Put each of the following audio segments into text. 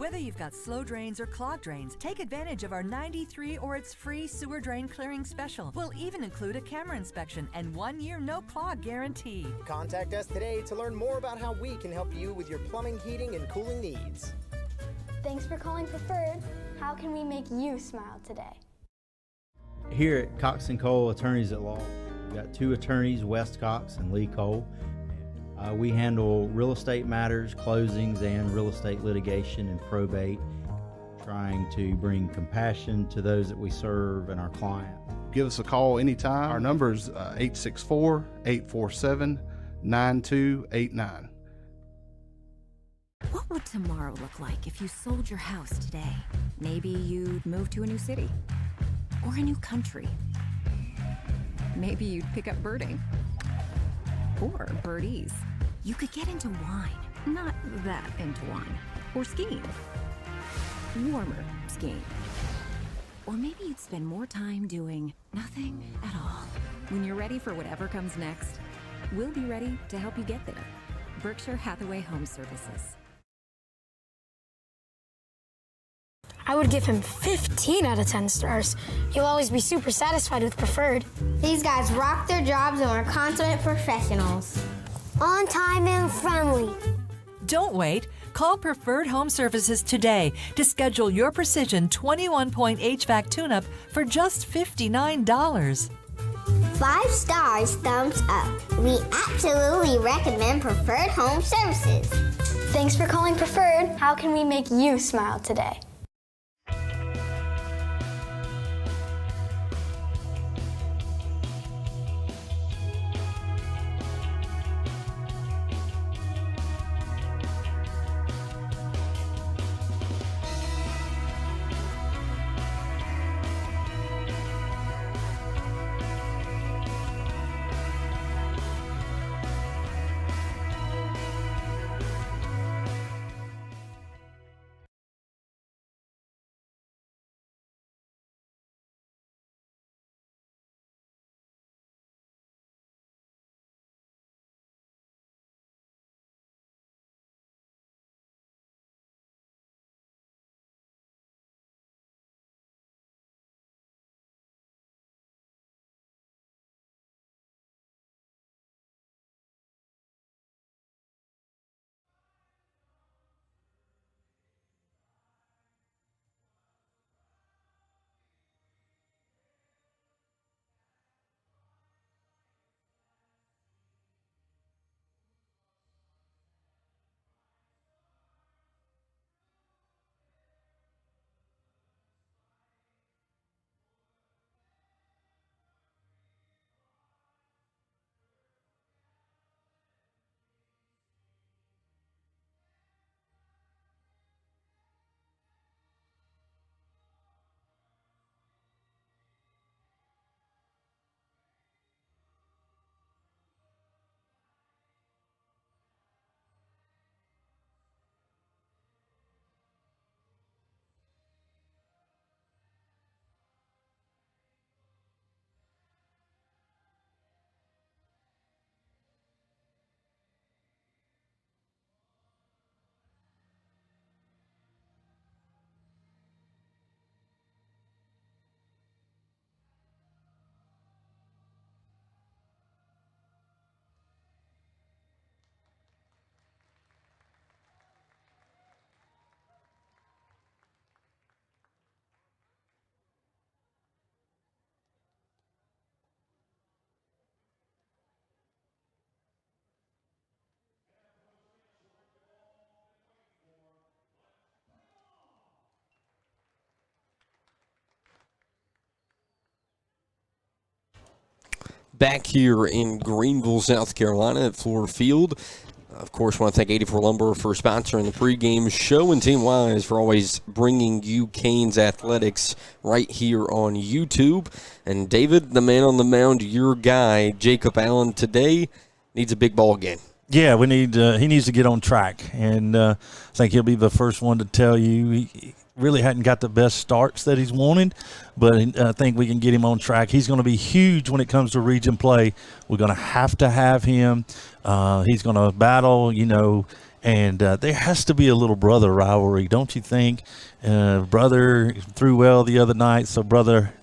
Whether you've got slow drains or clogged drains, take advantage of our 93 or it's free sewer drain clearing special. We'll even include a camera inspection and 1 year no clog guarantee. Contact us today to learn more about how we can help you with your plumbing, heating, and cooling needs. Thanks for calling Preferred. How can we make you smile today? Here at Cox & Cole Attorneys at Law, we've got 2 attorneys, West Cox and Lee Cole. We handle real estate matters, closings, and real estate litigation and probate, trying to bring compassion to those that we serve and our clients. Give us a call anytime. Our number is 864-847-9289. What would tomorrow look like if you sold your house today? Maybe you'd move to a new city or a new country. Maybe you'd pick up birding or birdies. You could get into wine, not that into wine, or skiing, warmer skiing. Or maybe you'd spend more time doing nothing at all. When you're ready for whatever comes next, we'll be ready to help you get there. Berkshire Hathaway Home Services. I would give him 15 out of 10 stars. He'll always be super satisfied with Preferred. These guys rock their jobs and are consummate professionals. On time and friendly. Don't wait. Call Preferred Home Services today to schedule your Precision 21-point HVAC tune-up for just $59. 5 stars, thumbs up. We absolutely recommend Preferred Home Services. Thanks for calling Preferred. How can we make you smile today? Back here in Greenville, South Carolina at Fluor Field. Of course, want to thank 84 Lumber for sponsoring the pregame show, and Team Wise for always bringing you Canes Athletics right here on YouTube. And David, the man on the mound, your guy, Jacob Allen, today needs a big ball game. Yeah, we need. He needs to get on track, and I think he'll be the first one to tell you he really hadn't got the best starts that he's wanted, but I think we can get him on track. He's going to be huge when it comes to region play. We're going to have him. He's going to battle, And there has to be a little brother rivalry, don't you think? Brother threw well the other night, so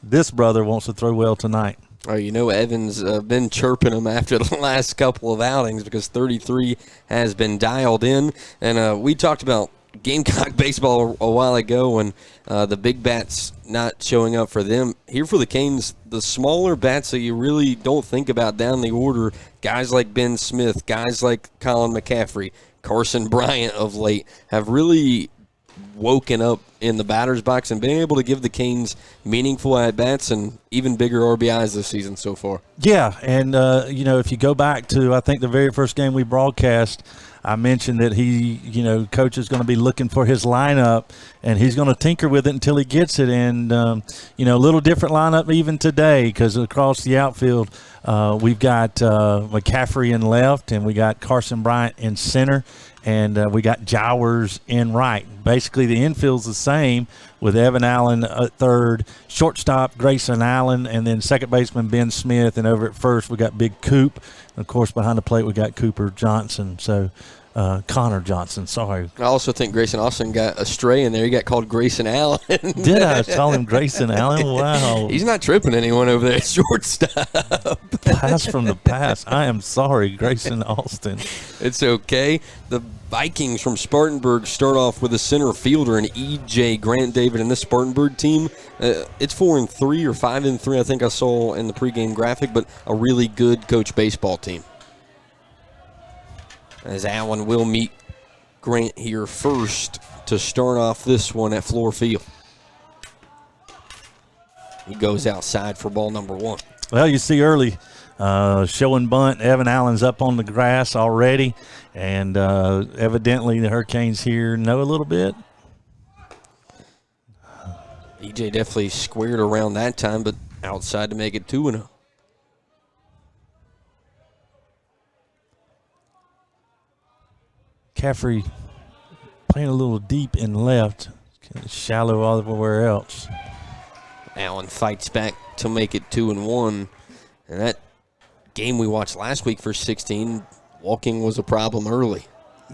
this brother wants to throw well tonight. Oh, Evans been chirping him after the last couple of outings because 33 has been dialed in. And we talked about Gamecock baseball a while ago and the big bats not showing up for them. Here for the Canes, the smaller bats that you really don't think about down the order, guys like Ben Smith, guys like Colin McCaffrey, Carson Bryant of late, have really woken up in the batter's box and been able to give the Canes meaningful at-bats and even bigger RBIs this season so far. Yeah, and, if you go back to, I think, the very first game we broadcast, I mentioned that coach is going to be looking for his lineup, and he's going to tinker with it until he gets it. And, a little different lineup even today because across the outfield, we've got McCaffrey in left, and we got Carson Bryant in center, and we got Jowers in right. Basically, the infield's the same with Evan Allen at third, shortstop Grayson Allen, and then second baseman Ben Smith, and over at first we got Big Coop. And of course, behind the plate we got Cooper Johnson. So Connor Johnson, sorry. I also think Grayson Austin got a stray in there. He got called Grayson Allen. Did I call him Grayson Allen? Wow. He's not tripping anyone over there at shortstop. Pass from the past. I am sorry, Grayson Austin. It's okay. The Vikings from Spartanburg start off with a center fielder and E.J. Grant David and this Spartanburg team. It's 4-3 or 5-3, I think I saw in the pregame graphic, but a really good coach baseball team. As Allen will meet Grant here first to start off this one at Fluor Field. He goes outside for ball number 1. Well, you see early showing bunt. Evan Allen's up on the grass already, and evidently the Hurricanes here know a little bit. EJ definitely squared around that time, but outside to make it 2-0. McCaffrey playing a little deep in left, kind of shallow everywhere else. Allen fights back to make it 2-1. And that game we watched last week for 16, walking was a problem early.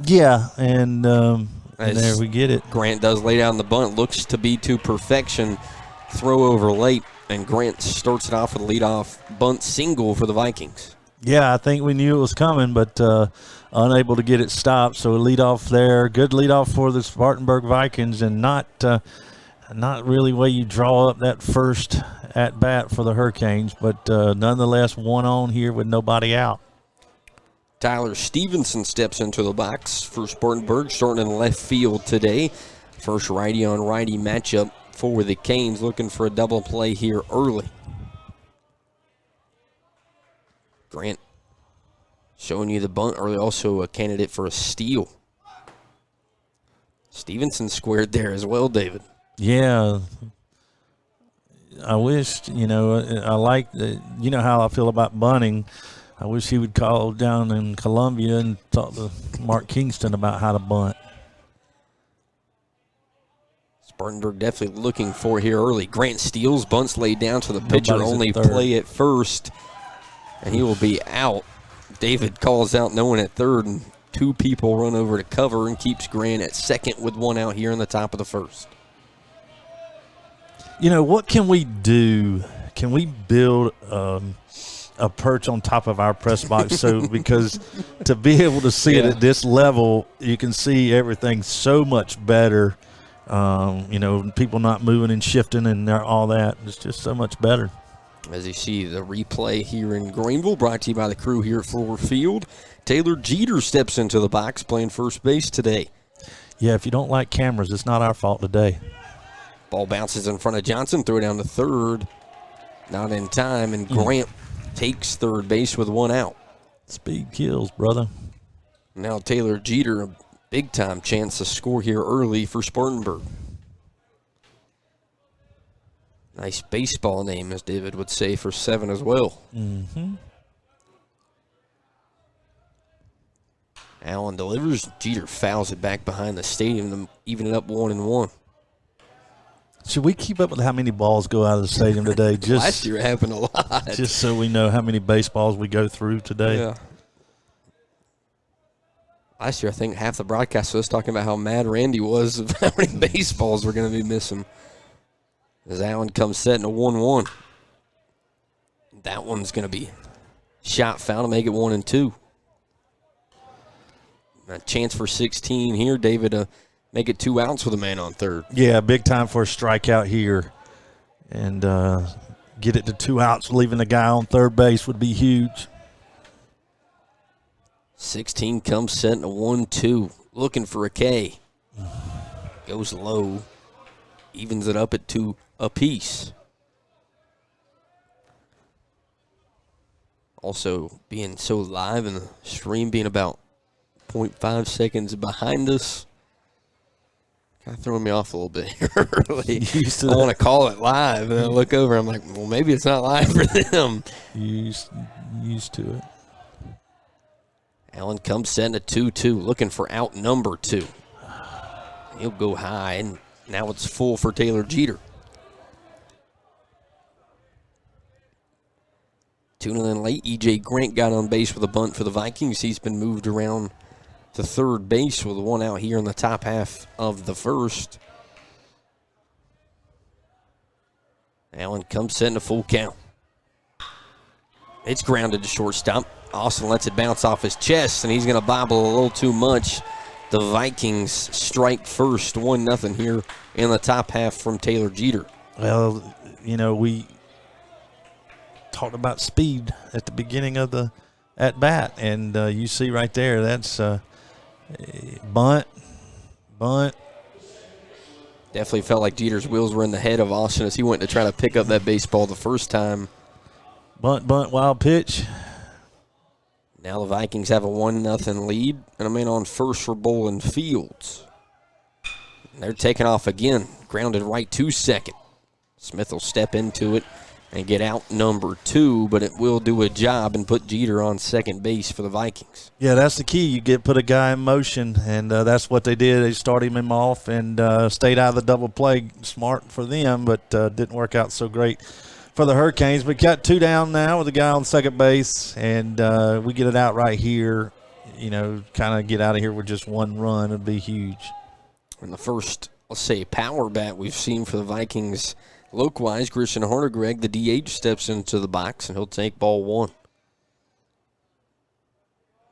Yeah, and there we get it. Grant does lay down the bunt, looks to be to perfection. Throw over late, and Grant starts it off with a leadoff bunt single for the Vikings. Yeah, I think we knew it was coming, but unable to get it stopped. So a leadoff there, good leadoff for the Spartanburg Vikings, and not really where you draw up that first at bat for the Hurricanes, but nonetheless one on here with nobody out. Tyler Stevenson steps into the box for Spartanburg, starting in left field today. First righty on righty matchup for the Canes, looking for a double play here early. Grant showing you the bunt early, also a candidate for a steal. Stevenson squared there as well, David. Yeah. I wish, I like, how I feel about bunting. I wish he would call down in Columbia and talk to Mark Kingston about how to bunt. Spartanburg definitely looking for here early. Grant steals, bunts laid down to the pitcher, Nobody's only at third. play at first, and he will be out. David calls out no one at third, and 2 people run over to cover and keeps Grant at second with 1 out here in the top of the first. What can we do? Can we build a perch on top of our press box because to be able to see it at this level, you can see everything so much better. People not moving and shifting and all that. It's just so much better. As you see the replay here in Greenville, brought to you by the crew here at Fluor Field. Taylor Jeter steps into the box playing first base today. Yeah, if you don't like cameras, it's not our fault today. Ball bounces in front of Johnson, throw down to third. Not in time, and Grant takes third base with 1 out. Speed kills, brother. Now Taylor Jeter, a big-time chance to score here early for Spartanburg. Nice baseball name, as David would say, for 7 as well. Mm-hmm. Allen delivers. Jeter fouls it back behind the stadium to even it up 1-1. Should we keep up with how many balls go out of the stadium today? Just Last year it happened a lot. Just so we know how many baseballs we go through today. Yeah. last year, I think half the broadcast was talking about how mad Randy was of how many baseballs we're going to be missing. As Allen comes setting a 1-1. That one's going to be shot foul to make it 1-2. A chance for 16 here, David, to make it 2 outs with a man on third. Yeah, big time for a strikeout here. And get it to 2 outs, leaving the guy on third base would be huge. 16 comes setting a 1-2. Looking for a K. Goes low. Evens it up at 2 apiece. Also being so live and the stream being about 0.5 seconds behind us. Kind of throwing me off a little bit here early. I want to call it live, and I look over, I'm like, well, maybe it's not live for them. Used to it. Allen comes setting a 2-2, looking for out number 2. He'll go high, and now it's full for Taylor Jeter. Tuning in late, E.J. Grant got on base with a bunt for the Vikings. He's been moved around to third base with 1 out here in the top half of the first. Allen comes setting a full count. It's grounded to shortstop. Austin lets it bounce off his chest, and he's going to bobble a little too much. The Vikings strike first, 1-0 here in the top half from Taylor Jeter. Well, we talked about speed at the beginning of the at-bat, and you see right there, that's bunt. Definitely felt like Jeter's wheels were in the head of Austin as he went to try to pick up that baseball the first time. Bunt, wild pitch. Now the Vikings have a 1-0 lead, and a man on first for Bolin Fields. And they're taking off again, grounded right to second. Smith will step into it and get out number 2, but it will do a job and put Jeter on second base for the Vikings. Yeah, that's the key. You put a guy in motion, and that's what they did. They started him off and stayed out of the double play. Smart for them, but didn't work out so great for the Hurricanes. But got 2 down now with a guy on second base, and we get it out right here. Kind of get out of here with just 1 run. It'd be huge. And the first, let's say, power bat we've seen for the Vikings look-wise, Christian Hardegreg, the DH, steps into the box, and he'll take ball 1.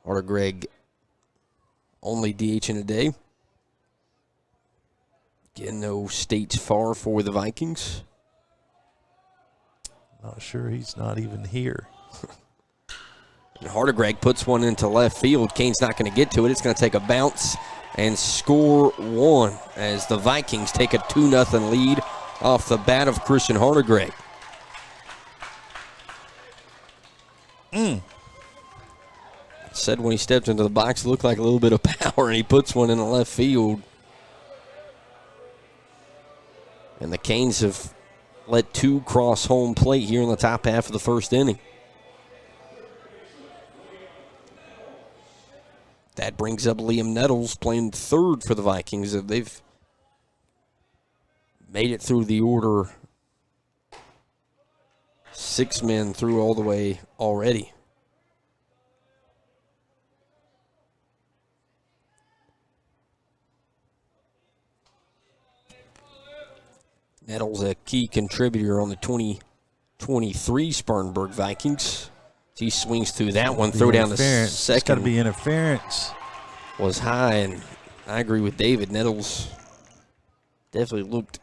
Hardegreg only DH in a day. Getting no states far for the Vikings. Not sure he's not even here. And Hardegreg puts one into left field. Kane's not going to get to it. It's going to take a bounce and score 1 as the Vikings take a 2-0 lead off the bat of Christian Hardegreg. Said when he stepped into the box, it looked like a little bit of power, and he puts one in the left field. And the Canes have let 2 cross home plate here in the top half of the first inning. That brings up Liam Nettles playing third for the Vikings. They've made it through the order. 6 men through all the way already. Nettles a key contributor on the 2023 Spartanburg Vikings. He swings through that one, throw down to second. It's got to be interference. Was high, and I agree with David. Nettles definitely looked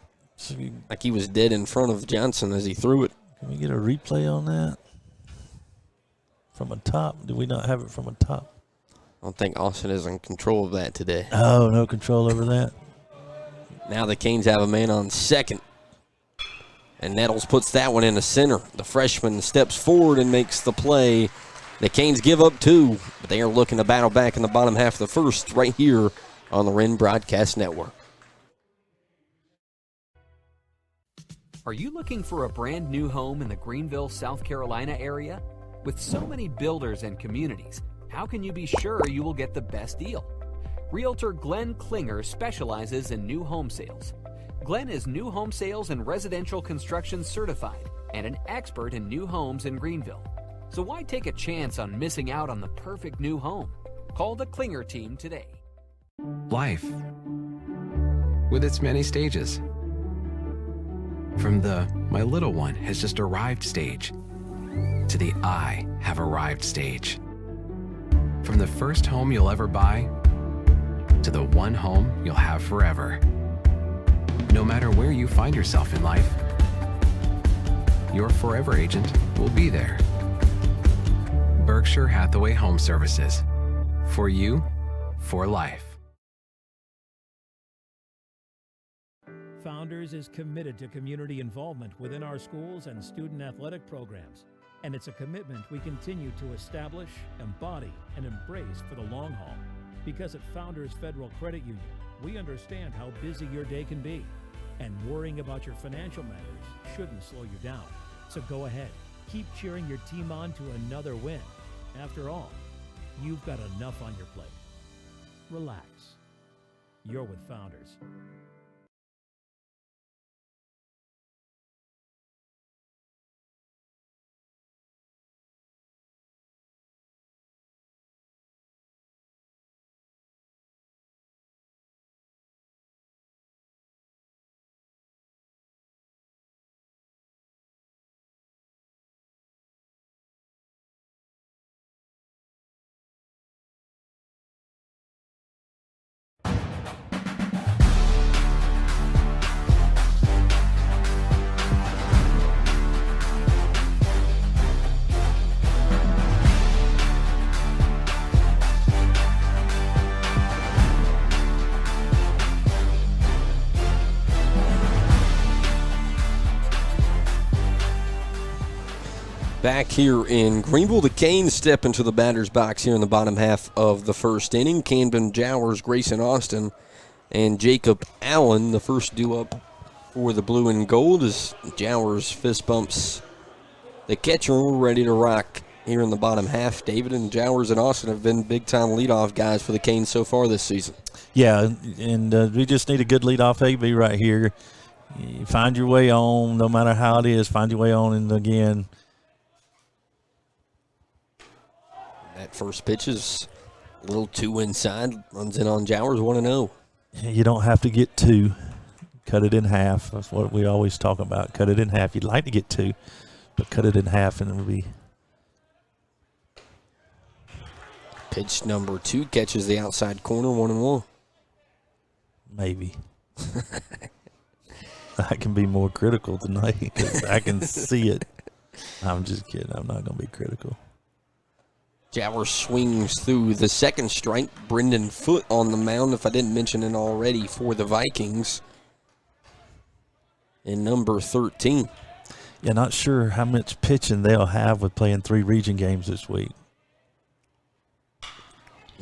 like he was dead in front of Johnson as he threw it. Can we get a replay on that? From a top? Do we not have it from a top? I don't think Austin is in control of that today. Oh, no control over that. Now the Canes have a man on second. And Nettles puts that one in the center. The freshman steps forward and makes the play. The Canes give up 2, but they are looking to battle back in the bottom half of the first right here on the Wren Broadcast Network. Are you looking for a brand new home in the Greenville, South Carolina area? With so many builders and communities, how can you be sure you will get the best deal? Realtor Glenn Klinger specializes in new home sales. Glenn is new home sales and residential construction certified and an expert in new homes in Greenville. So why take a chance on missing out on the perfect new home? Call the Klinger team today. Life, with its many stages. From the "my little one has just arrived" stage to the "I have arrived" stage. From the first home you'll ever buy to the one home you'll have forever. No matter where you find yourself in life, your forever agent will be there. Berkshire Hathaway Home Services. For you, for life. Founders is committed to community involvement within our schools and student athletic programs, and it's a commitment we continue to establish, embody, and embrace for the long haul. Because at Founders Federal Credit Union, we understand how busy your day can be, and worrying about your financial matters shouldn't slow you down. So go ahead, keep cheering your team on to another win. After all, you've got enough on your plate. Relax. You're with Founders. Back here in Greenville, the Canes step into the batter's box here in the bottom half of the first inning. Camden Jowers, Grayson Austin, and Jacob Allen, the first due up for the blue and gold, as Jowers fist bumps the catcher. We're ready to rock here in the bottom half. David, and Jowers and Austin have been big-time leadoff guys for the Canes so far this season. Yeah, and we just need a good leadoff AB right here. You find your way on, no matter how it is, find your way on, and again, that first pitch is a little too inside. Runs in on Jowers, 1-0. You don't have to get two. Cut it in half. That's what we always talk about. Cut it in half. You'd like to get two, but cut it in half and it'll be. Pitch number 2 catches the outside corner, 1-1. Maybe. I can be more critical tonight because I can see it. I'm just kidding. I'm not going to be critical. Jowers swings through the second strike. Brendan Foote on the mound, if I didn't mention it already, for the Vikings. And number 13. Yeah, not sure how much pitching they'll have with playing 3 region games this week.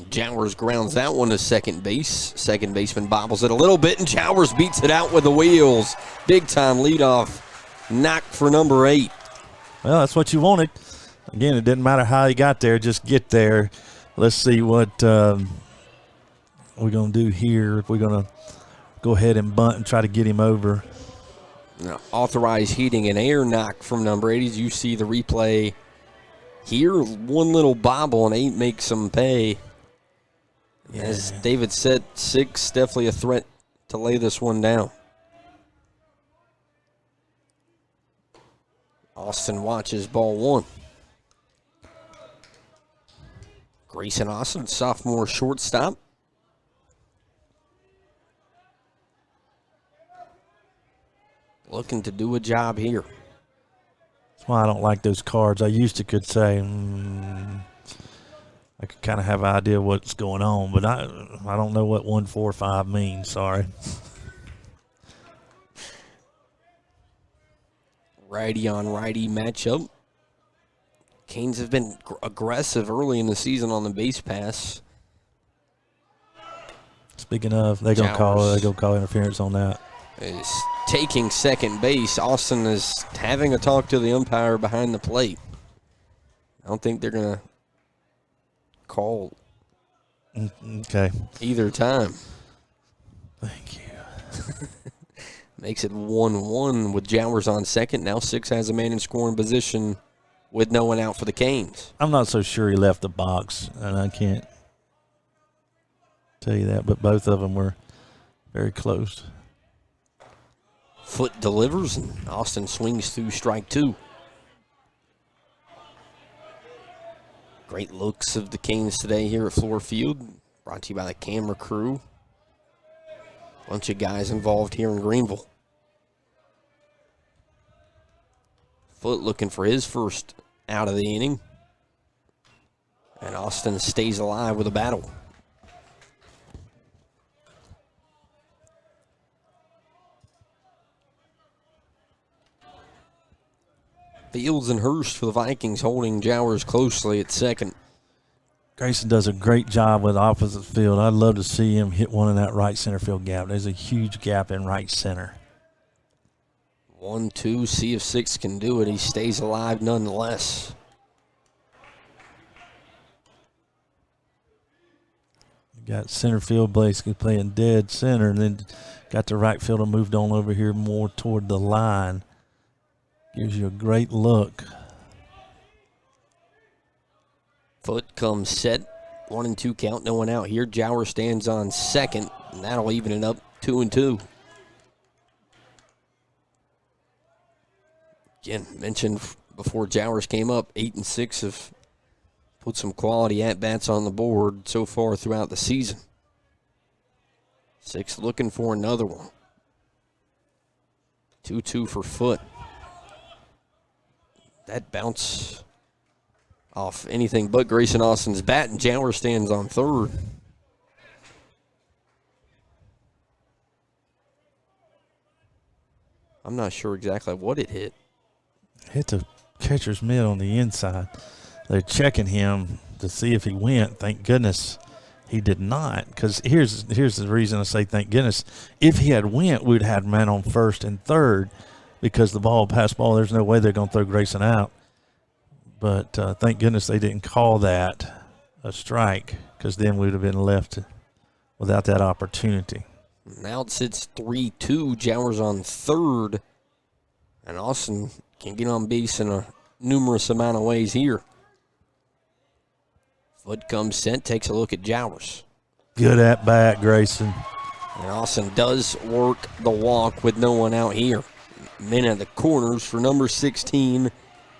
Jowers grounds that one to second base. Second baseman bobbles it a little bit, and Jowers beats it out with the wheels. Big-time leadoff knock for number 8. Well, that's what you wanted. Again, it didn't matter how he got there, just get there. Let's see what we're going to do here. If we're going to go ahead and bunt and try to get him over. Now, authorized heating and air knock from number 8. As you see the replay here, one little bobble, and 8 makes some pay. Yeah. As David said, 6 definitely a threat to lay this one down. Austin watches ball 1. Grayson Austin, sophomore shortstop. Looking to do a job here. That's why I don't like those cards. I used to could say, I could kind of have an idea what's going on, but I don't know what 1-4-5 means. Sorry. Righty on righty matchup. Canes have been aggressive early in the season on the base pass. Speaking of, they're gonna call interference on that. Is taking second base. Austin is having a talk to the umpire behind the plate. I don't think they're gonna call. Okay. Either time. Thank you. Makes it 1-1 with Jowers on second. Now 6 has a man in scoring position with no one out for the Canes. I'm not so sure he left the box, and I can't tell you that. But both of them were very close. Foot delivers, and Austin swings through strike 2. Great looks of the Canes today here at Fluor Field. Brought to you by the camera crew. Bunch of guys involved here in Greenville. Foot looking for his first out of the inning. And Austin stays alive with a battle. Fields and Hurst for the Vikings, holding Jowers closely at second. Grayson does a great job with opposite field. I'd love to see him hit one in that right center field gap. There's a huge gap in right center. 1-2, see if 6 can do it. He stays alive nonetheless. Got center field basically playing dead center, and then got the right fielder moved on over here more toward the line. Gives you a great look. Foot comes set. 1-2 count, no one out here. Jowers stands on second, and that'll even it up 2-2. Again, mentioned before Jowers came up, 8-6 have put some quality at-bats on the board so far throughout the season. 6 looking for another one. 2-2 for Foot. That bounce off anything but Grayson Austin's bat, and Jowers stands on third. I'm not sure exactly what it hit. Hit the catcher's mitt on the inside. They're checking him to see if he went. Thank goodness he did not, because here's the reason I say thank goodness. If he had went, we'd have had man on first and third, because the ball, pass ball, there's no way they're going to throw Grayson out. But thank goodness they didn't call that a strike, because then we'd have been left without that opportunity. Now it sits 3-2. Jowers on third. And Austin can get on base in a numerous amount of ways here. Foot comes set, takes a look at Jowers. Good at bat, Grayson. And Austin does work the walk with no one out here. Men at the corners for number 16,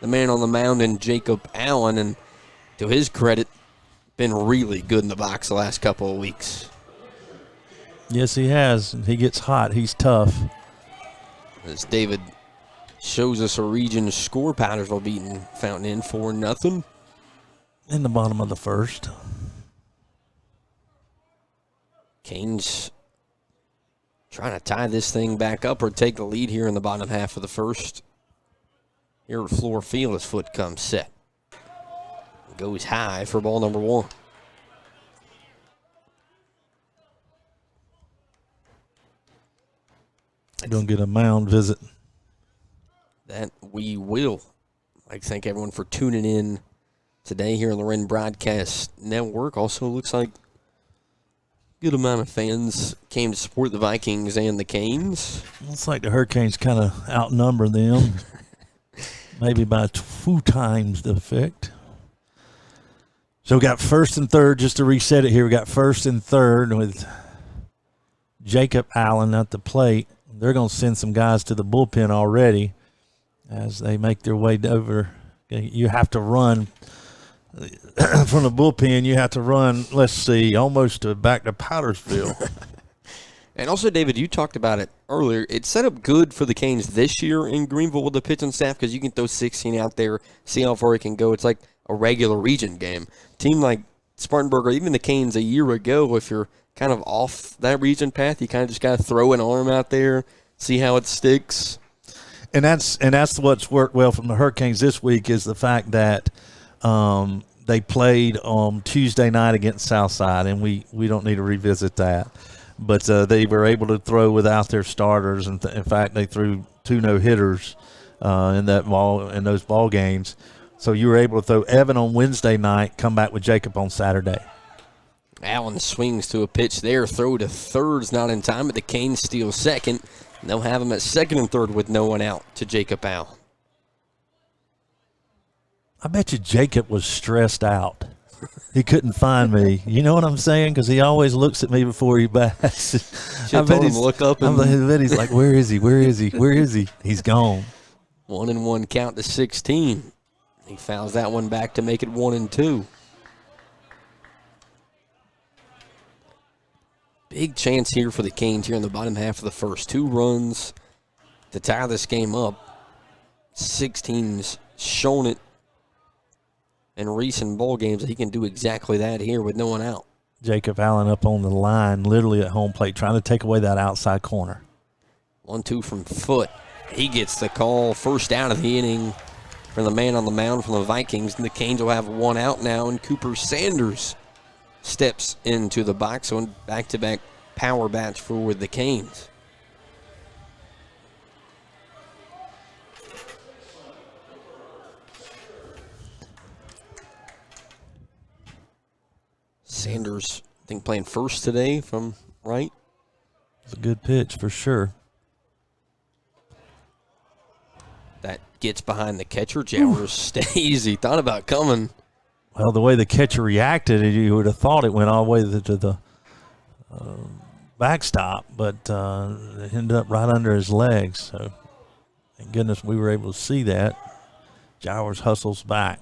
the man on the mound, and Jacob Allen. And to his credit, been really good in the box the last couple of weeks. Yes, he has. He gets hot. He's tough. As David shows us a region score, Powdersville beating Fountain Inn 4-0. In the bottom of the first. Canes trying to tie this thing back up or take the lead here in the bottom half of the first. Here at Fluor Field as Foot comes set. Goes high for ball number 1. Going to get a mound visit. That we will. I'd like to thank everyone for tuning in today here on the Wren Broadcast Network. Also looks like a good amount of fans came to support the Vikings and the Canes. Looks like the Hurricanes kind of outnumber them. Maybe by 2 times the effect. So we got first and third, just to reset it here. We got first and third with Jacob Allen at the plate. They're going to send some guys to the bullpen already as they make their way over. You have to run from the bullpen. You have to run, let's see, almost back to Powdersville. And also, David, you talked about it earlier. It's set up good for the Canes this year in Greenville with the pitching staff because you can throw 16 out there, see how far it can go. It's like a regular region game. Team like Spartanburg or even the Canes a year ago, if you're kind of off that region path, you kind of just got to throw an arm out there, see how it sticks. And that's what's worked well from the Hurricanes this week is the fact that they played on Tuesday night against Southside, and we don't need to revisit that. But they were able to throw without their starters. And in fact, they threw 2 no-hitters in those ball games. So you were able to throw Evan on Wednesday night, come back with Jacob on Saturday. Allen swings to a pitch there. Throw to third's not in time, but the Canes steal second. And they'll have him at second and third with no one out to Jacob Allen. I bet you Jacob was stressed out. He couldn't find me. You know what I'm saying? Because he always looks at me before he bats. I bet he's look up and I bet he's like, "Where is he? Where is he? Where is he?" He's gone. 1-1 count to 16. He fouls that one back to make it 1-2. Big chance here for the Canes here in the bottom half of the first. 2 runs to tie this game up. 16's shown it in recent ball games that he can do exactly that here with no one out. Jacob Allen up on the line, literally at home plate, trying to take away that outside corner. 1-2 from Foote. He gets the call, first out of the inning from the man on the mound from the Vikings. And the Canes will have 1 out now, and Cooper Sanders steps into the box on back-to-back power bats for the Canes. Sanders, I think, playing first today, if I'm right. It's a good pitch for sure. That gets behind the catcher. Jowers stays. He thought about coming. Well, the way the catcher reacted, you would have thought it went all the way to the backstop, but it ended up right under his legs. So, thank goodness we were able to see that. Jowers hustles back.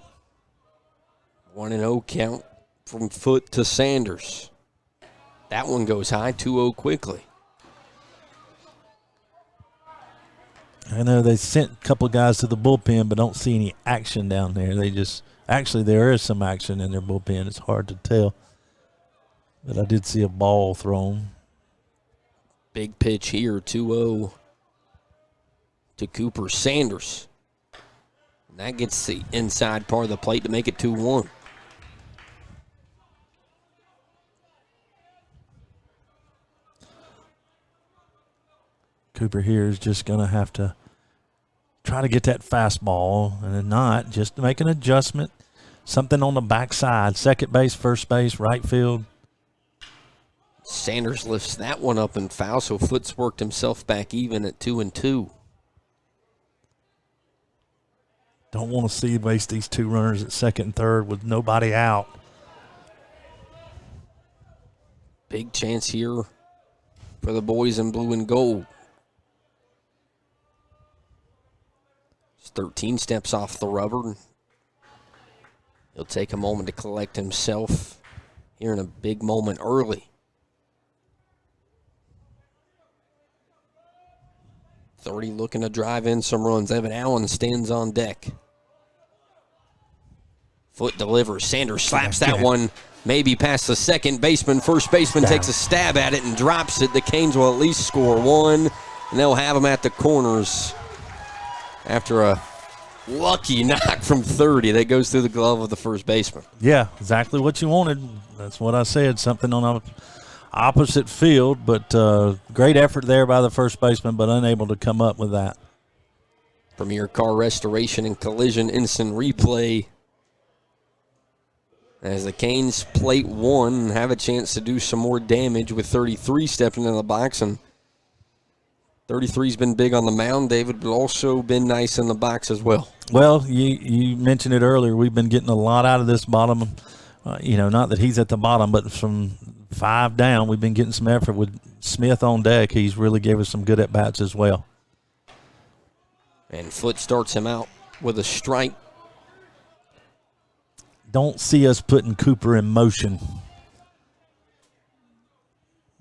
1-0 count from Foote to Sanders. That one goes high, 2-0 quickly. I know they sent a couple of guys to the bullpen, but don't see any action down there. They just, actually there is some action in their bullpen. It's hard to tell. But I did see a ball thrown. Big pitch here, 2-0 to Cooper Sanders. And that gets the inside part of the plate to make it 2-1. Cooper here is just going to have to try to get that fastball, and if not, just make an adjustment. Something on the backside, second base, first base, right field. Sanders lifts that one up and foul, so Foote's worked himself back even at 2-2. Don't want to see waste these 2 runners at second and third with nobody out. Big chance here for the boys in blue and gold. 13 steps off the rubber. He'll take a moment to collect himself here in a big moment early. 30 looking to drive in some runs. Evan Allen stands on deck. Foote delivers. Sanders slaps that one maybe past the second baseman. First baseman takes a stab at it and drops it. The Canes will at least score 1, and they'll have them at the corners after a lucky knock from 30 that goes through the glove of the first baseman. Yeah, exactly what you wanted. That's what I said, something on the opposite field, but great effort there by the first baseman, but unable to come up with that. Premier Car Restoration and Collision Instant Replay as the Canes plate 1 and have a chance to do some more damage with 33 stepping into the box, and 33's been big on the mound, David, but also been nice in the box as well. Well, you mentioned it earlier. We've been getting a lot out of this bottom. Not that he's at the bottom, but from 5 down, we've been getting some effort with Smith on deck. He's really gave us some good at-bats as well. And Foote starts him out with a strike. Don't see us putting Cooper in motion.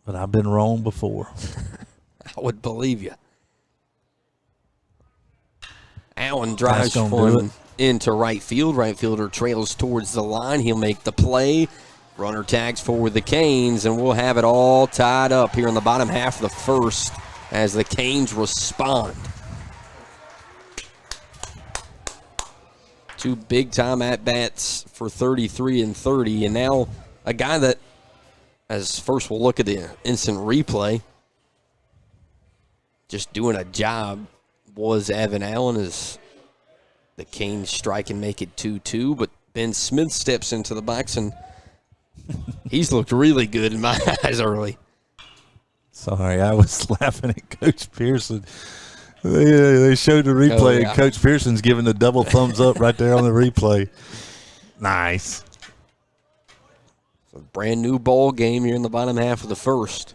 But I've been wrong before. I would believe you. Allen drives one into right field. Right fielder trails towards the line. He'll make the play. Runner tags forward the Canes, and we'll have it all tied up here in the bottom half of the first as the Canes respond. 2 big-time at-bats for 33 and 30, and now a guy that, as first we'll look at the instant replay, just doing a job was Evan Allen as the Canes strike and make it 2-2, but Ben Smith steps into the box, and he's looked really good in my eyes early. Sorry, I was laughing at Coach Pearson. They showed the replay, and Coach Pearson's giving the double thumbs up right there on the replay. Nice. A brand new ball game here in the bottom half of the first.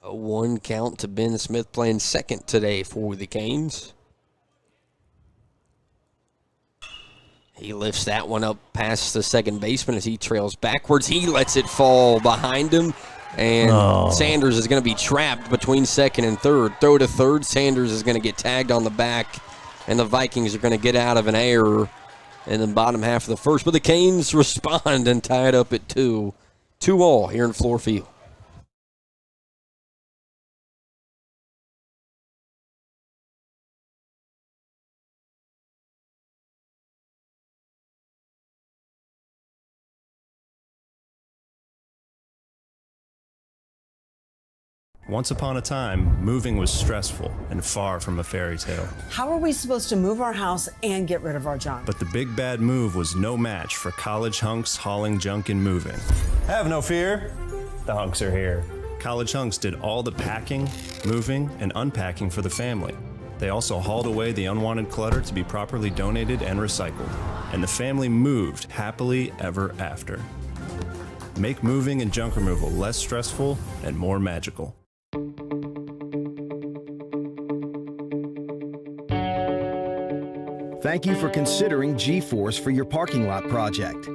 0-1 count to Ben Smith playing second today for the Canes. He lifts that one up past the second baseman as he trails backwards. He lets it fall behind him, and Sanders is going to be trapped between second and third. Throw to third. Sanders is going to get tagged on the back, and the Vikings are going to get out of an error in the bottom half of the first. But the Canes respond and tie it up at 2. 2-2 here in Fluor Field. Once upon a time, moving was stressful and far from a fairy tale. How are we supposed to move our house and get rid of our junk? But the big bad move was no match for college hunks hauling junk and moving. Have no fear, the hunks are here. College hunks did all the packing, moving, and unpacking for the family. They also hauled away the unwanted clutter to be properly donated and recycled. And the family moved happily ever after. Make moving and junk removal less stressful and more magical. Thank you for considering G-Force for your parking lot project.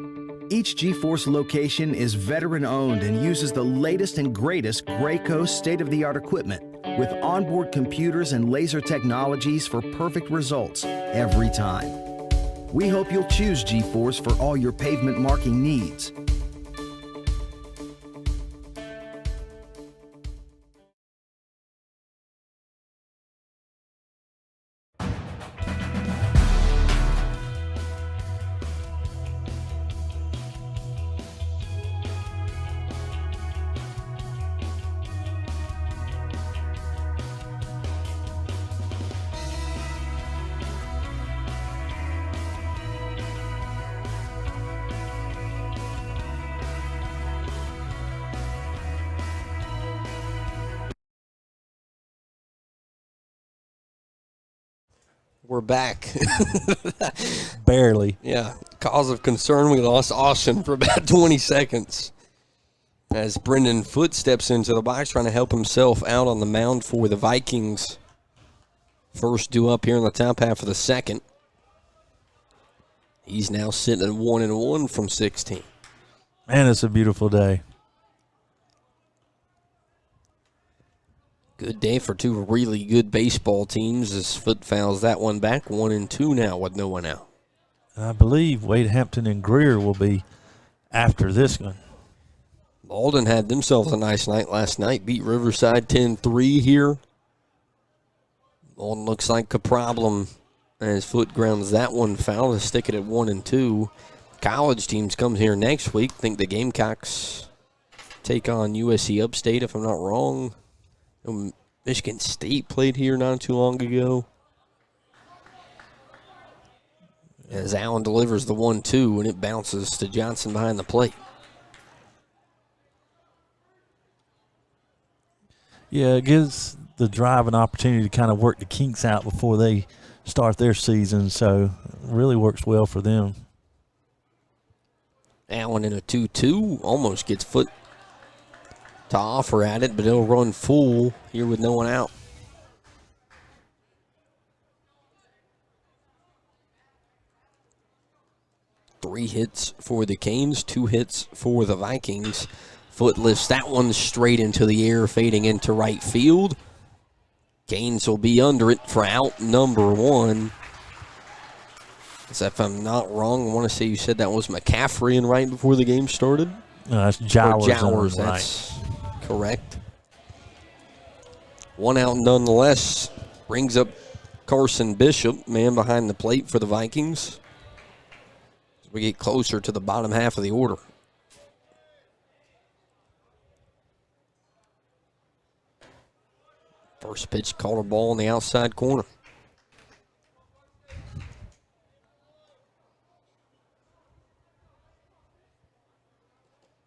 Each G-Force location is veteran-owned and uses the latest and greatest Graco state-of-the-art equipment with onboard computers and laser technologies for perfect results every time. We hope you'll choose G-Force for all your pavement marking needs. We're back. Barely. Yeah. Cause of concern, we lost Austin for about 20 seconds. As Brendan Foote steps into the box trying to help himself out on the mound for the Vikings. First due up here in the top half of the second. He's now sitting at 1-1 from 16. Man, it's a beautiful day. Good day for two really good baseball teams as Foote fouls that one back. 1-2 now with no one out. I believe Wade Hampton and Greer will be after this one. Malden had themselves a nice night last night. Beat Riverside 10-3 here. Malden looks like a problem as Foote grounds that one foul to stick it at 1-2. College teams comes here next week. Think the Gamecocks take on USC Upstate if I'm not wrong. Michigan State played here not too long ago. As Allen delivers the 1-2 and it bounces to Johnson behind the plate. Yeah, it gives the Drive an opportunity to kind of work the kinks out before they start their season, so it really works well for them. Allen in a 2-2 almost gets Foote to offer at it, but he'll run full here with no one out. Three hits for the Canes, 2 hits for the Vikings. Foote lifts that one straight into the air, fading into right field. Canes will be under it for out number 1. So if I'm not wrong, I want to say you said that was McCaffrey in right before the game started. That's Jowers. Jowers, that's correct. 1 out nonetheless. Brings up Carson Bishop, man behind the plate for the Vikings. As we get closer to the bottom half of the order. First pitch called a ball on the outside corner.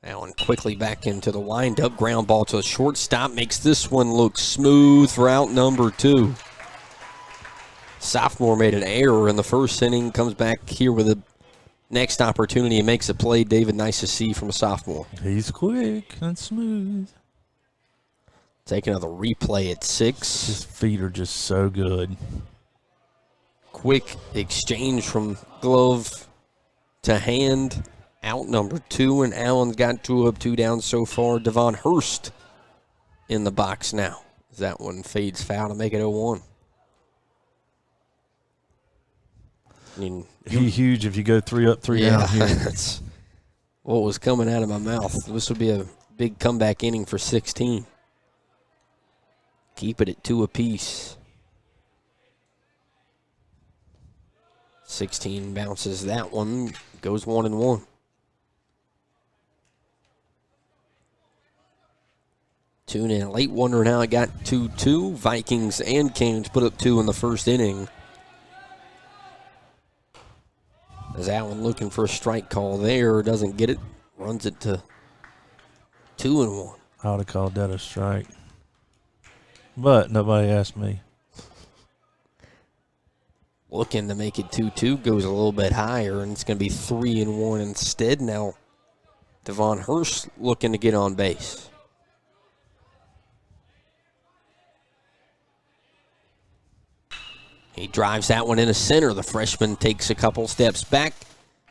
Allen quickly back into the windup. Ground ball to the shortstop. Makes this one look smooth for out number 2. Sophomore made an error in the first inning. Comes back here with a next opportunity and makes a play. David, nice to see from a sophomore. He's quick and smooth. Take another replay at 6. His feet are just so good. Quick exchange from glove to hand. Out number 2, and Allen's got 2 up, 2 down so far. Devon Hurst in the box now. That one fades foul to make it 0-1. I mean, He's huge if you go 3 up, 3 down here. That's what was coming out of my mouth. This would be a big comeback inning for 16. Keep it at 2 apiece. 16 bounces that one, goes 1-1. Tune in. Late wondering how it got 2-2. Vikings and Canes put up 2 in the first inning. As Allen looking for a strike call there, doesn't get it, runs it to 2-1. I would have called that a strike. But nobody asked me. Looking to make it 2-2, goes a little bit higher, and it's going to be 3-1 instead. Now, Devon Hurst looking to get on base. He drives that one into center. The freshman takes a couple steps back,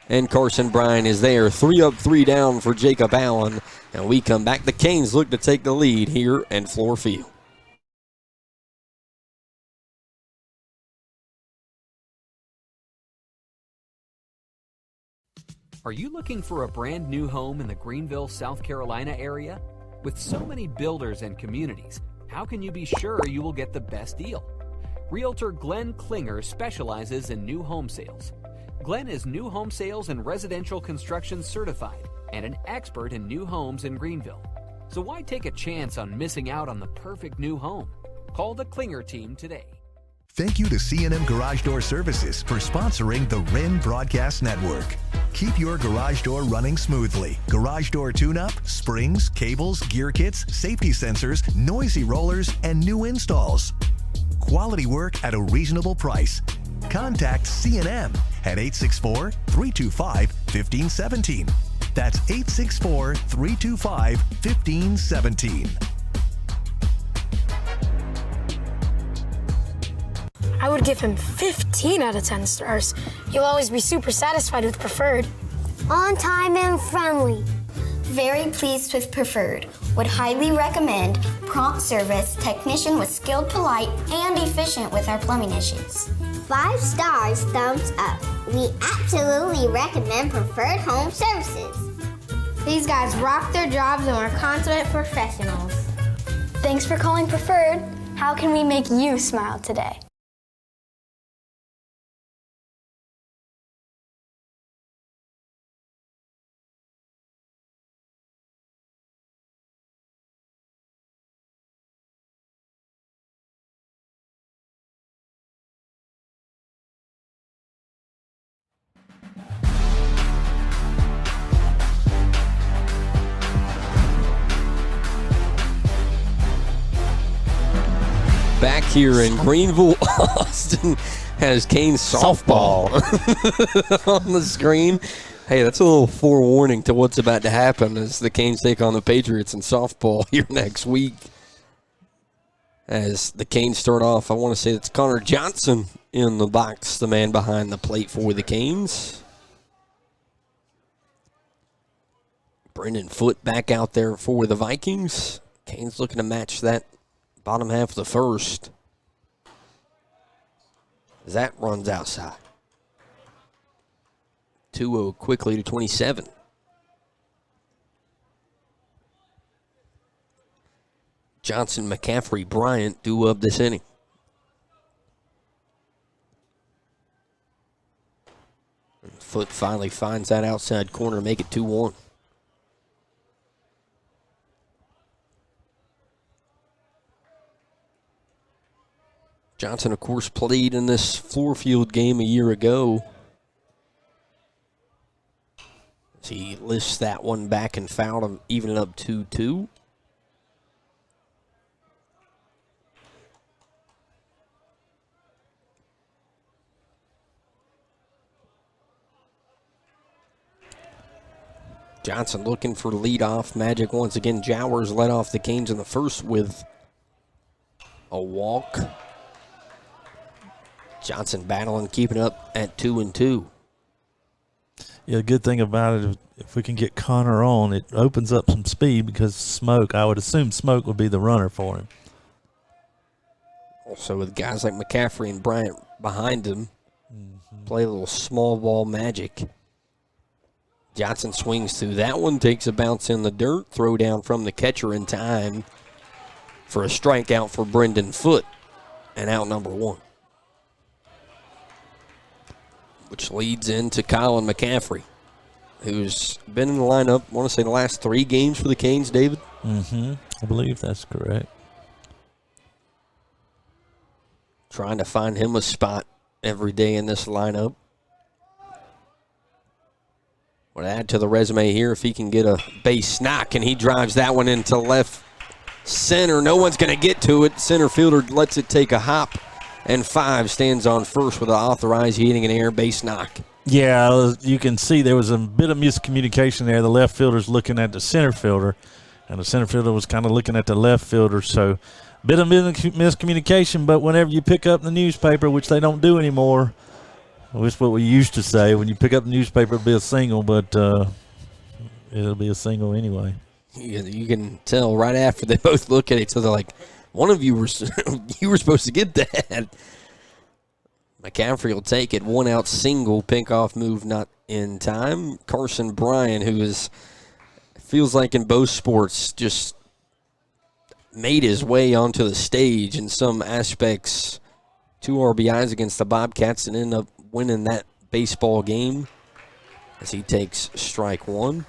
and Carson Bryan is there. 3 up, 3 down for Jacob Allen, and we come back. The Canes look to take the lead here at Fluor Field. Are you looking for a brand new home in the Greenville, South Carolina area? With so many builders and communities, how can you be sure you will get the best deal? Realtor Glenn Klinger specializes in new home sales. Glenn is new home sales and residential construction certified and an expert in new homes in Greenville. So why take a chance on missing out on the perfect new home? Call the Klinger team today. Thank you to C&M Garage Door Services for sponsoring the Wren Broadcast Network. Keep your garage door running smoothly. Garage door tune-up, springs, cables, gear kits, safety sensors, noisy rollers, and new installs. Quality work at a reasonable price. Contact C&M at 864-325-1517. That's 864-325-1517. I would give him 15 out of 10 stars. You'll always be super satisfied with Preferred. On time and friendly. Very pleased with Preferred. Would highly recommend. Prompt service, technician was skilled, polite, and efficient with our plumbing issues. 5 stars, thumbs up. We absolutely recommend Preferred Home Services. These guys rock their jobs and are consummate professionals. Thanks for calling Preferred. How can we make you smile today? Back here in Greenville, Austin has Canes softball on the screen. Hey, that's a little forewarning to what's about to happen as the Canes take on the Patriots in softball here next week. As the Canes start off, I want to say it's Connor Johnson in the box, the man behind the plate for the Canes. Brendan Foote back out there for the Vikings. Canes looking to match that bottom half of the first. As that runs outside. 2-0 quickly to 27. Johnson, McCaffrey, Bryant due up this inning. And Foote finally finds that outside corner, make it 2-1. Johnson, of course, played in this Fluor Field game a year ago. As he lifts that one back and fouled him, even it up 2-2. Johnson looking for leadoff. Magic once again. Jowers led off the Canes in the first with a walk. Johnson battling, keeping up at 2-2. Yeah, the good thing about it, if we can get Connor on, it opens up some speed because Smoke, I would assume Smoke would be the runner for him. Also with guys like McCaffrey and Bryant behind him, play a little small ball magic. Johnson swings through that one, takes a bounce in the dirt, throw down from the catcher in time for a strikeout for Brendan Foote, and out number 1. Which leads into Colin McCaffrey, who's been in the lineup, I want to say the last 3 games for the Canes, David? I believe that's correct. Trying to find him a spot every day in this lineup. Would add to the resume here if he can get a base knock, and he drives that one into left center. No one's going to get to it. Center fielder lets it take a hop, and 5 stands on first with an authorized hitting an air base knock. Yeah, you can see there was a bit of miscommunication there. The left fielder's looking at the center fielder, and the center fielder was kind of looking at the left fielder. So a bit of miscommunication, but whenever you pick up the newspaper, which they don't do anymore, that's what we used to say. When you pick up the newspaper, it'll be a single, but it'll be a single anyway. You can tell right after they both look at each other like, one of you were you were supposed to get that. McCaffrey will take it. 1 out single. Pickoff move not in time. Carson Bryan, who is, feels like in both sports, just made his way onto the stage in some aspects. 2 RBIs against the Bobcats and end up winning that baseball game as he takes strike 1.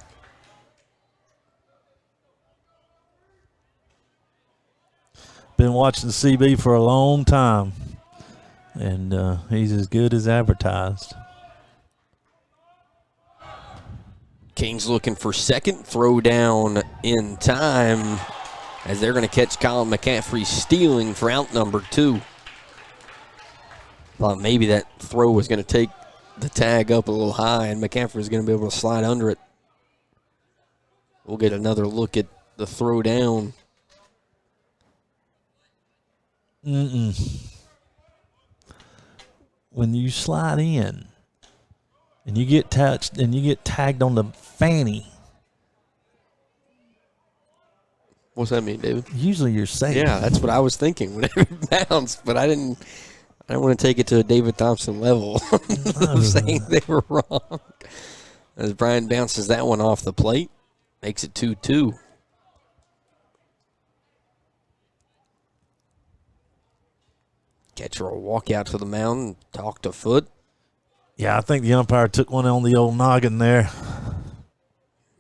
Been watching CB for a long time, and he's as good as advertised. Kings looking for second. Throw down in time as they're going to catch Colin McCaffrey stealing for out number 2. Thought maybe that throw was going to take the tag up a little high, and McCaffrey was going to be able to slide under it. We'll get another look at the throw down. When you slide in and you get touched and you get tagged on the fanny. What's that mean, David? Usually you're safe. Yeah, that's what I was thinking whenever it bounced, but I didn't want to take it to a David Thompson level of saying they were wrong. As Brian bounces that one off the plate, makes it 2-2. Catcher will walk out to the mound and talk to Foote. Yeah, I think the umpire took one on the old noggin there.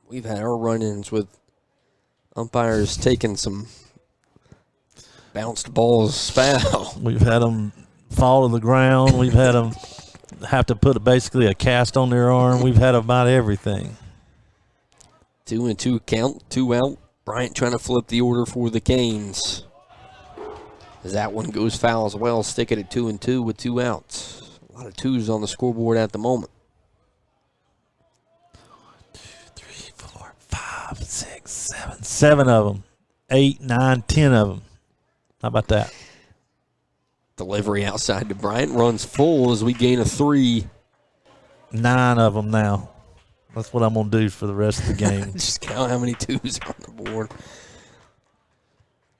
We've had our run-ins with umpires taking some bounced balls foul. We've had them fall to the ground. We've had them have to put basically a cast on their arm. We've had about everything. 2-2 count, 2 out. Bryant trying to flip the order for the Canes. As that one goes foul as well, stick it at 2-2 with 2 outs. A lot of 2s on the scoreboard at the moment. 1, 2, 3, 4, 5, 6, 7. 7 of them. 8, 9, 10 of them. How about that? Delivery outside to Bryant. Runs full as we gain a 3. 9 of them now. That's what I'm going to do for the rest of the game. Just count how many 2s are on the board.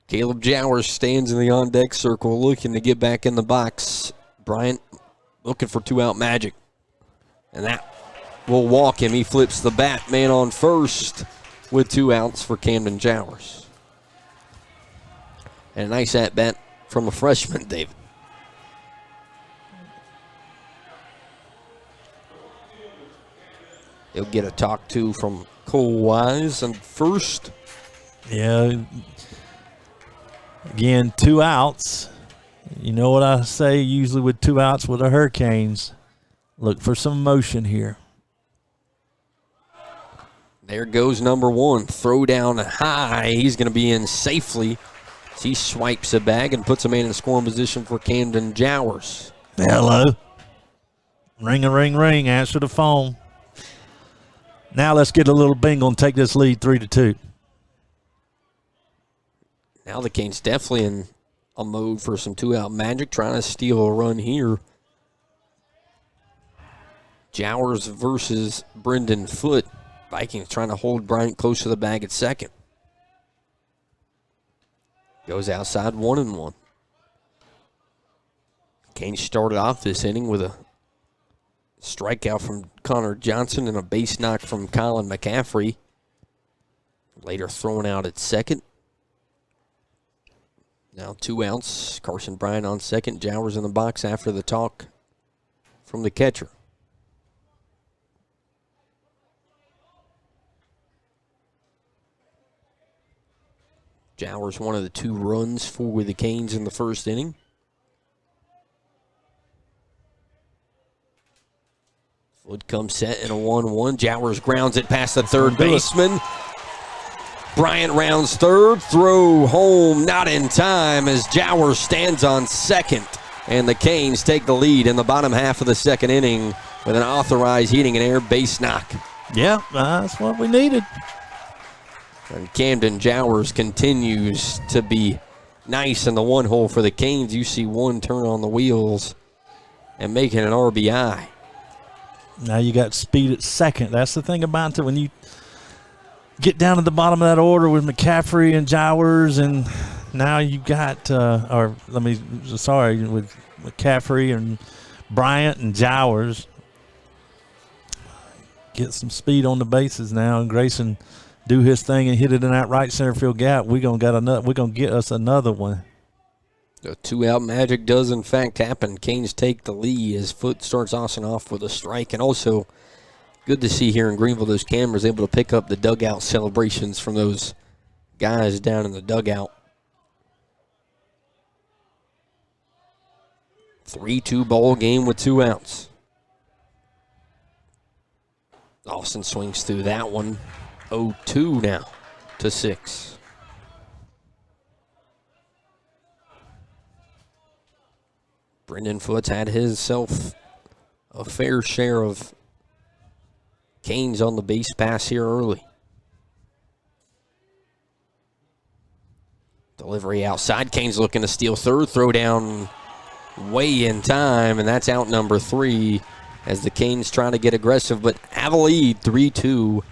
Caleb Jowers stands in the on-deck circle looking to get back in the box. Bryant looking for 2-out magic. And that will walk him. He flips the bat. Man on first with 2 outs for Camden Jowers. And a nice at-bat from a freshman, David. He'll get a talk to from Cole Wise on first. Yeah. Again, 2 outs. You know what I say usually with 2 outs with the Hurricanes? Look for some motion here. There goes number 1. Throw down high. He's going to be in safely. He swipes a bag and puts a man in scoring position for Camden Jowers. Hello. Ring a ring ring. Answer the phone. Now let's get a little bingle and take this lead 3-2. Now the Canes definitely in a mode for some two-out magic, trying to steal a run here. Jowers versus Brendan Foote. Vikings trying to hold Bryant close to the bag at second. Goes outside 1-1. Canes started off this inning with a strikeout from Connor Johnson and a base knock from Colin McCaffrey. Later thrown out at second. Now 2 outs. Carson Bryant on second. Jowers in the box after the talk from the catcher. Jowers one of the 2 runs for the Canes in the first inning. Wood comes set in a 1-1. Jowers grounds it past the third baseman. Bryant rounds third. Throw home, not in time as Jowers stands on second. And the Canes take the lead in the bottom half of the second inning with an authorized heating and air base knock. Yeah, that's what we needed. And Camden Jowers continues to be nice in the 1 hole for the Canes. You see one turn on the wheels and making an RBI. Now you got speed at second. That's the thing about it. When you get down to the bottom of that order with McCaffrey and Jowers, and now you got, with McCaffrey and Bryant and Jowers. Get some speed on the bases now, and Grayson do his thing and hit it in that right center field gap. We're gonna get us another one. The 2-out magic does in fact happen. Canes take the lead as Foote starts Austin off with a strike. And also good to see here in Greenville those cameras able to pick up the dugout celebrations from those guys down in the dugout. 3-2 ball game with 2 outs. Austin swings through that one. 0-2 now to 6. Brendan Foote's had himself a fair share of Canes on the base pass here early. Delivery outside. Canes looking to steal third. Throw down way in time, and that's out number 3 as the Canes trying to get aggressive, but have a lead 3-2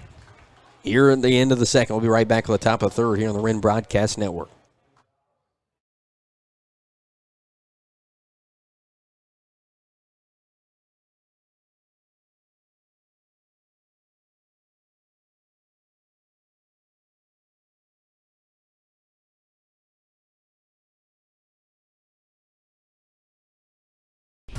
here at the end of the second. We'll be right back at the top of the third here on the Wren Broadcast Network.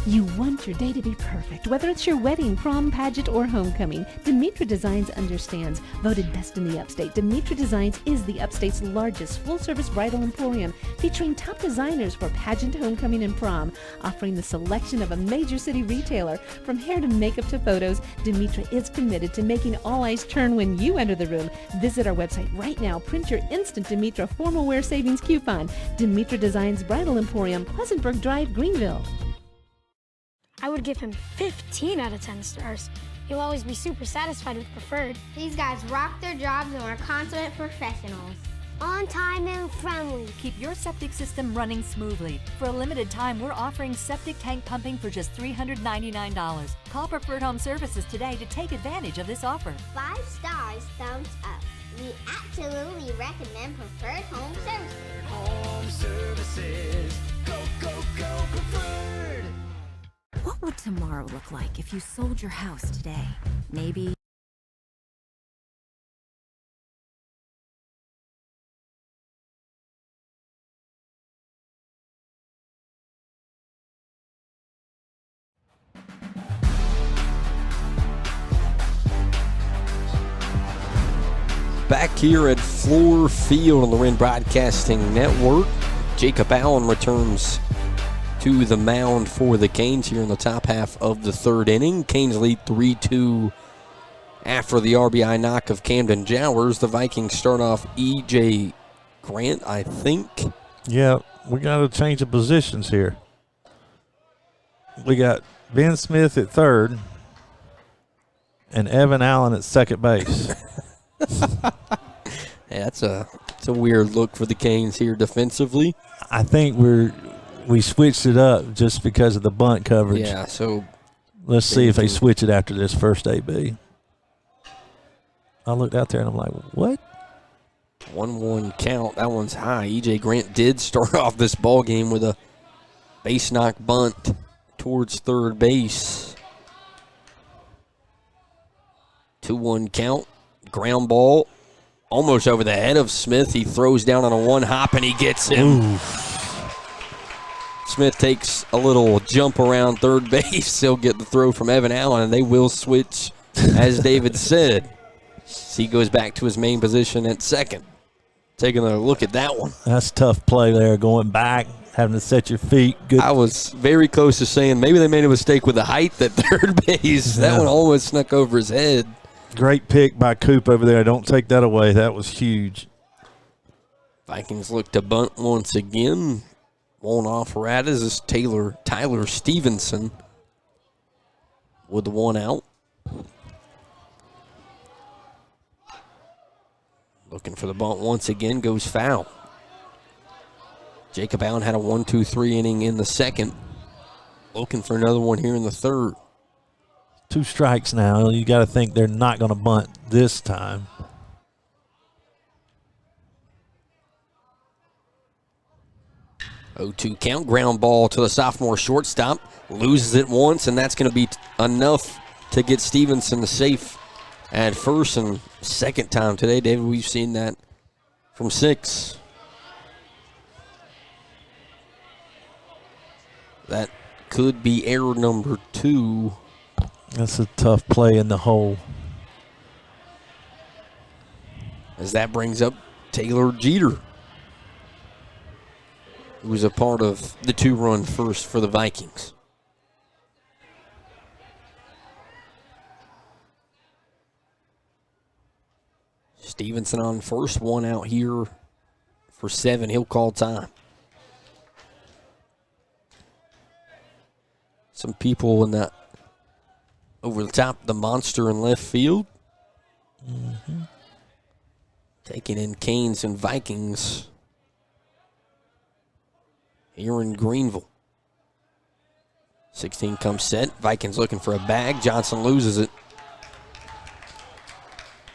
You want your day to be perfect, whether it's your wedding, prom, pageant, or homecoming. Demetra Designs understands. Voted best in the upstate, Demetra Designs is the upstate's largest full-service bridal emporium, featuring top designers for pageant, homecoming, and prom. Offering the selection of a major city retailer, from hair to makeup to photos, Demetra is committed to making all eyes turn when you enter the room. Visit our website right now. Print your instant Demetra formal wear savings coupon. Demetra Designs Bridal Emporium, Pleasantburg Drive, Greenville. I would give him 15 out of 10 stars. He'll always be super satisfied with Preferred. These guys rock their jobs and are consummate professionals. On time and friendly. Keep your septic system running smoothly. For a limited time, we're offering septic tank pumping for just $399. Call Preferred Home Services today to take advantage of this offer. 5 stars, thumbs up. We absolutely recommend Preferred Home Services. Home Services. Go, go, go, Preferred. What would tomorrow look like if you sold your house today? Maybe Back here at Fluor Field on the Wren Broadcasting Network, Jacob Allen returns to the mound for the Canes here in the top half of the third inning. Canes lead 3-2 after the RBI knock of Camden Jowers. The Vikings start off E.J. Grant, I think. Yeah, we got to change the positions here. We got Ben Smith at third. and Evan Allen at second base. Yeah, it's a weird look for the Canes here defensively. I think we switched it up just because of the bunt coverage. Yeah, so let's see if they switch it after this first AB. I looked out there and I'm like, what? 1-1 count. That one's high. E.J. Grant did start off this ball game with a base knock bunt towards third base. 2-1 count. Ground ball almost over the head of Smith. He throws down on a one hop and he gets him. Ooh. Smith takes a little jump around third base. He'll get the throw from Evan Allen, and they will switch, as David said. So he goes back to his main position at second. Taking a look at that one. That's tough play there, going back, having to set your feet. Good. I was very close to saying maybe they made a mistake with the height at third base. Yeah. That one almost snuck over his head. Great pick by Coop over there. Don't take that away. That was huge. Vikings look to bunt once again. One off rat is Tyler Stevenson with the one out. Looking for the bunt once again, goes foul. Jacob Allen had a 1-2-3 inning in the second. Looking for another one here in the third. 2 strikes now. You got to think they're not going to bunt this time. Oh, 2 count, ground ball to the sophomore shortstop. Loses it once, and that's going to be enough to get Stevenson safe at first. And second time today, David, we've seen that from 6. That could be error number 2. That's a tough play in the hole. As that brings up Taylor Jeter, who was a part of the 2-run first for the Vikings. Stevenson on first, one out here for 7. He'll call time. Some people in that over the top of the monster in left field. Mm-hmm. Taking in Canes and Vikings here in Greenville. 16 comes set. Vikings looking for a bag. Johnson loses it.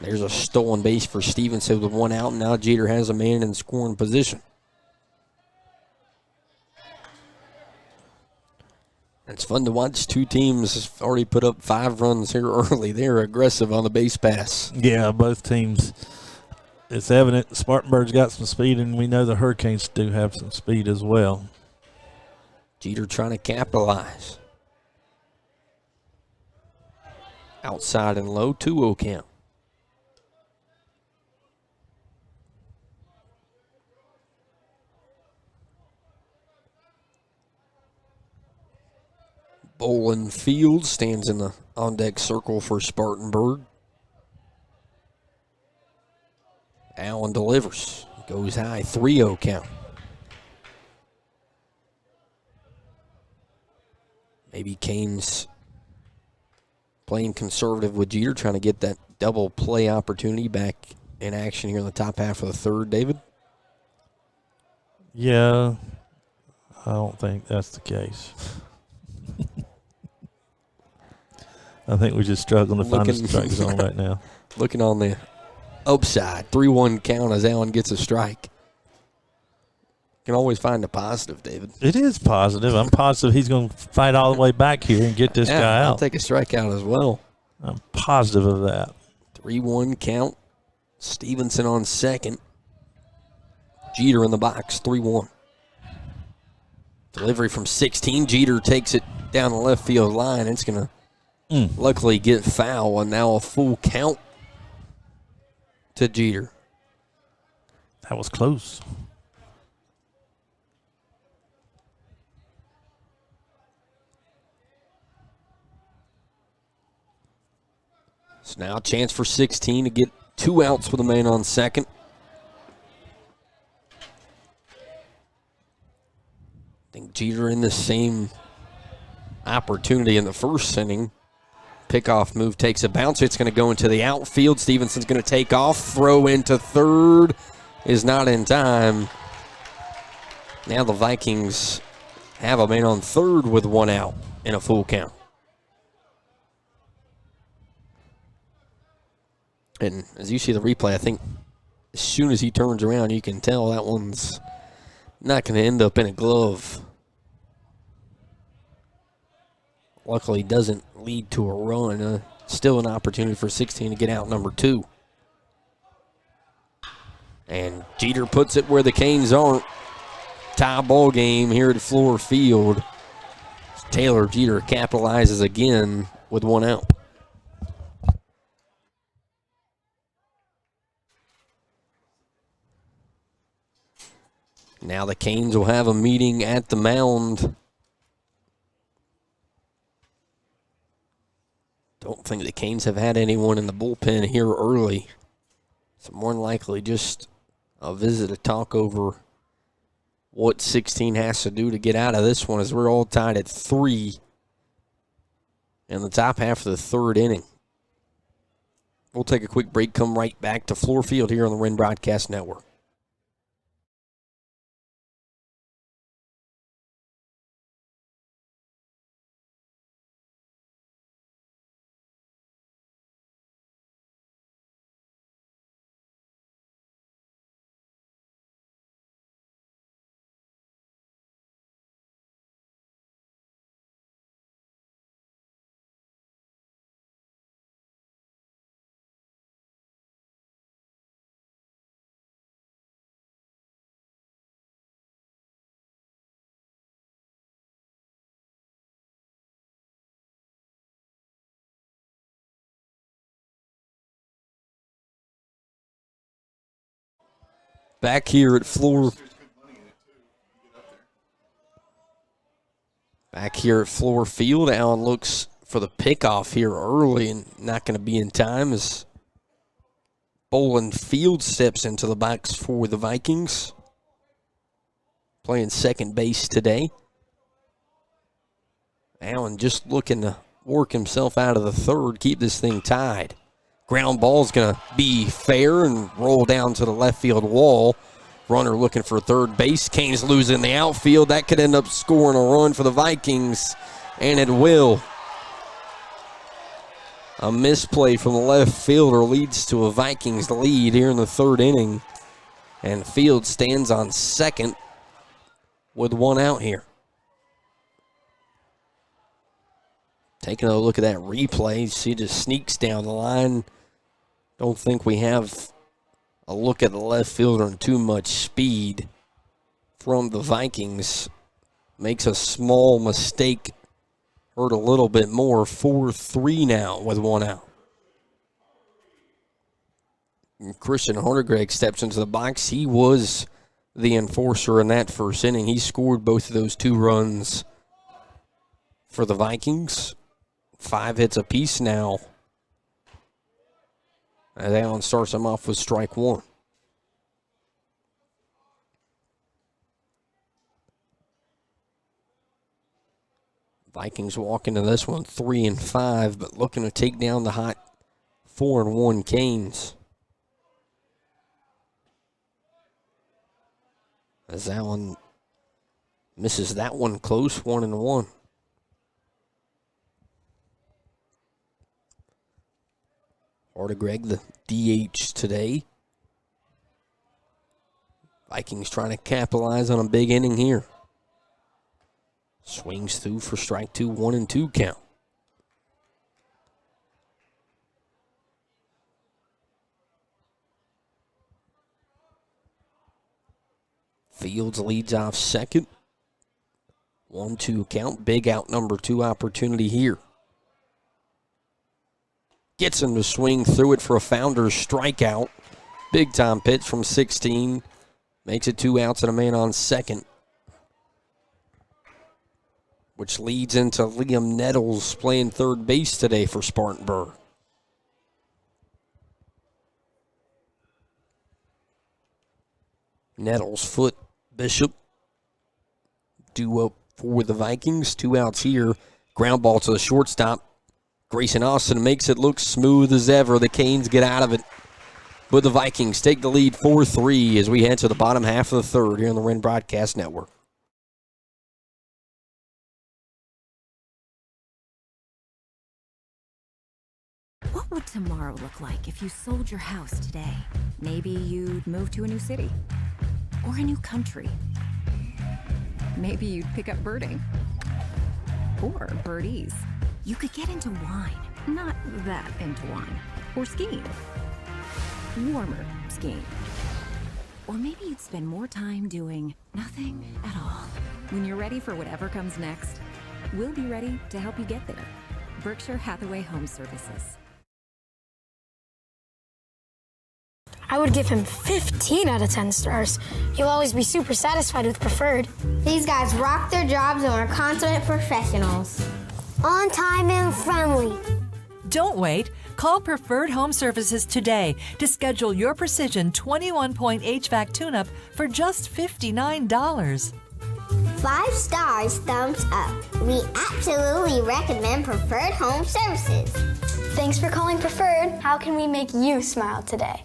There's a stolen base for Stevenson with one out, and now Jeter has a man in scoring position. It's fun to watch. 2 teams have already put up 5 runs here early. They're aggressive on the base pass. Yeah, both teams. It's evident Spartanburg's got some speed, and we know the Hurricanes do have some speed as well. Jeter trying to capitalize. Outside and low, 2-0 count. Bolin Field stands in the on-deck circle for Spartanburg. Allen delivers. Goes high, 3-0 count. Maybe Canes playing conservative with Jeter, trying to get that double play opportunity back in action here in the top half of the third, David? Yeah, I don't think that's the case. I think we're just struggling to find a strike zone right now. Looking on the upside, 3-1 count as Allen gets a strike. Can always find a positive, David. It is positive. I'm positive he's going to fight all the way back here and get this guy out. I'll take a strikeout as well. I'm positive of that. 3-1 count. Stevenson on second. Jeter in the box, 3-1. Delivery from 16. Jeter takes it down the left field line. It's going to luckily get foul, and now a full count to Jeter. That was close. So now a chance for 16 to get 2 outs with a man on second. I think Jeter in the same opportunity in the first inning. Pickoff move takes a bounce. It's going to go into the outfield. Stevenson's going to take off. Throw into third is not in time. Now the Vikings have a man on third with one out in a full count. And as you see the replay, I think as soon as he turns around, you can tell that one's not going to end up in a glove. Luckily, doesn't lead to a run. Still an opportunity for 16 to get out number 2. And Jeter puts it where the Canes aren't. Tie ball game here at Fluor Field. Taylor Jeter capitalizes again with one out. Now the Canes will have a meeting at the mound. Don't think the Canes have had anyone in the bullpen here early. So more than likely just a visit to talk over what 16 has to do to get out of this one, as we're all tied at 3 in the top half of the third inning. We'll take a quick break, come right back to Fluor Field here on the Wren Broadcast Network. Back here at Fluor. Back here at Fluor Field, Allen looks for the pickoff here early and not going to be in time as Bolin Field steps into the box for the Vikings. Playing second base today. Allen just looking to work himself out of the third, keep this thing tied. Ground ball is going to be fair and roll down to the left field wall. Runner looking for third base. Canes losing the outfield. That could end up scoring a run for the Vikings, and it will. A misplay from the left fielder leads to a Vikings lead here in the third inning. And Field stands on second with one out here. Taking a look at that replay, see, just sneaks down the line. Don't think we have a look at the left fielder and too much speed from the Vikings. Makes a small mistake, hurt a little bit more. 4-3 now with one out. And Christian Hardegreg steps into the box. He was the enforcer in that first inning. He scored both of those 2 runs for the Vikings. 5 hits apiece now. As Allen starts him off with strike 1. Vikings walk into this one 3-5, but looking to take down the hot 4-1 Canes. As Allen misses that one close, 1-1. Hardegreg, the DH today. Vikings trying to capitalize on a big inning here. Swings through for strike 2, 1-2 count. Fields leads off second. 1-2 count. Big out number 2 opportunity here. Gets him to swing through it for a Founders strikeout. Big time pitch from 16. Makes it 2 outs and a man on second. Which leads into Liam Nettles playing third base today for Spartanburg. Nettles, Foot, Bishop. Duo for the Vikings. 2 outs here. Ground ball to the shortstop. Grayson Austin makes it look smooth as ever. The Canes get out of it. But the Vikings take the lead 4-3 as we head to the bottom half of the third here on the Wren Broadcast Network. What would tomorrow look like if you sold your house today? Maybe you'd move to a new city or a new country. Maybe you'd pick up birding or birdies. You could get into wine, not that into wine, or skiing, warmer skiing. Or maybe you'd spend more time doing nothing at all. When you're ready for whatever comes next, we'll be ready to help you get there. Berkshire Hathaway Home Services. I would give him 15 out of 10 stars. He'll always be super satisfied with Preferred. These guys rock their jobs and are consummate professionals. On time and friendly. Don't wait. Call Preferred Home Services today to schedule your Precision 21-point HVAC tune-up for just $59. 5 stars, thumbs up. We absolutely recommend Preferred Home Services. Thanks for calling Preferred. How can we make you smile today?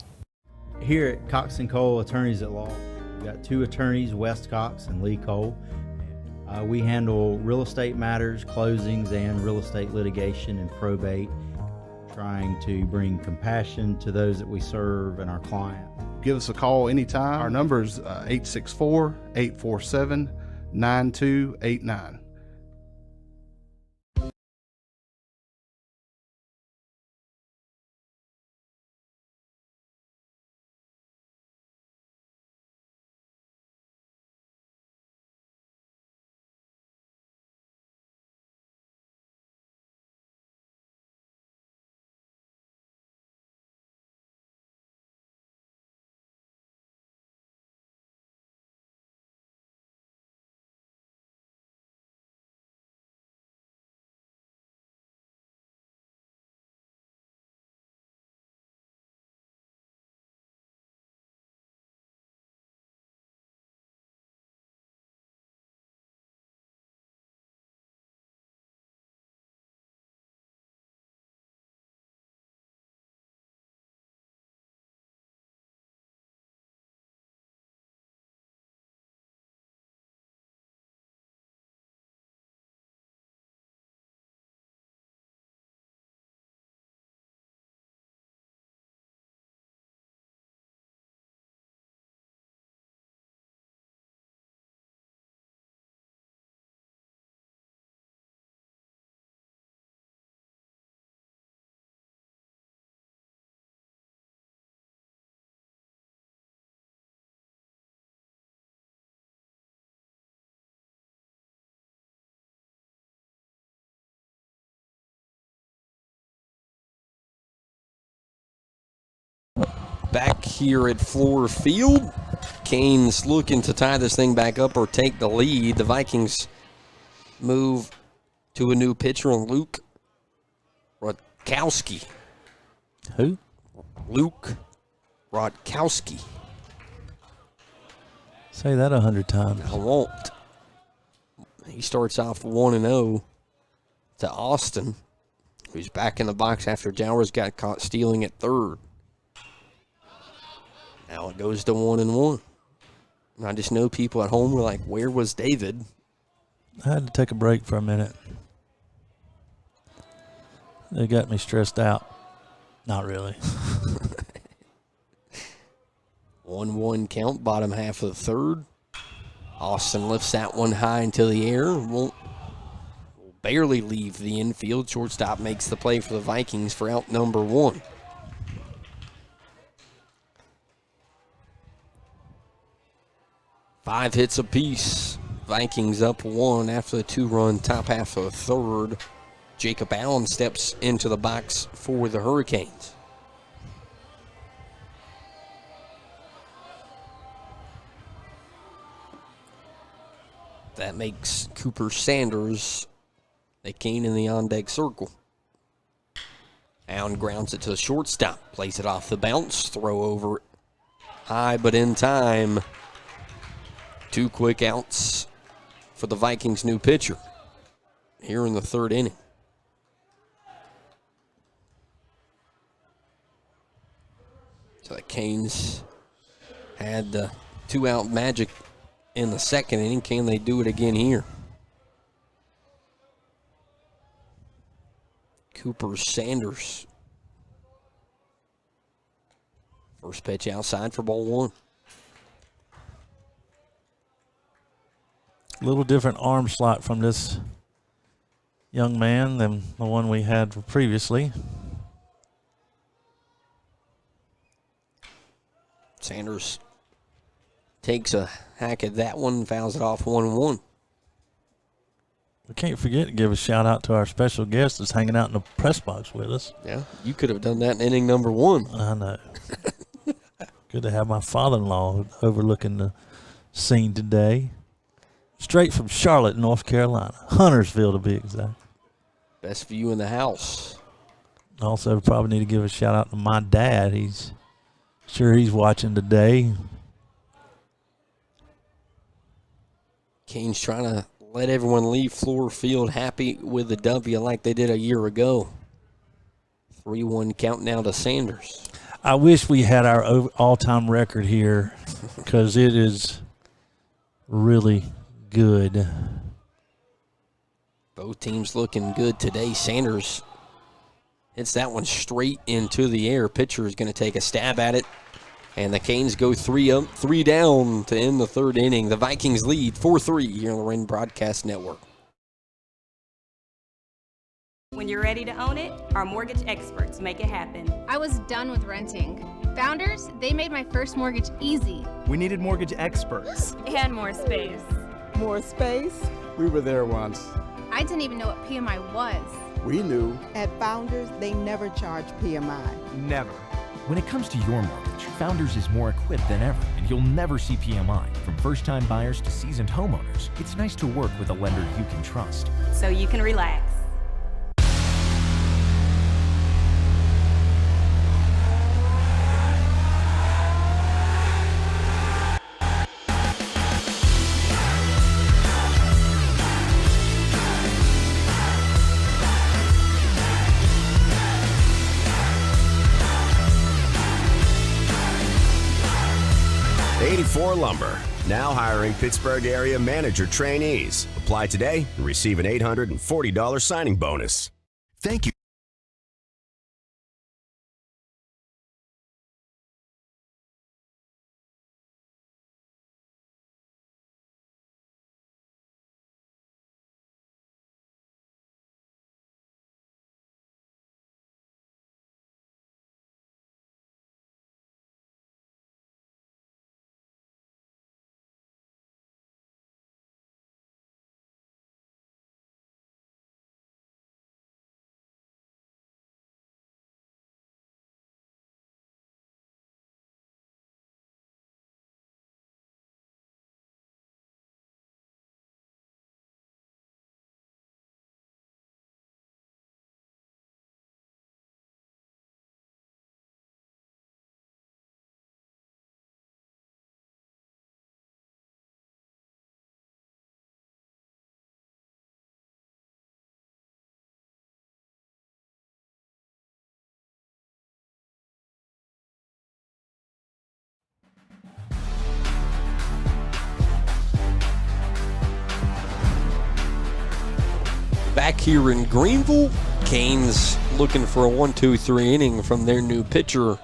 Here at Cox & Cole Attorneys at Law, we've got 2 attorneys, West Cox and Lee Cole. We handle real estate matters, closings, and real estate litigation and probate, trying to bring compassion to those that we serve and our clients. Give us a call anytime. Our number is 864-847-9289. Back here at Fluor Field, Canes looking to tie this thing back up or take the lead. The Vikings move to a new pitcher, Luke Rutkowski. Who? Luke Rutkowski. Say that 100 times. I won't. He starts off 1-0 to Austin, who's back in the box after Jowers got caught stealing at third. Now it goes to 1-1. I just know people at home were like, where was David? I had to take a break for a minute. They got me stressed out. Not really. 1-1 count, bottom half of the third. Austin lifts that one high into the air. Will barely leave the infield. Shortstop makes the play for the Vikings for out number 1. Five hits apiece. Vikings up 1 after the 2-run top half of the third. Jacob Allen steps into the box for the Hurricanes. That makes Cooper Sanders a Cane in the on-deck circle. Allen grounds it to the shortstop. Plays it off the bounce. Throw over high but in time. 2 quick outs for the Vikings' new pitcher here in the third inning. So the Canes had the 2-out magic in the second inning. Can they do it again here? Cooper Sanders. First pitch outside for ball one. A little different arm slot from this young man than the one we had previously. Sanders takes a hack at that one, fouls it off 1-1. We can't forget to give a shout out to our special guest that's hanging out in the press box with us. Yeah, you could have done that in inning number one. I know. Good to have my father-in-law overlooking the scene today. Straight from Charlotte, North Carolina. Huntersville, to be exact. Best view in the house. Also, probably need to give a shout out to my dad. He's watching today. Canes trying to let everyone leave Fluor Field happy with the W like they did a year ago. 3-1 count now to Sanders. I wish we had our all-time record here because it is really good. Both teams looking good today. Sanders hits that one straight into the air. Pitcher is going to take a stab at it. And the Canes go 3 up, 3 down to end the third inning. The Vikings lead 4-3 here on the Wren Broadcast Network. When you're ready to own it, our mortgage experts make it happen. I was done with renting. Founders, they made my first mortgage easy. We needed mortgage experts. And more space. More space? We were there once. I didn't even know what PMI was. We knew. At Founders, they never charge PMI. Never. When it comes to your mortgage, Founders is more equipped than ever, and you'll never see PMI. From first-time buyers to seasoned homeowners, it's nice to work with a lender you can trust. So you can relax. Lumber, now hiring Pittsburgh area manager trainees. Apply today and receive an $840 signing bonus. Thank you. Back here in Greenville, Canes looking for a 1-2-3 inning from their new pitcher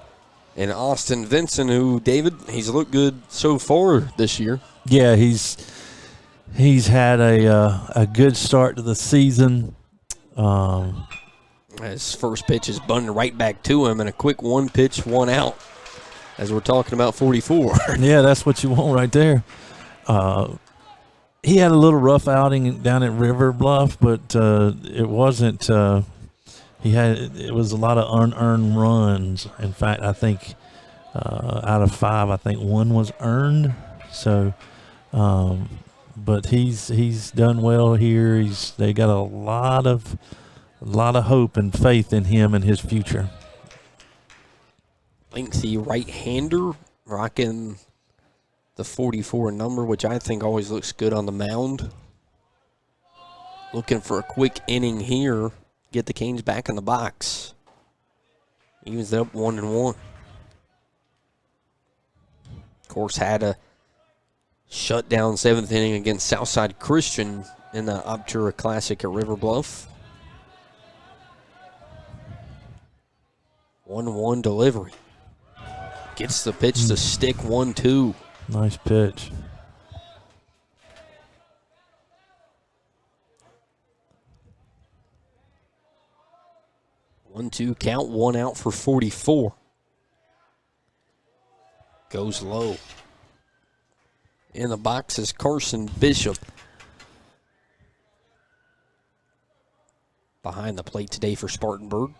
in Austin Vincent, who, David, he's looked good so far this year. Yeah, he's had a good start to the season. His first pitch is bunted right back to him, and a quick 1-pitch, 1-out, as we're talking about 44. Yeah, that's what you want right there. He had a little rough outing down at River Bluff, but it wasn't. It was a lot of unearned runs. In fact, I think out of 5, I think 1 was earned. So, but he's done well here. They got a lot of hope and faith in him and his future. Lengthy right-hander, rocking the 44 number, which I think always looks good on the mound. Looking for a quick inning here. Get the Canes back in the box. Evens it up 1-1. course, had a shutdown 7th inning against Southside Christian in the Optura Classic at River Bluff. 1-1 delivery. Gets the pitch to stick 1-2. Nice pitch. One, two count, 1 out for 44. Goes low. In the box is Carson Bishop. Behind the plate today for Spartanburg.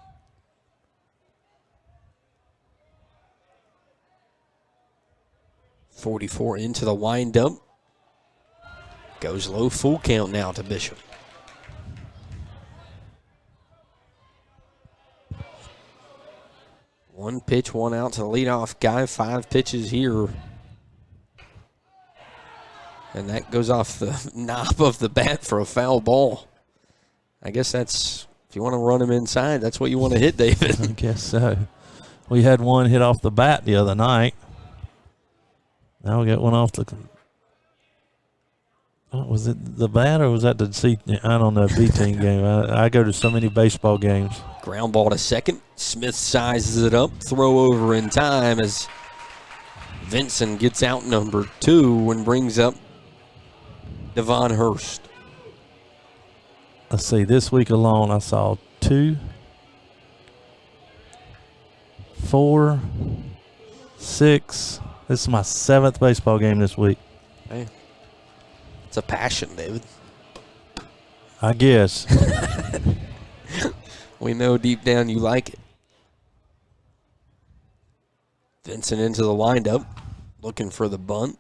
.44 into the windup. Goes low, full count now to Bishop. One pitch, 1 out to the leadoff guy. 5 pitches here. And that goes off the knob of the bat for a foul ball. I guess that's, if you want to run him inside, that's what you want to hit, David. I guess so. We had one hit off the bat the other night. Now we got one off the, was it the bat or was that the C? I don't know, B-team game. I go to so many baseball games. Ground ball to second. Smith sizes it up. Throw over in time as Vincent gets out number 2 and brings up Devon Hurst. Let's see, this week alone I saw 2, 4, 6. This is my 7th baseball game this week. Hey, it's a passion, David. I guess. We know deep down you like it. Vincent into the windup, looking for the bunt.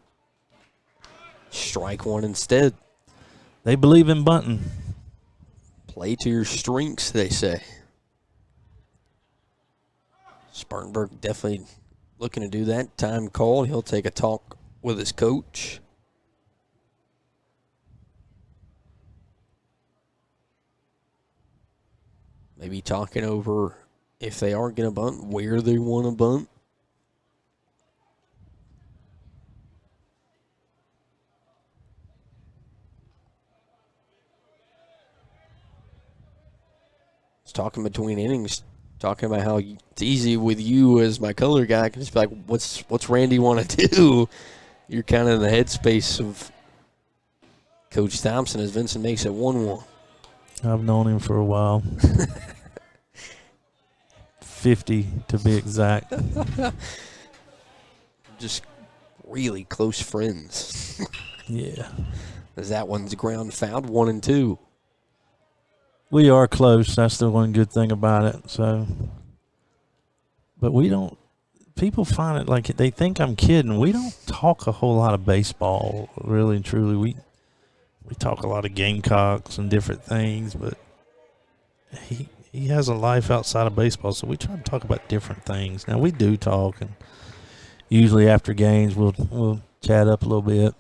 Strike 1 instead. They believe in bunting. Play to your strengths, they say. Spartanburg definitely looking to do that. Time called. He'll take a talk with his coach. Maybe talking over if they are going to bunt, where they want to bunt. It's talking between innings, talking about how it's easy with you as my color guy. I can just be like, what's Randy want to do? You're kind of in the headspace of Coach Thompson as Vincent makes it 1-1. I've known him for a while. 50 to be exact. Just really close friends. Yeah. As that one's ground fouled, 1-2. We are close. That's the one good thing about it. So, but we don't. People find it like they think I'm kidding. We don't talk a whole lot of baseball, really and truly. We talk a lot of Gamecocks and different things, but he has a life outside of baseball, so we try to talk about different things. Now we do talk, and usually after games we'll chat up a little bit.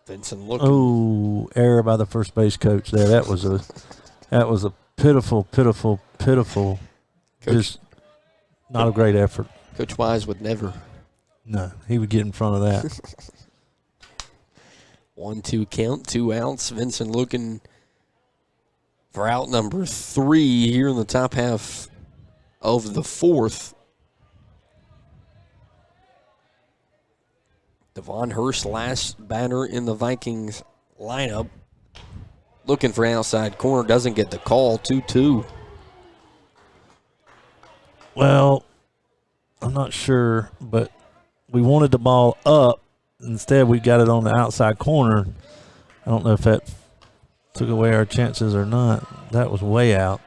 Vincent looking. Oh, error by the first base coach there. That was a pitiful. Coach, just not a great effort. Coach Wise would never. No, he would get in front of that. 1-2 count, 2 outs. Vincent looking for out number 3 here in the top half of the 4th. Devon Hurst, last batter in the Vikings lineup. Looking for an outside corner, doesn't get the call. 2-2. Well, I'm not sure, but we wanted the ball up. Instead, we got it on the outside corner. I don't know if that took away our chances or not. That was way out.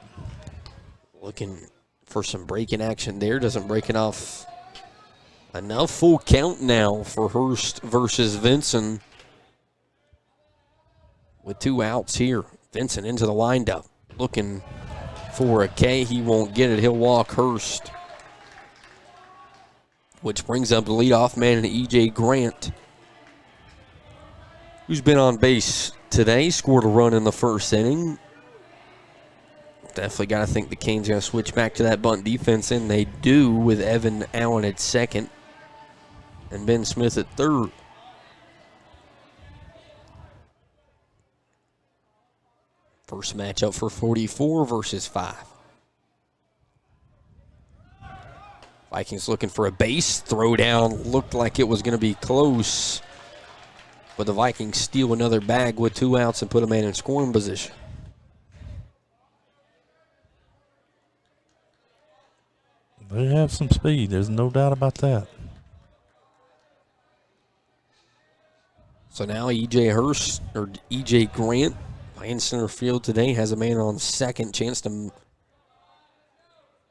Looking for some breaking action there. Doesn't break it off enough. Full count now for Hurst versus Vincent. With 2 outs here. Vincent into the windup. Looking for a K. He won't get it. He'll walk Hurst. Which brings up the leadoff man, E.J. Grant, who's been on base today, scored a run in the first inning. Definitely got to think the Canes going to switch back to that bunt defense, and they do with Evan Allen at second. and Ben Smith at third. First matchup for 44 versus 5. Vikings looking for a base. Throw down looked like it was going to be close. But the Vikings steal another bag with 2 outs and put a man in scoring position. They have some speed. There's no doubt about that. So now E.J. Grant, playing center field today, has a man on second. Chance to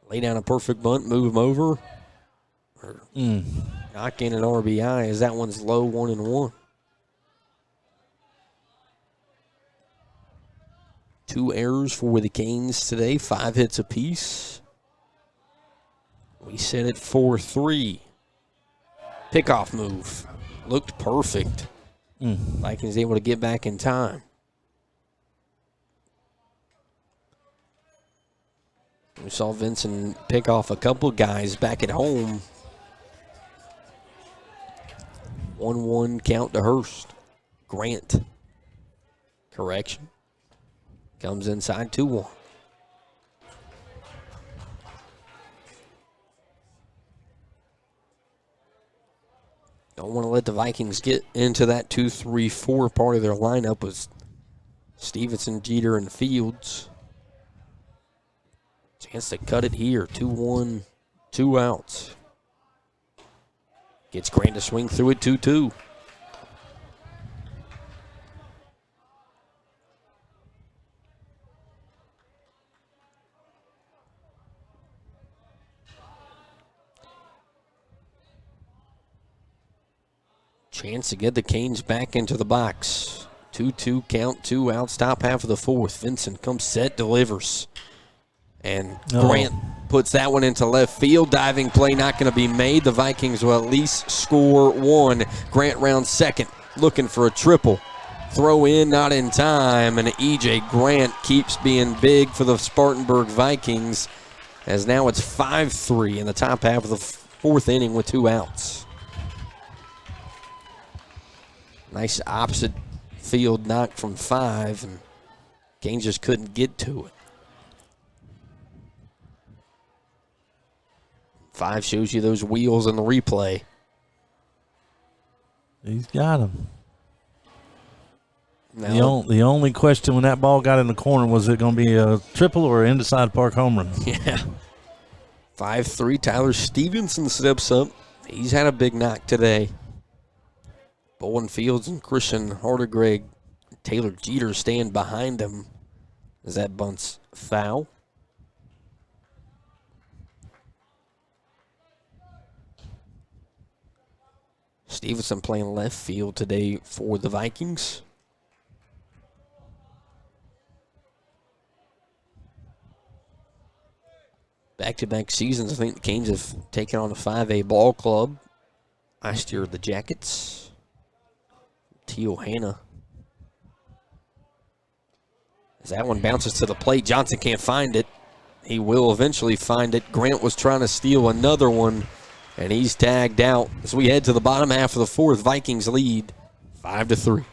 lay down a perfect bunt, move him over, or knock in an RBI as that one's low, 1-1. 2 errors for the Canes today, 5 hits apiece. We set it 4-3. Pickoff move. Looked perfect. Vikings able to get back in time. We saw Vincent pick off a couple guys back at home. 1-1 count to Hurst. Grant. Correction. Comes inside 2-1. Don't want to let the Vikings get into that 2-3-4 part of their lineup with Stevenson, Jeter, and Fields. Chance to cut it here. 2-1, 2 outs. Gets Grant to swing through it 2-2. Chance to get the Canes back into the box. 2-2 count, 2 outs, top half of the 4th. Vincent comes set, delivers. And Grant puts that one into left field. Diving play not going to be made. The Vikings will at least score 1. Grant round second, looking for a triple. Throw in, not in time. And E.J. Grant keeps being big for the Spartanburg Vikings, as now it's 5-3 in the top half of the 4th inning with 2 outs. Nice opposite field knock from 5, and Canes just couldn't get to it. 5 shows you those wheels in the replay. He's got him. The only question when that ball got in the corner, was it going to be a triple or an inside park home run? Yeah. 5-3, Tyler Stevenson steps up. He's had a big knock today. Bowen Fields and Christian Hardegreg, Taylor Jeter stand behind him as that bunt's foul. Stevenson playing left field today for the Vikings. Back-to-back seasons, I think the Canes have taken on a 5A ball club. Last year, the Jackets. Teo Hanna. As that one bounces to the plate, Johnson can't find it. He will eventually find it. Grant was trying to steal another one, and he's tagged out. As we head to the bottom half of the 4th, Vikings lead 5-3.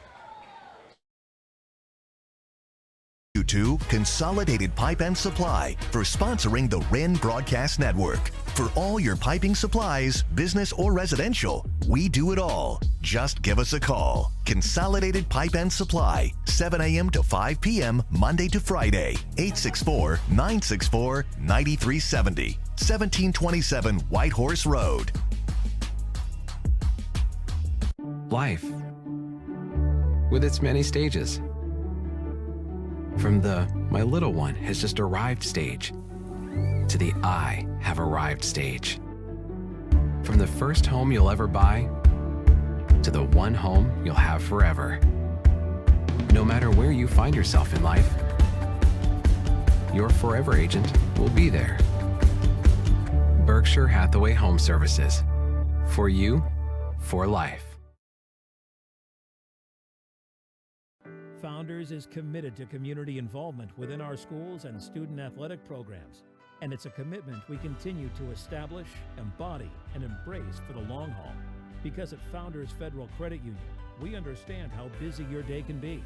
To Consolidated Pipe and Supply for sponsoring the Wren Broadcast Network. For all your piping supplies, business or residential, we do it all. Just give us a call. Consolidated Pipe and Supply, 7 a.m. to 5 p.m. Monday to Friday, 864-964-9370, 1727 White Horse Road. Life, with its many stages. From the "my little one has just arrived" stage to the "I have arrived" stage. From the first home you'll ever buy to the one home you'll have forever. No matter where you find yourself in life, your forever agent will be there. Berkshire Hathaway Home Services. For you, for life. Founders is committed to community involvement within our schools and student athletic programs, and it's a commitment we continue to establish, embody, and embrace for the long haul. Because at Founders Federal Credit Union, we understand how busy your day can be,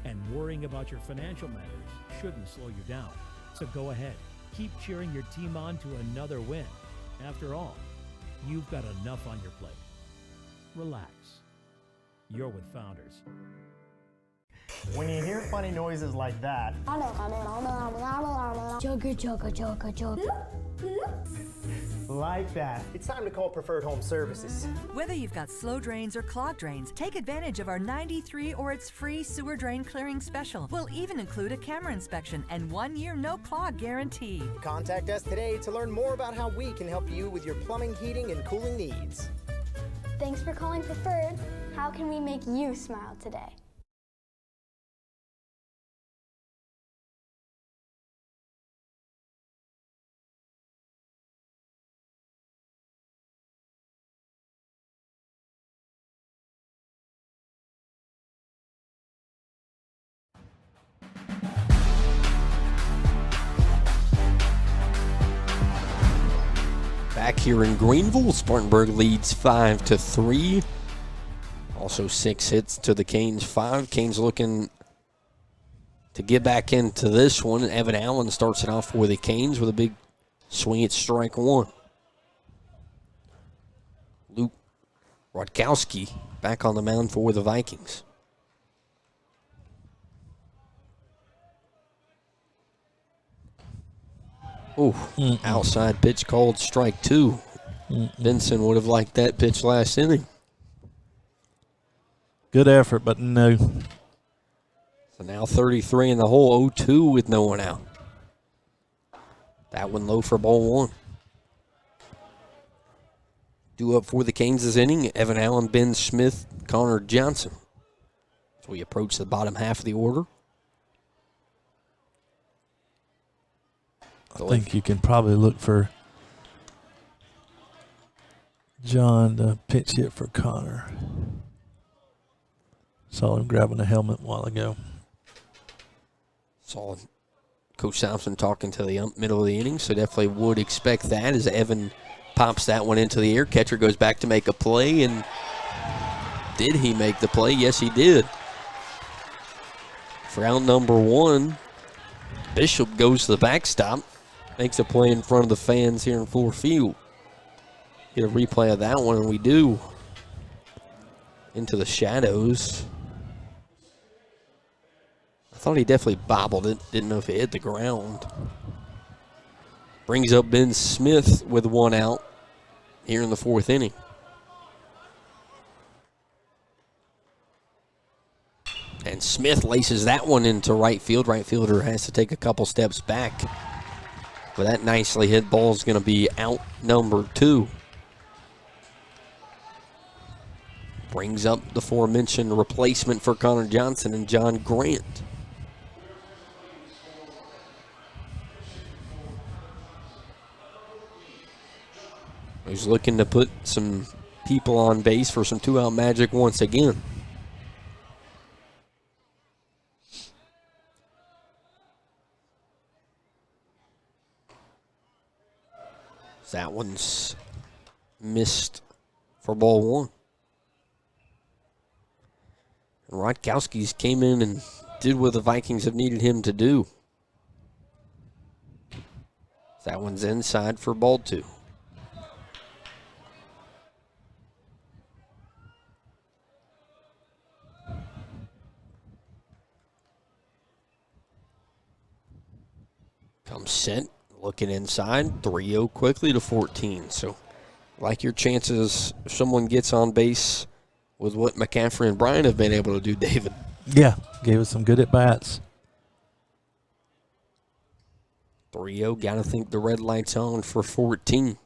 and worrying about your financial matters shouldn't slow you down. So go ahead, keep cheering your team on to another win. After all, you've got enough on your plate. Relax. You're with Founders. When you hear funny noises like that, Joker, joker, joker, joker. like that, it's time to call Preferred Home Services. Whether you've got slow drains or clogged drains, take advantage of our 93 or its free sewer drain clearing special. We'll even include a camera inspection and 1 year no clog guarantee. Contact us today to learn more about how we can help you with your plumbing, heating, and cooling needs. Thanks for calling Preferred. How can we make you smile today? Back here in Greenville, Spartanburg leads 5-3. Also 6 hits to the Canes 5. Canes looking to get back into this one. Evan Allen starts it off for the Canes with a big swing at strike one. Luke Rodkowski back on the mound for the Vikings. Outside pitch called strike two. Benson would have liked that pitch last inning. Good effort, but no. So now 33 in the hole, 0-2 with no one out. That one low for ball one. Due up for the Canes this inning, Evan Allen, Ben Smith, Connor Johnson. As we approach the bottom half of the order. I think you can probably look for John to pitch hit for Connor. Saw him grabbing a helmet a while ago. Saw Coach Thompson talking to the middle of the inning, so definitely would expect that as Evan pops that one into the air. Catcher goes back to make a play, and did he make the play? Yes, he did. For out number one, Bishop goes to the backstop. Makes a play in front of the fans here in Fluor Field. Get a replay of that one, and we do. Into the shadows. I thought he definitely bobbled it. Didn't know if it hit the ground. Brings up Ben Smith with one out here in the fourth inning. And Smith laces that one into right field. Right fielder has to take a couple steps back. But that nicely hit ball is going to be out number two. Brings up the aforementioned replacement for Connor Johnson and John Grant. He's looking to put some people on base for some two-out magic once again. That one's missed for ball one. And Rodkowski's came in and did what the Vikings have needed him to do. That one's inside for ball two. Comes set. Looking inside, 3-0 quickly to 14. So, like your chances, if someone gets on base with what McCaffrey and Bryan have been able to do, David. Yeah, gave us some good at-bats. 3-0, got to think the red light's on for 14.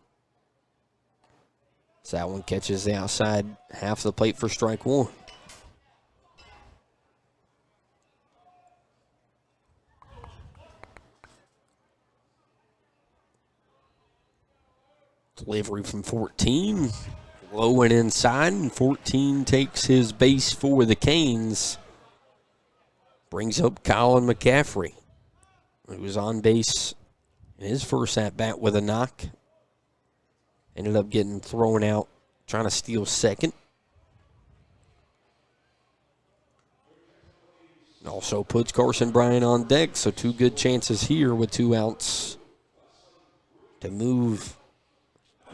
So that one catches the outside half of the plate for strike one. Delivery from 14, low and inside, and 14 takes his base for the Canes. Brings up Colin McCaffrey, who was on base in his first at-bat with a knock. Ended up getting thrown out trying to steal second. Also puts Carson Bryant on deck, so 2 good chances here with 2 outs to move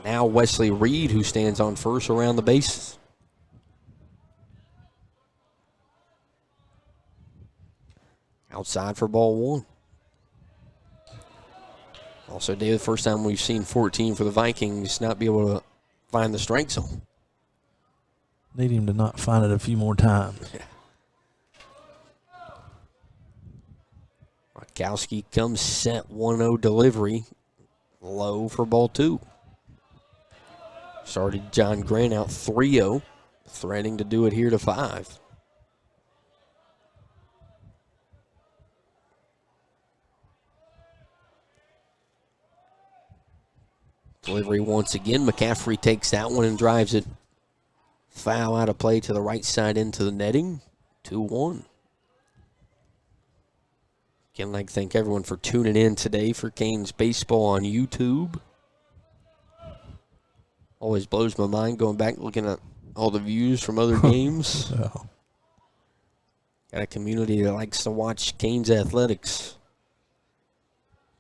now Wesley Reed, who stands on first, around the bases. Outside for ball 1. Also, Dave, the first time we've seen 14 for the Vikings not be able to find the strike zone. Need him to not find it a few more times. Rakowski comes set, 1-0 delivery. Low for ball 2. Started John Grant out 3-0, threatening to do it here to 5. Delivery once again. McCaffrey takes that one and drives it foul out of play to the right side into the netting. 2-1. Again, I'd like to thank everyone for tuning in today for Canes Baseball on YouTube. Always blows my mind going back looking at all the views from other games. Oh. Got a community that likes to watch Canes athletics.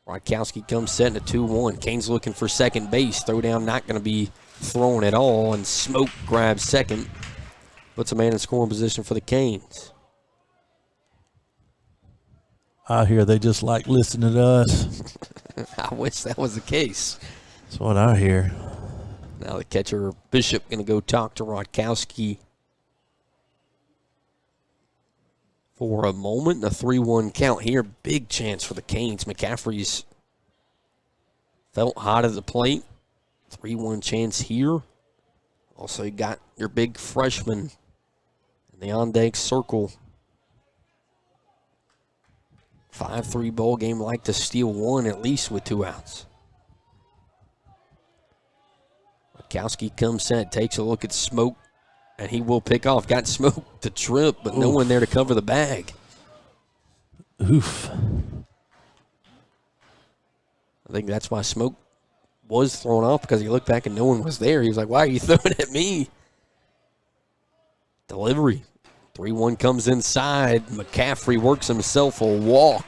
Rodkowski comes set at 2-1. Canes looking for second base. Throw down not going to be thrown at all, and Smoke grabs second. Puts a man in scoring position for the Canes. I hear they just like listening to us. I wish that was the case. That's what I hear. Now the catcher, Bishop, going to go talk to Rodkowski for a moment. A 3-1 count here. Big chance for the Canes. McCaffrey's felt hot at the plate. 3-1 chance here. Also, you got your big freshman in the on-deck circle. 5-3 ball game, like to steal one at least with 2 outs. Rakowski comes set, takes a look at Smoke, and he will pick off. Got Smoke to trip, but no one there to cover the bag. Oof. I think that's why Smoke was thrown off, because he looked back and no one was there. He was like, why are you throwing at me? Delivery. 3-1 comes inside. McCaffrey works himself a walk.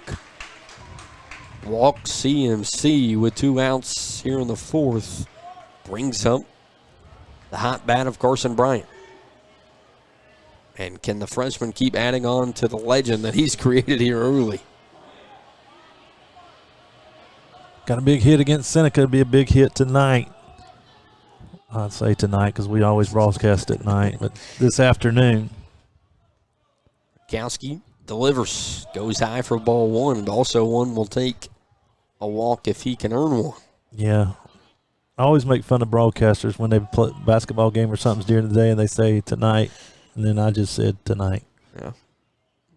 Walk CMC with 2 outs here in the 4th. Brings up the hot bat of Carson Bryant. And can the freshman keep adding on to the legend that he's created here early? Got a big hit against Seneca. It'll be a big hit tonight. I'd say tonight because we always broadcast at night, but this afternoon. Kowski delivers, goes high for ball 1, and also one will take a walk if he can earn one. Yeah. I always make fun of broadcasters when they play a basketball game or something during the day and they say tonight, and then I just said tonight. Yeah.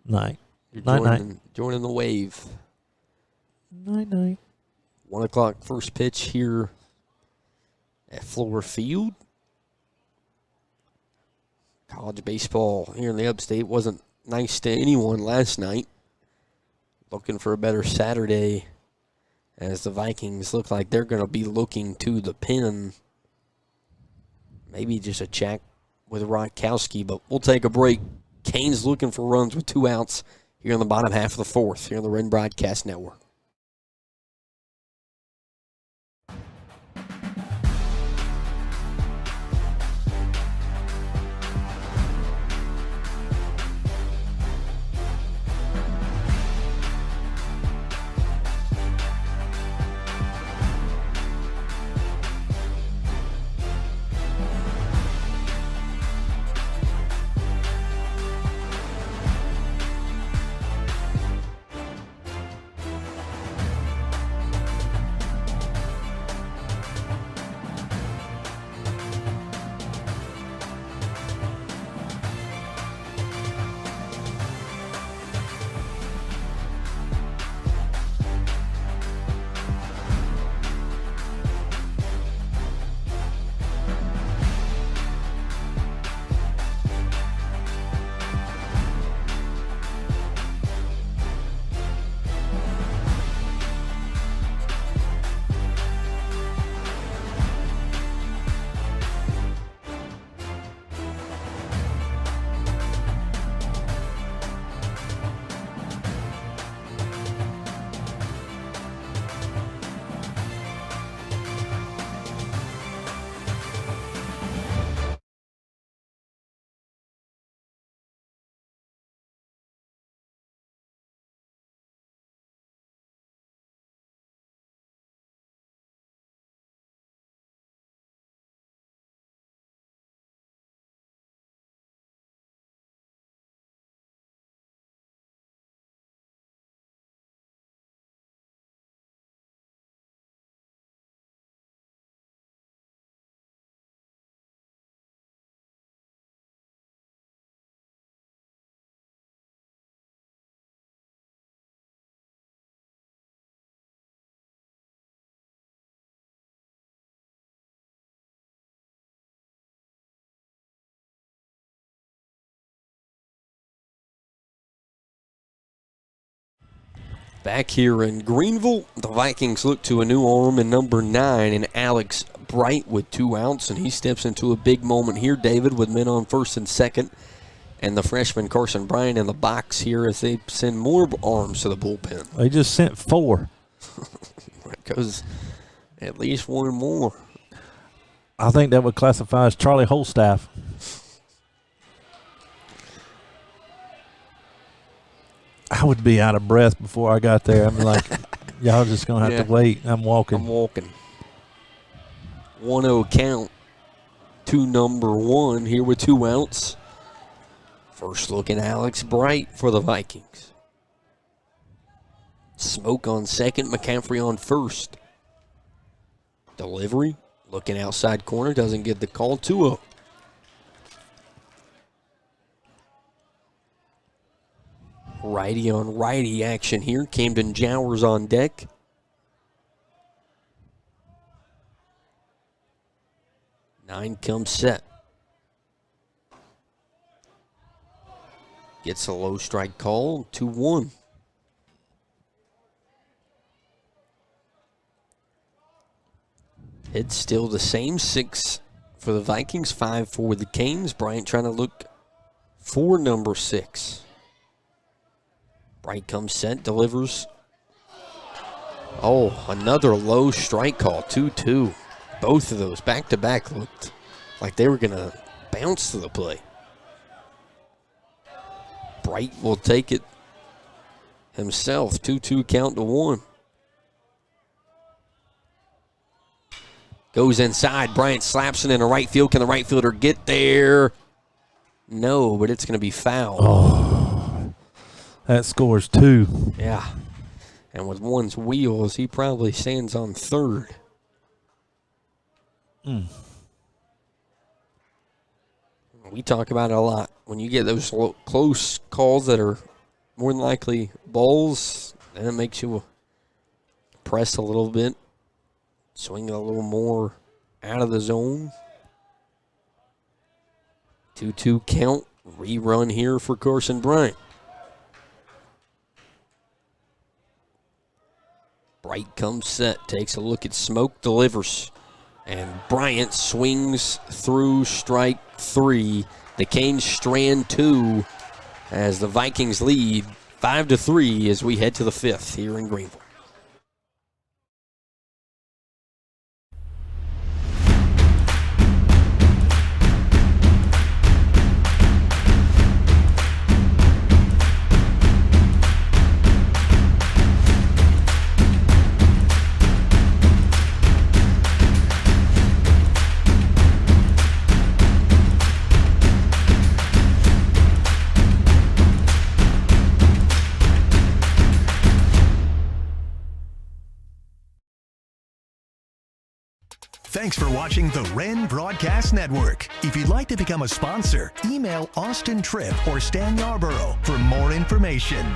Night. You're Night. joining the wave. Night. 1 o'clock first pitch here at Fluor Field. College baseball here in the upstate wasn't nice to anyone last night. Looking for a better Saturday as the Vikings look like they're going to be looking to the pen. Maybe just a check with Rodkowski, but we'll take a break. Canes looking for runs with 2 outs here in the bottom half of the 4th here on the Wren Broadcast Network. Back here in Greenville, the Vikings look to a new arm in number 9, and Alex Bright with 2 outs, and he steps into a big moment here, David, with men on first and second, and the freshman Carson Bryant in the box here as they send more arms to the bullpen. They just sent 4. It goes at least one more. I think that would classify as Charlie Holstaff. I would be out of breath before I got there. I'm like, y'all just going to have to wait. I'm walking. 1-0 count to number 1 here with 2 outs. First look at Alex Bright for the Vikings. Smoke on second, McCaffrey on first. Delivery, looking outside corner, doesn't get the call. 2-0. Righty on righty action here. Camden Jowers on deck. Nine comes set. Gets a low strike call. 2-1. It's still the same. 6 for the Vikings, 5 for the Canes. Bryant trying to look for number 6. Bright comes set, delivers. Oh, another low strike call, 2-2. Both of those back-to-back looked like they were going to bounce to the plate. Bright will take it himself, 2-2 count to 1. Goes inside, Bryant slaps it into right field. Can the right fielder get there? No, but it's going to be foul. Oh, that scores 2. Yeah. And with one's wheels, he probably stands on third. We talk about it a lot. When you get those close calls that are more than likely balls, then it makes you press a little bit, swing a little more out of the zone. 2-2 count, rerun here for Carson Bryant. Bright comes set, takes a look at Smoke, delivers. And Bryant swings through strike 3. The Canes strand 2 as the Vikings lead 5-3 as we head to the 5th here in Greenville. Thanks for watching the Wren Broadcast Network. If you'd like to become a sponsor, email Austin Tripp or Stan Yarborough for more information.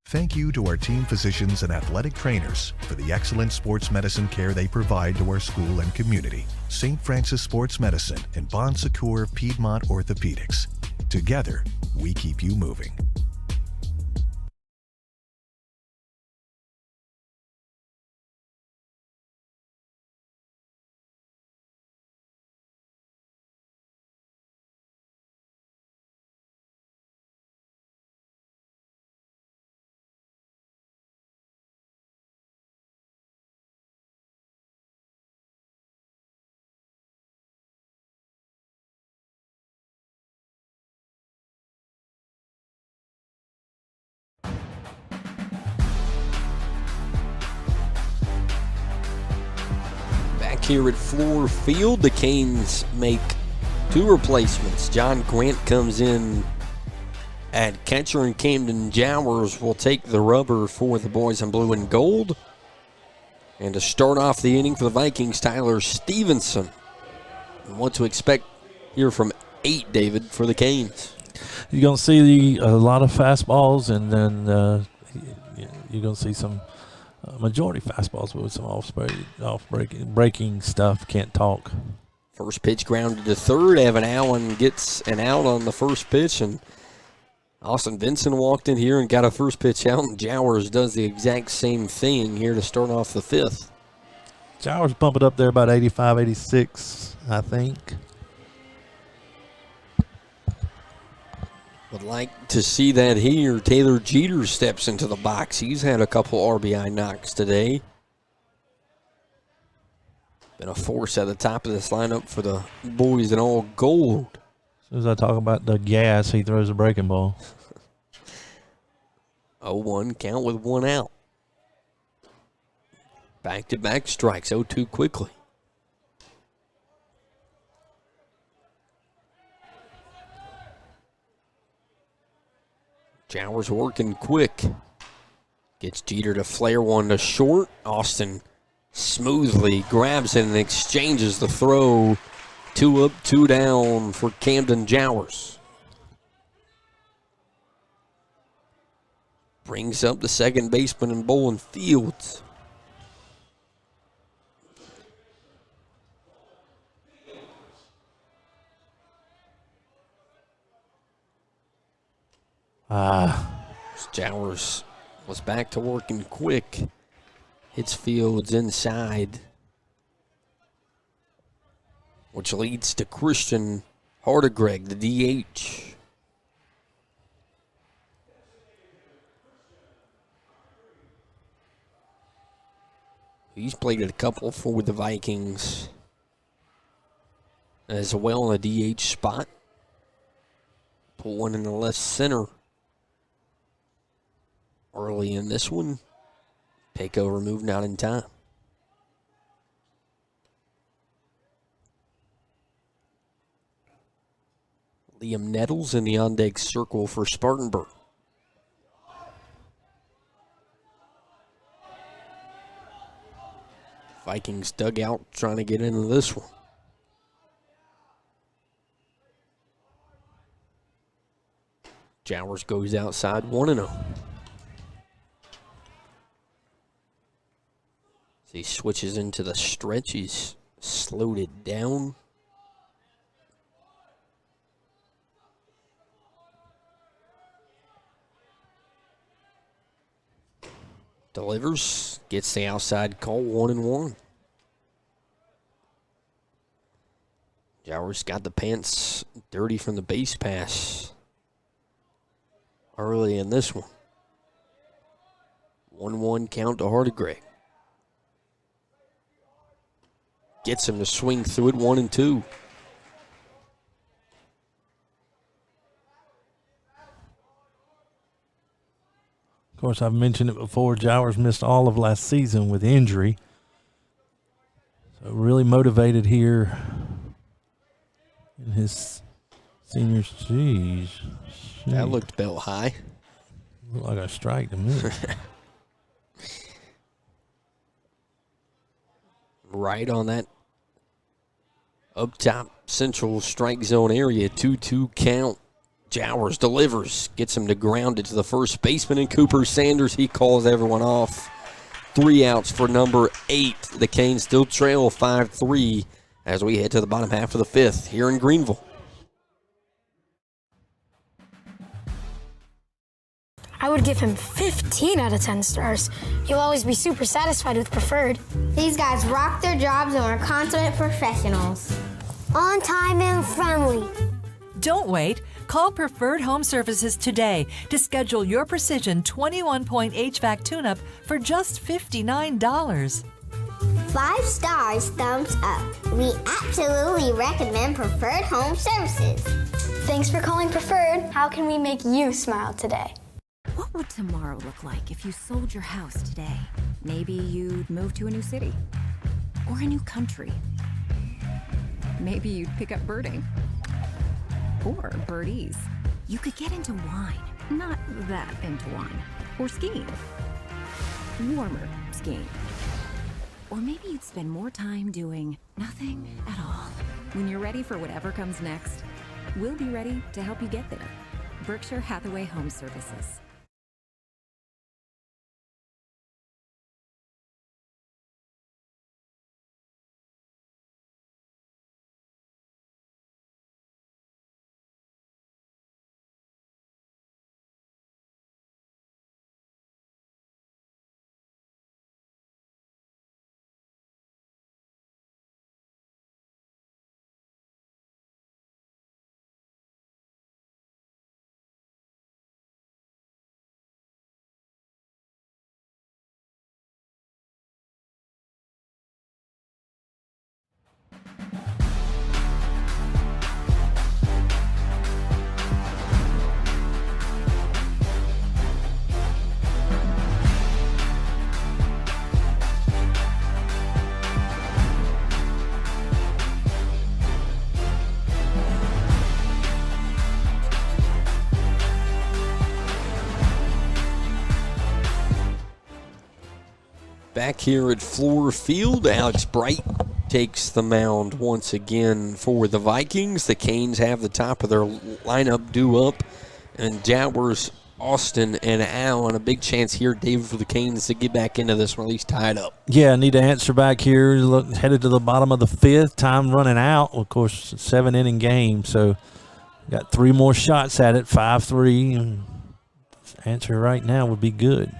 Thank you to our team physicians and athletic trainers for the excellent sports medicine care they provide to our school and community. St. Francis Sports Medicine and Bon Secours Piedmont Orthopedics. Together, we keep you moving. Here at Fluor Field, the Canes make 2 replacements. John Grant comes in at catcher, and Camden Jowers will take the rubber for the boys in blue and gold. And to start off the inning for the Vikings, Tyler Stevenson. And what to expect here from 8, David, for the Canes. You're going to see a lot of fastballs, and then you're going to see some Majority fastballs with some breaking stuff. Can't talk. First pitch grounded to third. Evan Allen gets an out on the first pitch, and Austin Vinson walked in here and got a first pitch out, and Jowers does the exact same thing here to start off the fifth. Jowers bump it up there about 85, 86, I think. Would like to see that here. Taylor Jeter steps into the box. He's had a couple RBI knocks today. Been a force at the top of this lineup for the boys in all gold. As soon as I talk about the gas, he throws a breaking ball. 0-1 count with one out. Back-to-back strikes, 0-2 quickly. Jowers working quick. Gets Jeter to flare one to short. Austin smoothly grabs it and exchanges the throw. 2 up, 2 down for Camden Jowers. Brings up the second baseman in Bolin Fields. Jowers was back to working quick. Hits Fields inside, which leads to Christian Hardegreg, the DH. He's played a couple for the Vikings as well in a DH spot. Put one in the left center early in this one. Takeover move not in time. Liam Nettles in the on-deck circle for Spartanburg. Vikings dugout trying to get into this one. Jowers goes outside 1-0. He switches into the stretch. He's slowed it down. Delivers, gets the outside call, 1-1. Jowers got the pants dirty from the base pass early in this one. 1-1 count to Hardegreg. Gets him to swing through it, 1-2. Of course, I've mentioned it before. Jowers missed all of last season with injury. So really motivated here in his senior. Jeez. That looked belt high. Looked like a strike to me. Right on that up top central strike zone area. 2-2 count. Jowers delivers, gets him to ground it to the first baseman, and Cooper Sanders, he calls everyone off. 3 outs for number 8. The Canes still trail 5-3 as we head to the bottom half of the 5th here in Greenville. I would give him 15 out of 10 stars. He'll always be super satisfied with Preferred. These guys rock their jobs and are consummate professionals. On time and friendly. Don't wait. Call Preferred Home Services today to schedule your Precision 21-point HVAC tune-up for just $59. 5 stars, thumbs up. We absolutely recommend Preferred Home Services. Thanks for calling Preferred. How can we make you smile today? What would tomorrow look like if you sold your house today? Maybe you'd move to a new city or a new country. Maybe you'd pick up birding. Or birdies. You could get into wine. Not that into wine. Or skiing. Warmer skiing. Or maybe you'd spend more time doing nothing at all. When you're ready for whatever comes next, we'll be ready to help you get there. Berkshire Hathaway Home Services. Back here at Fluor Field, Alex Bright takes the mound once again for the Vikings. The Canes have the top of their lineup due up, and Jowers, Austin, and Allen, a big chance here, David, for the Canes to get back into this one, at least tied up. Yeah, need to answer back here. Headed to the bottom of the 5th. Time running out. Of course, 7-inning game, so got 3 more shots at it, 5-3. Answer right now would be good.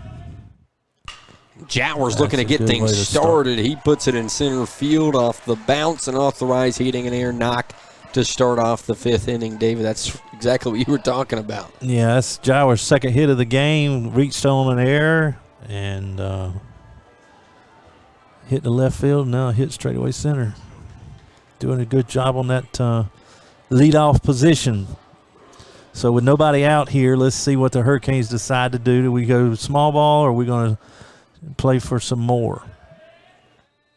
Jowers looking to get things started. He puts it in center field off the bounce and authorized hitting an air knock to start off the 5th inning. David, that's exactly what you were talking about. Yeah, that's Jowers' second hit of the game. Reached on an air and hit the left field. Now hit straightaway center. Doing a good job on that leadoff position. So with nobody out here, let's see what the Hurricanes decide to do. Do we go small ball or are we going to play for some more?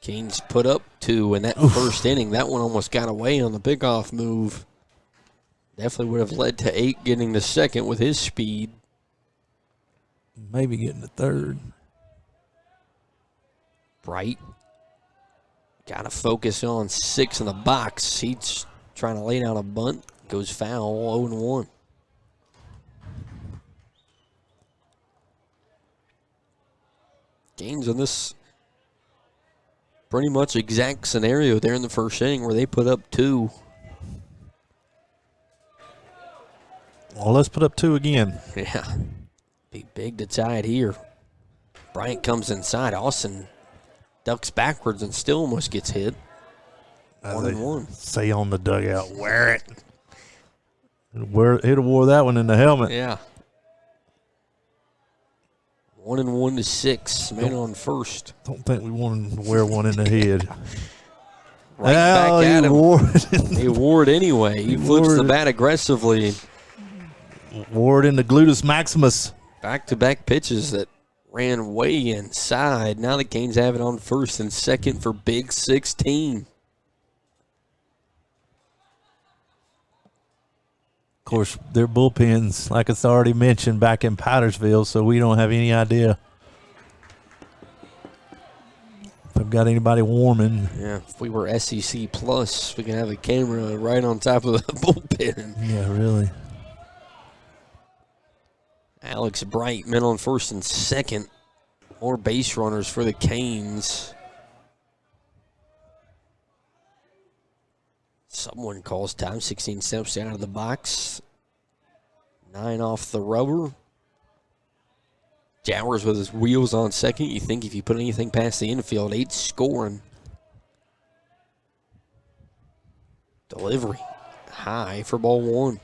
Canes put up 2 in that first inning. That one almost got away on the pickoff move. Definitely would have led to 8 getting the second with his speed. Maybe getting the third. Bright. Got to focus on 6 in the box. He's trying to lay down a bunt. Goes foul, 0-1. Games in this pretty much exact scenario there in the first inning where they put up 2. Well, let's put up 2 again. Yeah. Be big to tie it here. Bryant comes inside. Austin ducks backwards and still almost gets hit. 1-1. Say on the dugout, wear it. He'd have wore that one in the helmet. Yeah. 1-1 to 6. Man on first. Don't think we want to wear one in the head. Right back at him. He wore it anyway. He flips the bat aggressively. Wore it in the gluteus maximus. Back-to-back pitches that ran way inside. Now the Canes have it on first and second for Big 16. Of course, their bullpens, like it's already mentioned, back in Powdersville, so we don't have any idea if I've got anybody warming. Yeah, if we were SEC Plus, we can have a camera right on top of the bullpen. Yeah, really. Alex Bright, men on first and second. More base runners for the Canes. Someone calls time. 16 steps out of the box. 9 off the rubber. Jowers with his wheels on second. You think if you put anything past the infield, 8 scoring. Delivery high for ball 1.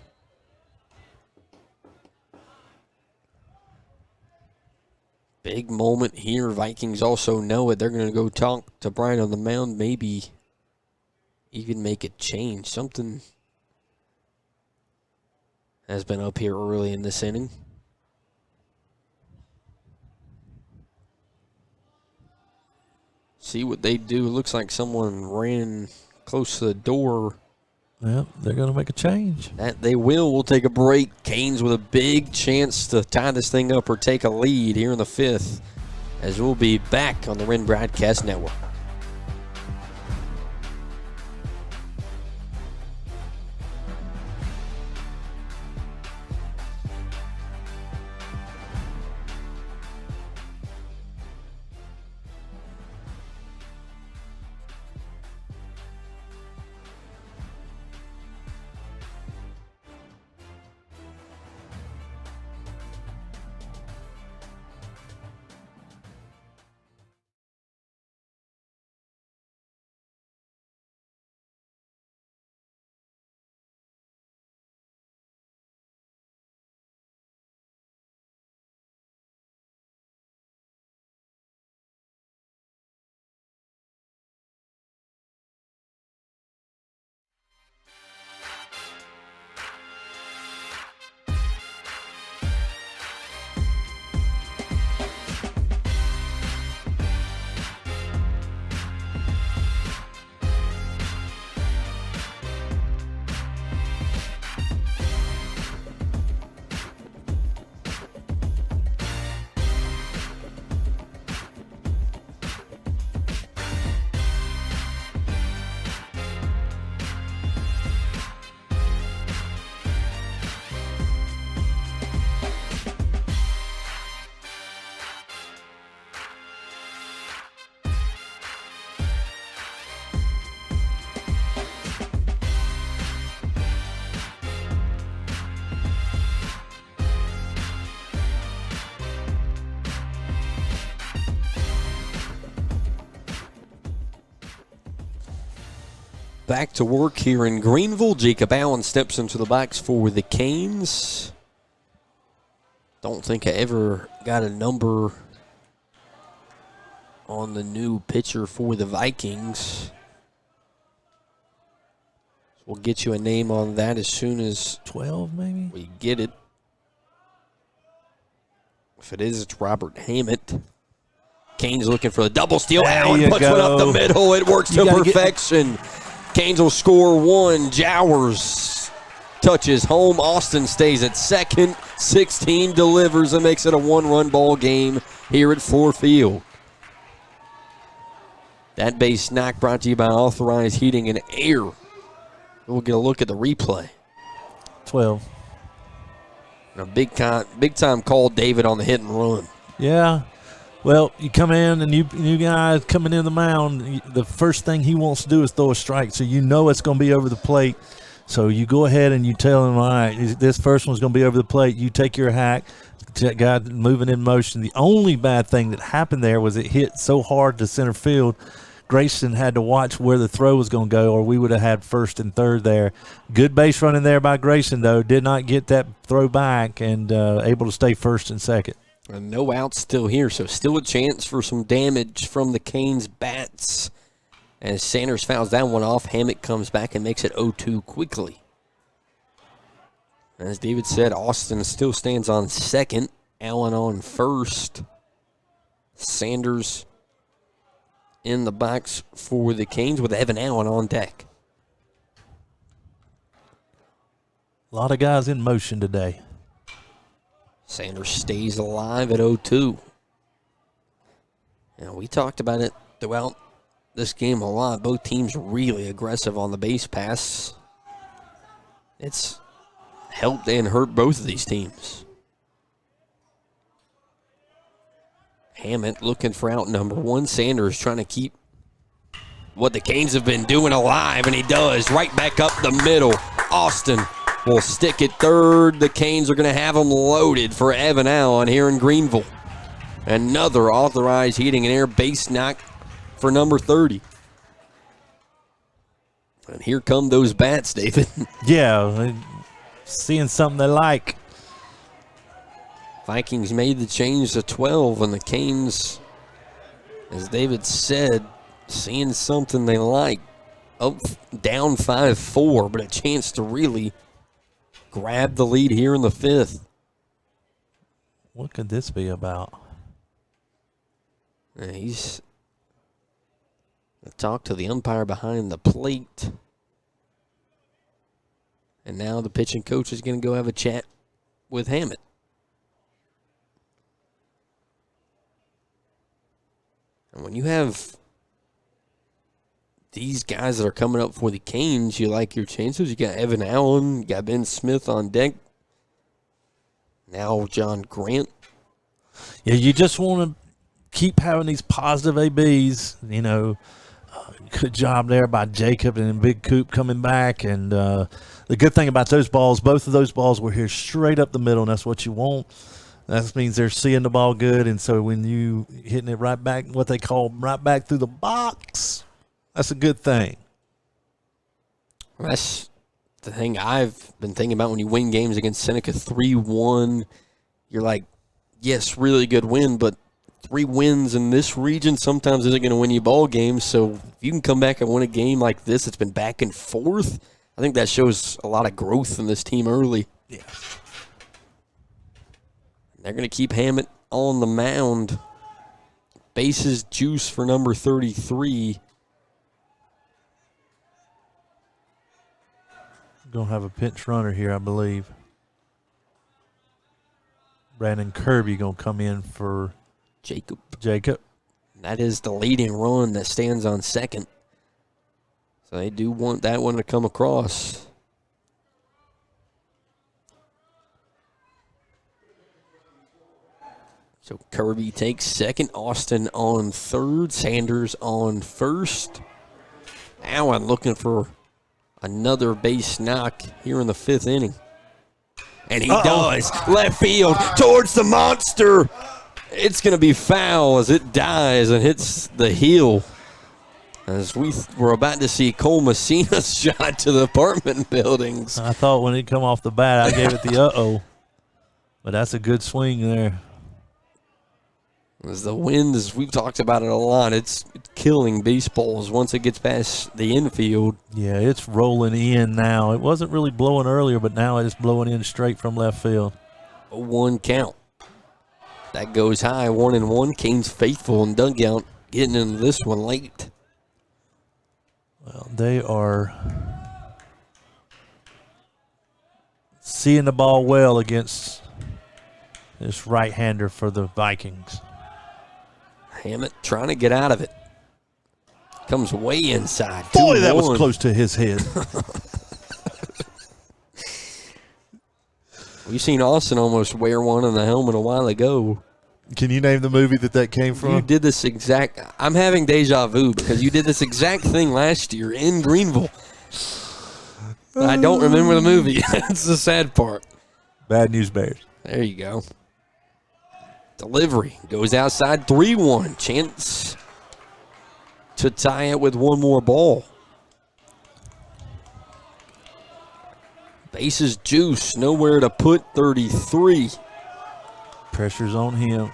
Big moment here. Vikings also know it. They're going to go talk to Brian on the mound. Maybe even make a change. Something has been up here early in this inning. See what they do. It looks like someone ran close to the door. Well, they're going to make a change. That they will. We'll take a break. Canes with a big chance to tie this thing up or take a lead here in the 5th, as we'll be back on the Wren Broadcast Network. back to work here in Greenville. Jacob Allen steps into the box for the Canes. Don't think I ever got a number on the new pitcher for the Vikings. We'll get you a name on that as soon as 12, maybe? We get it. If it is, it's Robert Hammett. Canes looking for the double steal. Allen puts one up the middle. It works to perfection. Canes will score one. Jowers touches home. Austin stays at second. 16 delivers and makes it a one-run ball game here at Fluor Field. That base knock brought to you by Authorized Heating and Air. We'll get a look at the replay. 12. And a big time call, David, on the hit and run. Yeah. Well, you come in and you guys coming in the mound, the first thing he wants to do is throw a strike, so you know it's going to be over the plate. So you go ahead and you tell him, all right, this first one's going to be over the plate. You take your hack, guy moving in motion. The only bad thing that happened there was it hit so hard to center field. Grayson had to watch where the throw was going to go, or we would have had first and third there. Good base running there by Grayson, though. Did not get that throw back and able to stay first and second. And no outs still here, so still a chance for some damage from the Canes bats. As Sanders fouls that one off, Hammett comes back and makes it 0-2 quickly. As David said, Austin still stands on second. Allen on first. Sanders in the box for the Canes with Evan Allen on deck. A lot of guys in motion today. Sanders stays alive at 0-2. Now, we talked about it throughout this game a lot. Both teams really aggressive on the base pass. It's helped and hurt both of these teams. Hammett looking for out number one. Sanders trying to keep what the Canes have been doing alive, and he does. Right back up the middle. Austin will stick at third. The Canes are going to have them loaded for Evan Allen here in Greenville. Another Authorized Heating and Air base knock for number 30. And here come those bats, David. Yeah, seeing something they like. Vikings made the change to 12, and the Canes, as David said, seeing something they like. Up, down 5-4, but a chance to really grab the lead here in the fifth. What could this be about? He's talked to the umpire behind the plate. And now the pitching coach is going to go have a chat with Hammett. And when you have these guys that are coming up for the Canes, you like your chances. You got Evan Allen, you got Ben Smith on deck. Now John Grant. Yeah, you just want to keep having these positive ABs. You know, good job there by Jacob and Big Coop coming back. And the good thing about those balls, both of those balls were here straight up the middle, and that's what you want. That means they're seeing the ball good, and so when you hitting it right back, what they call right back through the box, that's a good thing. That's the thing I've been thinking about when you win games against Seneca 3-1. You're like, yes, really good win, but 3 wins in this region sometimes isn't going to win you ball games. So if you can come back and win a game like this, it's been back and forth. I think that shows a lot of growth in this team early. Yeah. They're going to keep Hammett on the mound. Bases juice for number 33. Going to have a pinch runner here, I believe. Brandon Kirby going to come in for Jacob. That is the leading run that stands on second. So they do want that one to come across. So Kirby takes second, Austin on third, Sanders on first. Allen looking for another base knock here in the fifth inning. And he does. Left field towards the monster. It's going to be foul as it dives and hits the heel. as we were about to see Cole Messina's shot to the apartment buildings. I thought when it come off the bat, I gave it the uh-oh. But that's a good swing there. As the wind, as we've talked about it a lot, it's killing baseballs once it gets past the infield. Yeah, it's rolling in now. It wasn't really blowing earlier, but now it's blowing in straight from left field. A 1 count. That goes high, 1-1. Canes faithful in dugout, getting into this one late. Well, they are seeing the ball well against this right-hander for the Vikings. Hammett trying to get out of it. Comes way inside. Boy, that was close to his head. We've seen Austin almost wear one in the helmet a while ago. Can you name the movie that came from? You did this exact. I'm having deja vu because you did this exact thing last year in Greenville. I don't remember the movie. That's the sad part. Bad News Bears. There you go. Delivery goes outside, 3-1. Chance to tie it with one more ball. Bases juice, nowhere to put 33. Pressure's on him.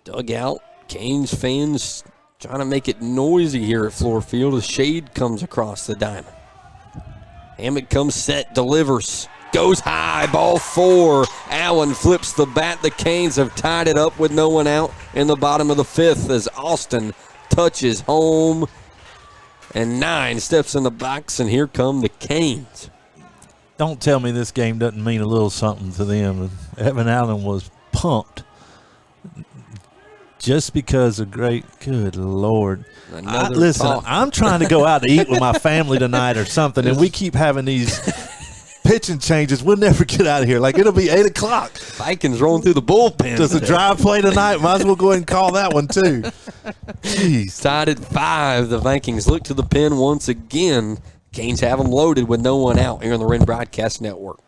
Dugout, Canes fans trying to make it noisy here at Fluor Field. A shade comes across the diamond. Hammett comes set, delivers, goes high, ball 4. Allen flips the bat. The Canes have tied it up with no one out in the bottom of the 5th as Austin touches home. And 9 steps in the box, and here come the Canes. Don't tell me this game doesn't mean a little something to them. Evan Allen was pumped just because of good Lord. Listen, I'm trying to go out to eat with my family tonight or something, and we keep having these pitching changes. We'll never get out of here. Like, it'll be 8 o'clock. Vikings rolling through the bullpen. Does the drive play tonight? Might as well go ahead and call that one, too. Jeez. Tied at 5. The Vikings look to the pen once again. Canes have them loaded with no one out here on the Wren Broadcast Network.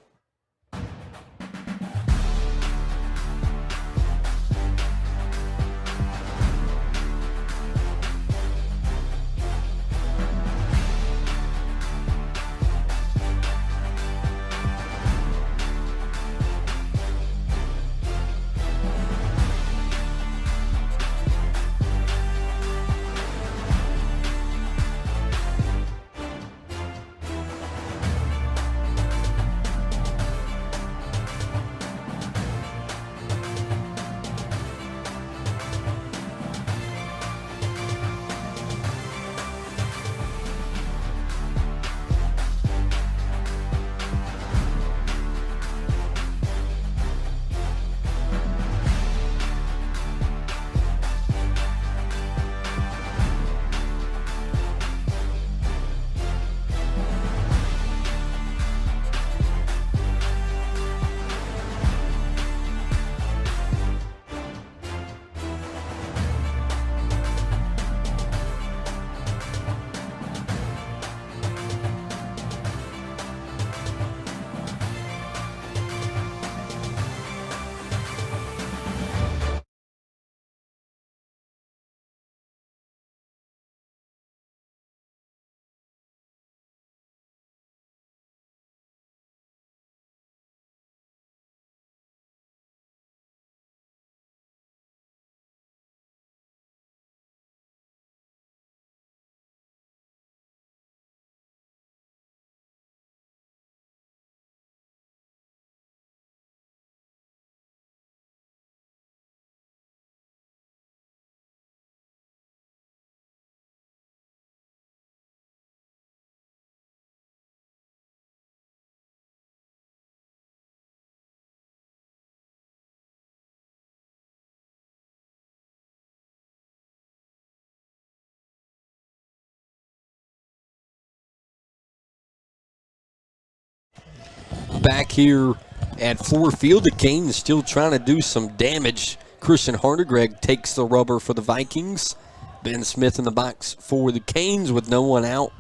Back here at Fluor Field, the Canes still trying to do some damage. Christian Hardegreg takes the rubber for the Vikings. Ben Smith in the box for the Canes with no one out.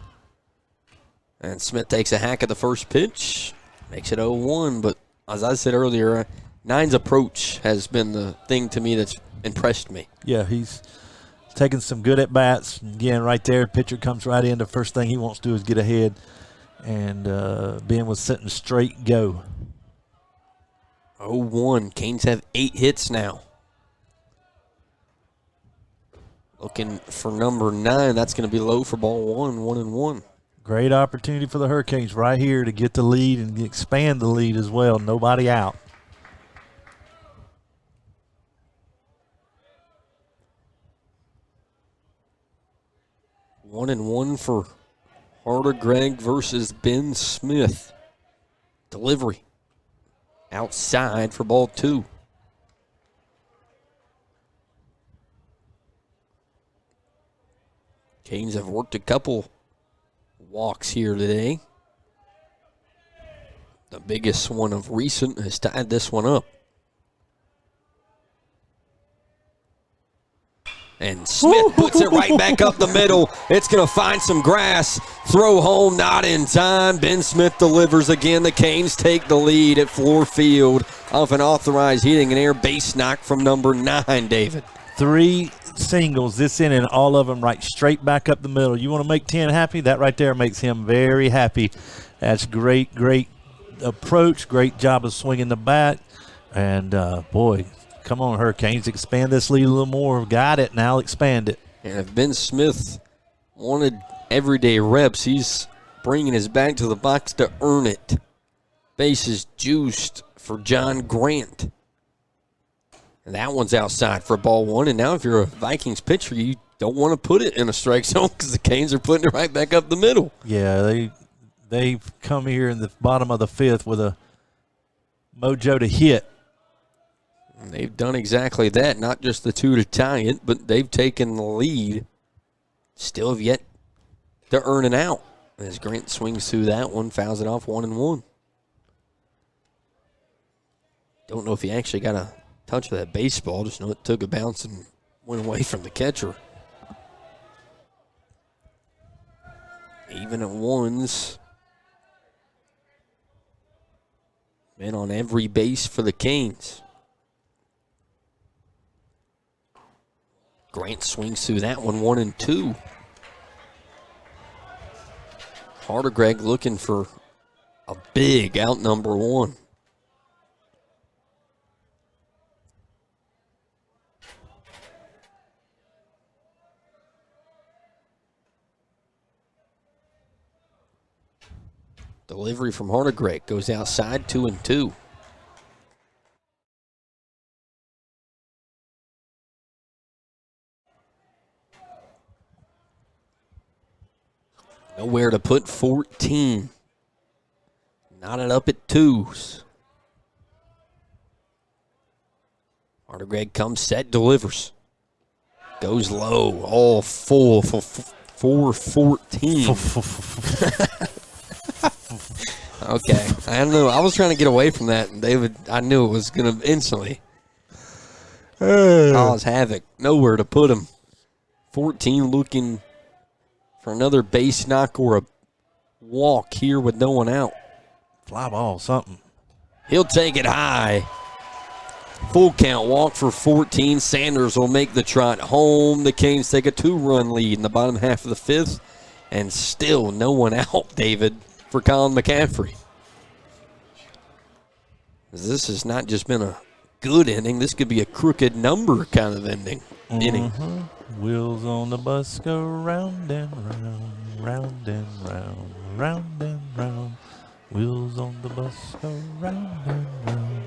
And Smith takes a hack at the first pitch. Makes it 0-1, but as I said earlier, Nine's approach has been the thing to me that's impressed me. Yeah, he's taking some good at-bats. Again, right there, pitcher comes right in. The first thing he wants to do is get ahead. And Ben was sitting straight go. 0-1. Canes have 8 hits now. Looking for number 9. That's going to be low for ball 1, 1-1. Great opportunity for the Hurricanes right here to get the lead and expand the lead as well. Nobody out. One and one for Harder Gregg versus Ben Smith. Delivery outside for ball 2. Canes have worked a couple walks here today. The biggest one of recent has tied this one up. And Smith puts it right back up the middle. It's going to find some grass. Throw home, not in time. Ben Smith delivers again. The Canes take the lead at Fluor Field off an authorized hitting and air base knock from number 9, David. 3 singles this inning, all of them right straight back up the middle. You want to make 10 happy? That right there makes him very happy. That's great approach. Great job of swinging the bat. And, boy, come on, Hurricanes, expand this lead a little more. Got it, now expand it. And if Ben Smith wanted everyday reps, he's bringing his back to the box to earn it. Bases juiced for John Grant. And that one's outside for ball 1. And now if you're a Vikings pitcher, you don't want to put it in a strike zone because the Canes are putting it right back up the middle. Yeah, they've come here in the bottom of the 5th with a mojo to hit. And they've done exactly that, not just the 2 to tie it, but they've taken the lead. Still have yet to earn an out. As Grant swings through that one, fouls it off 1-1. Don't know if he actually got a touch of that baseball, just know it took a bounce and went away from the catcher. Even at ones. Men on every base for the Canes. Grant swings through that one, 1-2. Harder Gregg looking for a big out number 1. Delivery from Harder Gregg goes outside, 2-2. Nowhere to put 14. Knotted up at 2s. Harder Gregg comes set, delivers. Goes low, all full for 4-14. Okay, I don't know. I was trying to get away from that, and David, I knew it was going to instantly cause havoc. Nowhere to put him. 14 looking for another base knock or a walk here with no one out. Fly ball, something. He'll take it high. Full count walk for 14. Sanders will make the trot home. The Canes take a 2-run lead in the bottom half of the 5th, and still no one out, David, for Colin McCaffrey. This has not just been a good inning. This could be a crooked number kind of inning. Wheels on the bus go round and round, round and round, round and round. Wheels on the bus go round and round.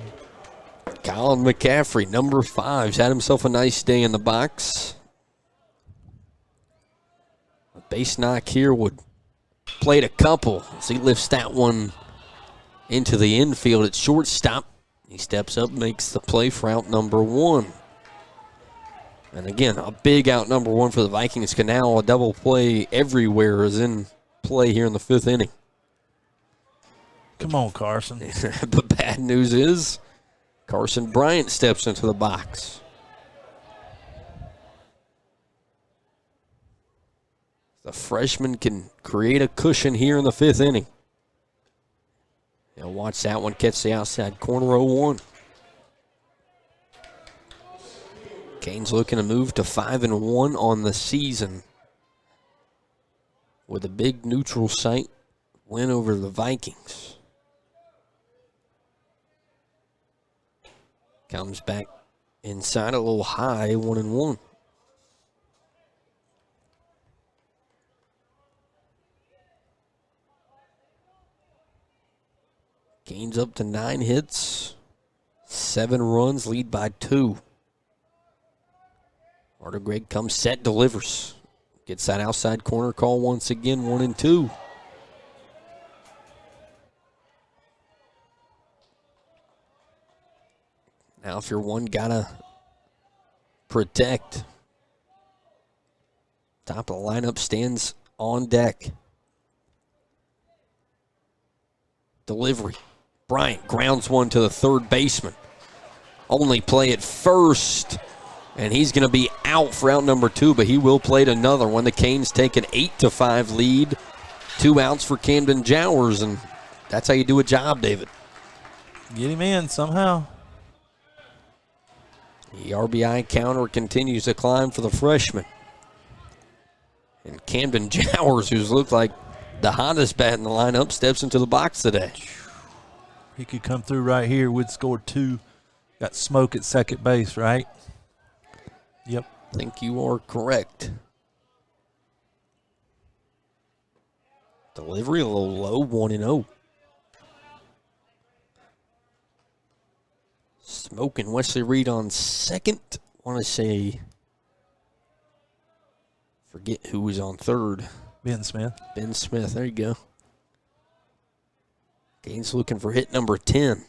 Colin McCaffrey, number 5's had himself a nice day in the box. A base knock here would played a couple as he lifts that one into the infield at shortstop. He steps up, makes the play for out number 1. And again, a big out number 1 for the Vikings. Canal, a double play everywhere is in play here in the 5th inning. Come on, Carson. But bad news is Carson Bryant steps into the box. The freshman can create a cushion here in the 5th inning. Now watch that one catch the outside corner, 0-1. Canes looking to move to 5-1 on the season with a big neutral site win over the Vikings. Comes back inside a little high, 1-1. Canes up to 9 hits, 7 runs, lead by 2. Arthur Gregg comes set, delivers. Gets that outside corner call once again, 1-2. Now if you're one, gotta protect. Top of the lineup stands on deck. Delivery. Bryant grounds one to the third baseman. Only play at first. And he's going to be out for out number 2, but he will play another one. The Canes take an 8-5 lead. 2 outs for Camden Jowers, and that's how you do a job, David. Get him in somehow. The RBI counter continues to climb for the freshman. And Camden Jowers, who's looked like the hottest bat in the lineup, steps into the box today. He could come through right here. Would score 2. Got smoke at second base, right? Yep. I think you are correct. Delivery a little low, 1-0. Smoking Wesley Reed on second. Want to say, forget who was on third. Ben Smith. Ben Smith, there you go. Canes looking for hit number 10.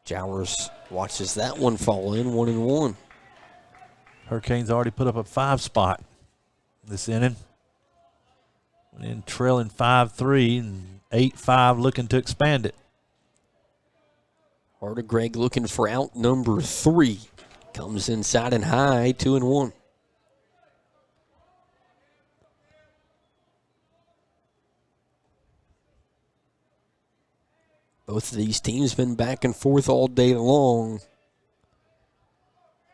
Jowers watches that one fall in, 1-1. Hurricanes already put up a 5 spot this inning. Went in trailing 5-3 and 8-5 looking to expand it. Arthur Gregg looking for out number 3. Comes inside and high, 2-1. Both of these teams been back and forth all day long.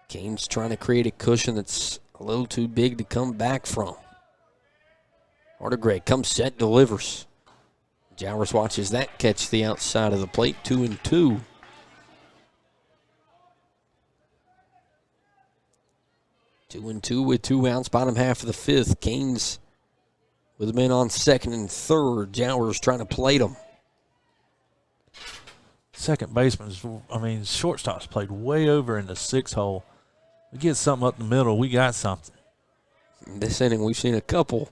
Canes trying to create a cushion that's a little too big to come back from. Arthur Gregg comes set, delivers. Jowers watches that catch the outside of the plate, 2-2. Two and two with 2 outs, bottom half of the 5th. Canes with men on second and third. Jowers trying to plate them. Second baseman's, shortstop's played way over in the 6 hole. We get something up the middle, we got something. This inning, we've seen a couple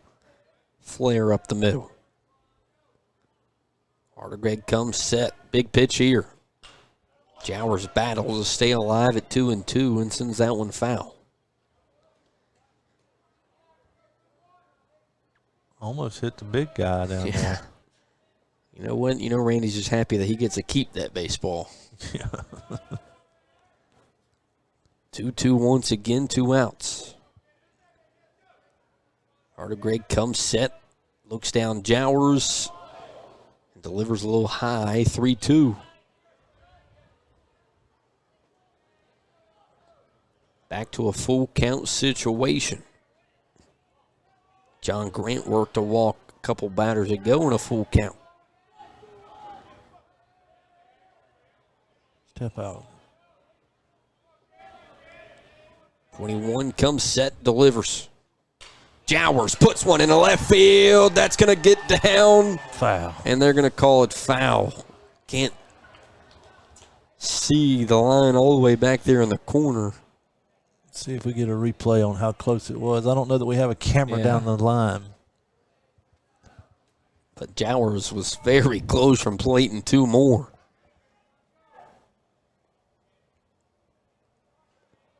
flare up the middle. Arthur Gregg comes set, big pitch here. Jowers battles to stay alive at 2-2 and sends that one foul. Almost hit the big guy down there. You know what? You know Randy's just happy that he gets to keep that baseball. Yeah. 2-2 once again, 2 outs. Arthur Gregg comes set, looks down Jowers, and delivers a little high, 3-2. Back to a full count situation. John Grant worked a walk a couple batters ago in a full count. Step out. 21 comes set, delivers. Jowers puts one in the left field. That's going to get down. Foul. And they're going to call it foul. Can't see the line all the way back there in the corner. Let's see if we get a replay on how close it was. I don't know that we have a camera down the line. But Jowers was very close from plating 2 more.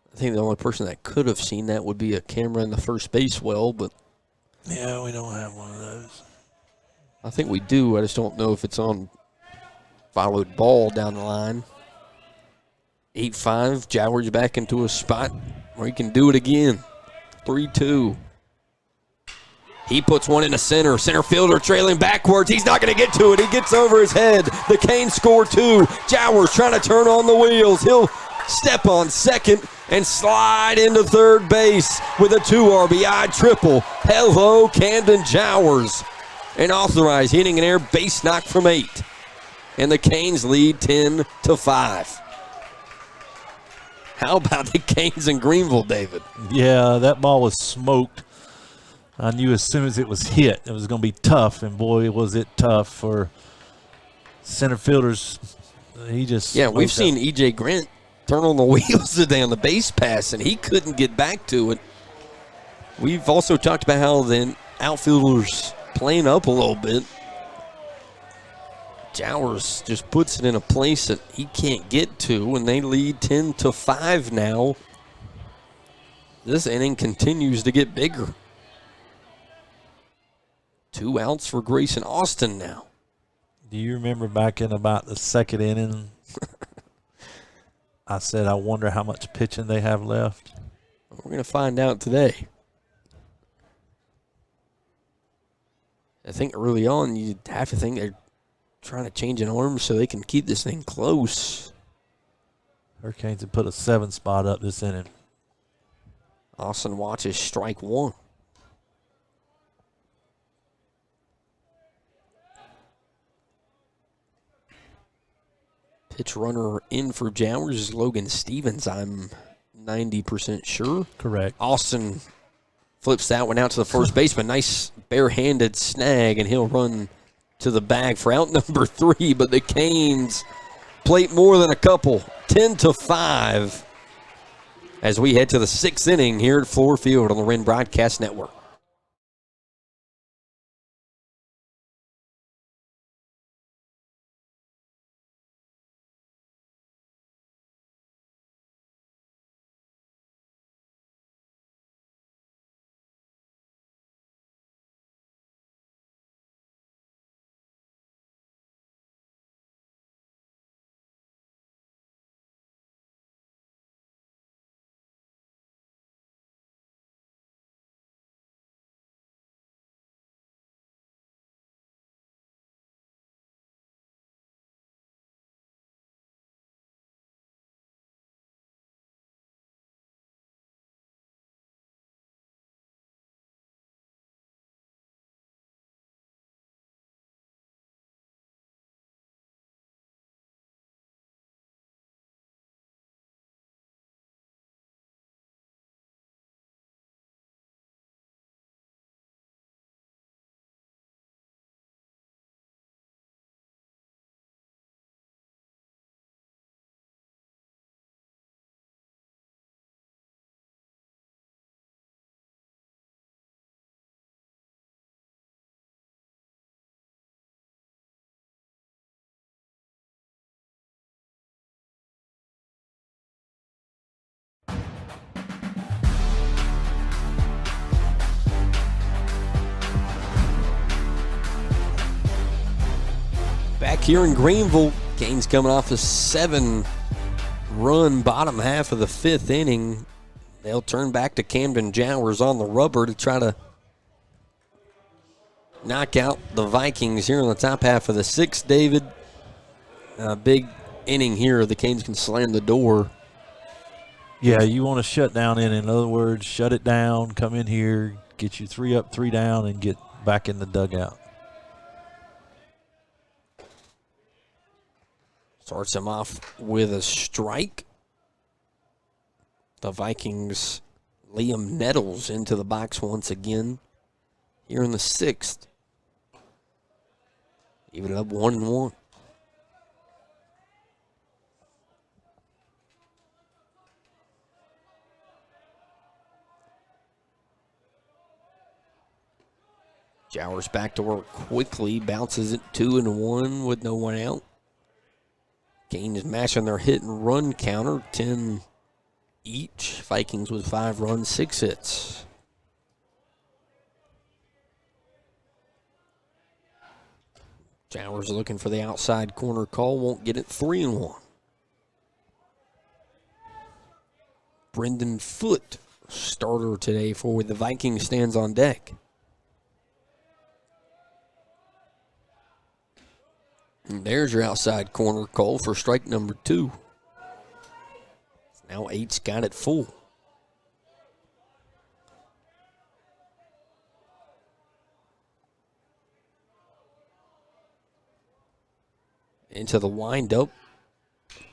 I think the only person that could have seen that would be a camera in the first base well, but yeah, we don't have one of those. I think we do. I just don't know if it's on followed ball down the line. 8-5, Jowers back into a spot where he can do it again. 3-2. He puts one in the center. Center fielder trailing backwards. He's not going to get to it. He gets over his head. The Canes score 2. Jowers trying to turn on the wheels. He'll step on second. and slide into third base with a 2 RBI triple. Hello, Camden Jowers. An authorized hitting and air base knock from 8. And the Canes lead 10-5. How about the Canes in Greenville, David? Yeah, that ball was smoked. I knew as soon as it was hit, it was going to be tough, and boy, was it tough for center fielders. He just we've seen E.J. Grant turn on the wheels today on the base pass, and he couldn't get back to it. We've also talked about how the outfielders playing up a little bit. Jowers just puts it in a place that he can't get to, and they lead 10-5 now. This inning continues to get bigger. 2 outs for Grayson Austin now. Do you remember back in about the second inning, I said, I wonder how much pitching they have left? We're going to find out today. I think early on, you have to think they're trying to change an arm so they can keep this thing close. Hurricanes have put a 7 spot up this inning. Austin watches strike 1. Pitch runner in for Jowers is Logan Stevens, I'm 90% sure. Correct. Austin flips that one out to the first baseman. Nice barehanded snag, and he'll run to the bag for out number 3, but the Canes plate more than a couple. 10-5 as we head to the 6th inning here at Fluor Field on the Wren Broadcast Network. Back here in Greenville, Canes coming off a 7-run bottom half of the 5th inning. They'll turn back to Camden Jowers on the rubber to try to knock out the Vikings here in the top half of the 6th. David, a big inning here. The Canes can slam the door. Yeah, you want to shut down in other words, shut it down, come in here, get you 3 up, 3 down, and get back in the dugout. Starts him off with a strike. The Vikings, Liam Nettles into the box once again here in the 6th. Even it up 1-1. Jowers back to work quickly, bounces it 2-1 with no one out. Canes matching their hit and run counter, 10 each. Vikings with 5 runs, 6 hits. Jowers looking for the outside corner call, won't get it, 3-1. Brendan Foote, starter today for the Vikings, stands on deck. And there's your outside corner call for strike number 2. Now 8's got it full. Into the windup.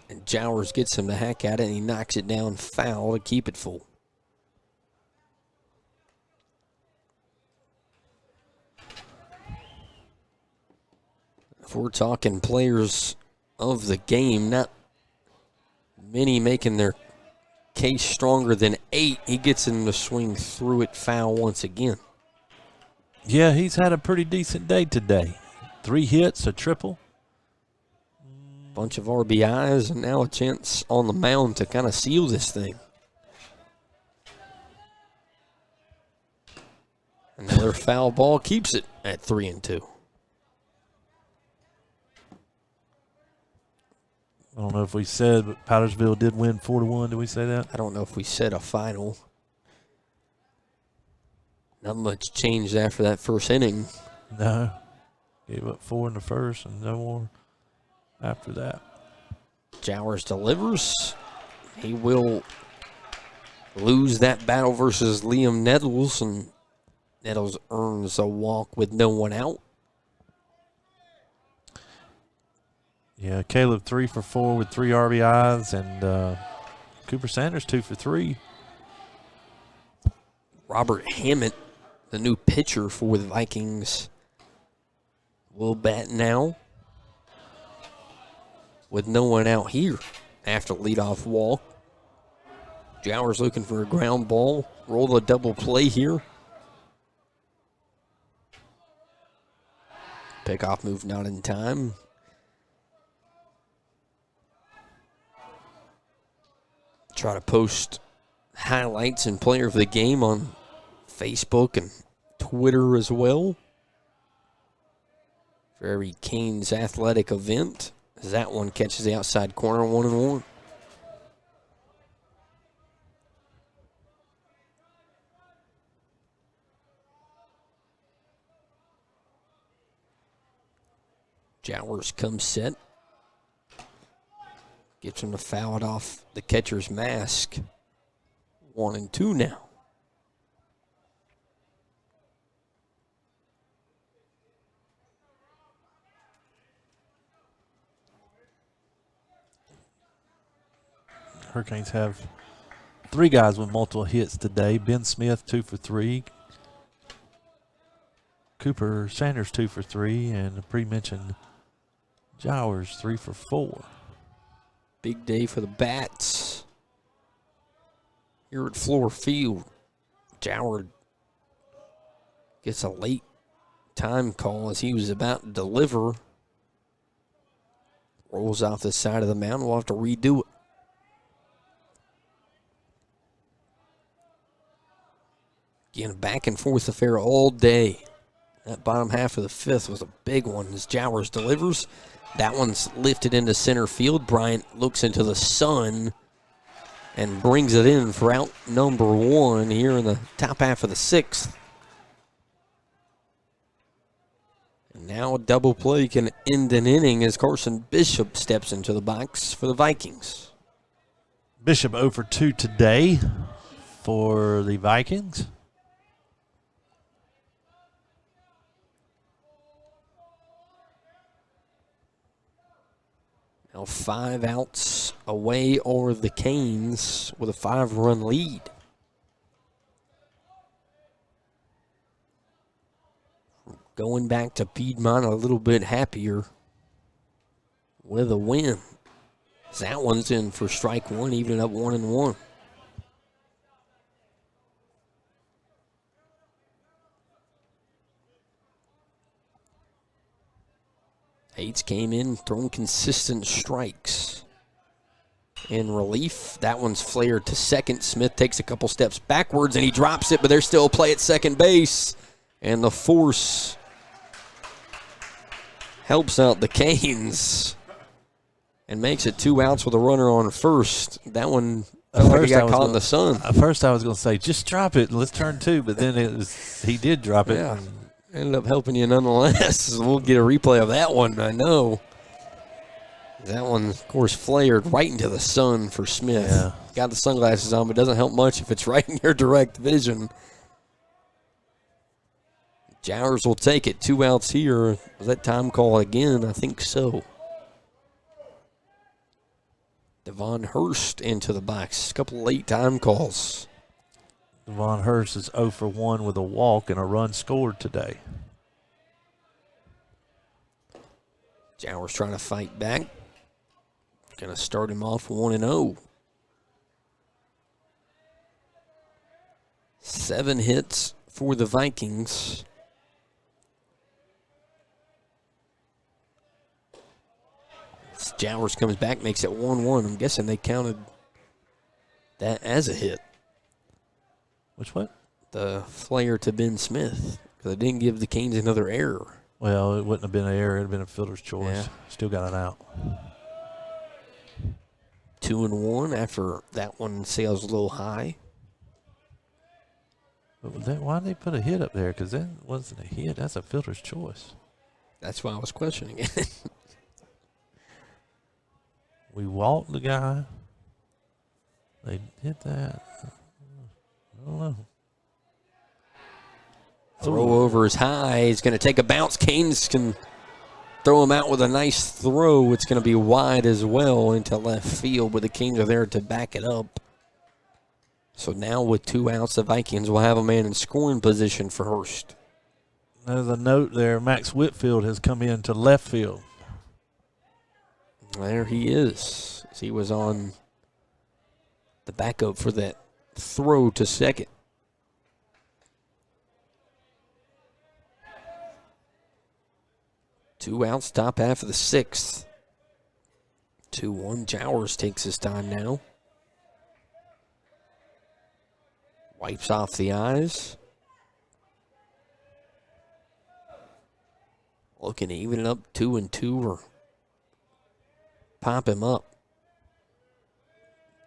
And Jowers gets him the heck at it, and he knocks it down foul to keep it full. If we're talking players of the game, not many making their case stronger than 8. He gets in the swing through it foul once again. Yeah, he's had a pretty decent day today. 3 hits, a triple. Bunch of RBIs, and now a chance on the mound to kind of seal this thing. Another foul ball keeps it at 3-2. I don't know if we said, but Powdersville did win 4-1. Did we say that? I don't know if we said a final. Not much changed after that first inning. No. Gave up 4 in the first and no more after that. Jowers delivers. He will lose that battle versus Liam Nettles, and Nettles earns a walk with no one out. Yeah, Caleb 3 for 4 with 3 RBIs, and Cooper Sanders 2 for 3. Robert Hammett, the new pitcher for the Vikings, will bat now with no one out here after leadoff walk. Jowers looking for a ground ball. Roll a double play here. Pickoff move not in time. Try to post highlights and player of the game on Facebook and Twitter as well. Very Canes athletic event. As that one catches the outside corner, 1-1. Jowers comes set. Gets him to foul it off the catcher's mask. 1-2 now. Hurricanes have 3 guys with multiple hits today. Ben Smith 2 for 3. Cooper Sanders 2 for 3, and the pre-mentioned Jowers 3 for 4. Big day for the Bats here at Fluor Field. Joward gets a late time call as he was about to deliver. Rolls off the side of the mound. We'll have to redo it. Again, a back and forth affair all day. That bottom half of the 5th was a big one as Jowers delivers. That one's lifted into center field. Bryant looks into the sun and brings it in for out number 1 here in the top half of the 6th. And now a double play can end an inning as Carson Bishop steps into the box for the Vikings. Bishop 0 for 2 today for the Vikings. Now 5 outs away are the Canes with a 5-run lead. Going back to Piedmont a little bit happier with a win. That one's in for strike 1, evening up 1-1. Eights came in, throwing consistent strikes. In relief, that one's flared to second. Smith takes a couple steps backwards and he drops it, but there's still a play at second base. And the force helps out the Canes and makes it 2 outs with a runner on first. That one got caught in the sun. At first I was going to say, just drop it and let's turn 2, but then he did drop it. Yeah. Ended up helping you nonetheless. We'll get a replay of that one, I know. That one, of course, flared right into the sun for Smith. Yeah. Got the sunglasses on, but it doesn't help much if it's right in your direct vision. Jowers will take it. 2 outs here. Was that time call again? I think so. Devon Hurst into the box. A couple late time calls. Devon Hurst is 0 for 1 with a walk and a run scored today. Jowers trying to fight back. Going to start him off 1-0. 7 hits for the Vikings. Jowers comes back, makes it 1-1. I'm guessing they counted that as a hit. Which what? The flare to Ben Smith. Because they didn't give the Canes another error. Well, it wouldn't have been an error. It would have been a fielder's choice. Yeah. Still got it out. 2-1 after that one sails a little high. But why did they put a hit up there? Because that wasn't a hit. That's a fielder's choice. That's why I was questioning it. We walked the guy. They hit that. I don't know. Throw over is high. He's going to take a bounce. Canes can throw him out with a nice throw. It's going to be wide as well into left field, but the Canes are there to back it up. So now with 2 outs, the Vikings will have a man in scoring position for Hurst. There's a note there. Max Whitfield has come into left field. There he is. He was on the backup for that throw to second. Two outs, top half of the 6th. 2-1. Jowers takes his time now. Wipes off the eyes. Looking to even it up 2-2 or pop him up.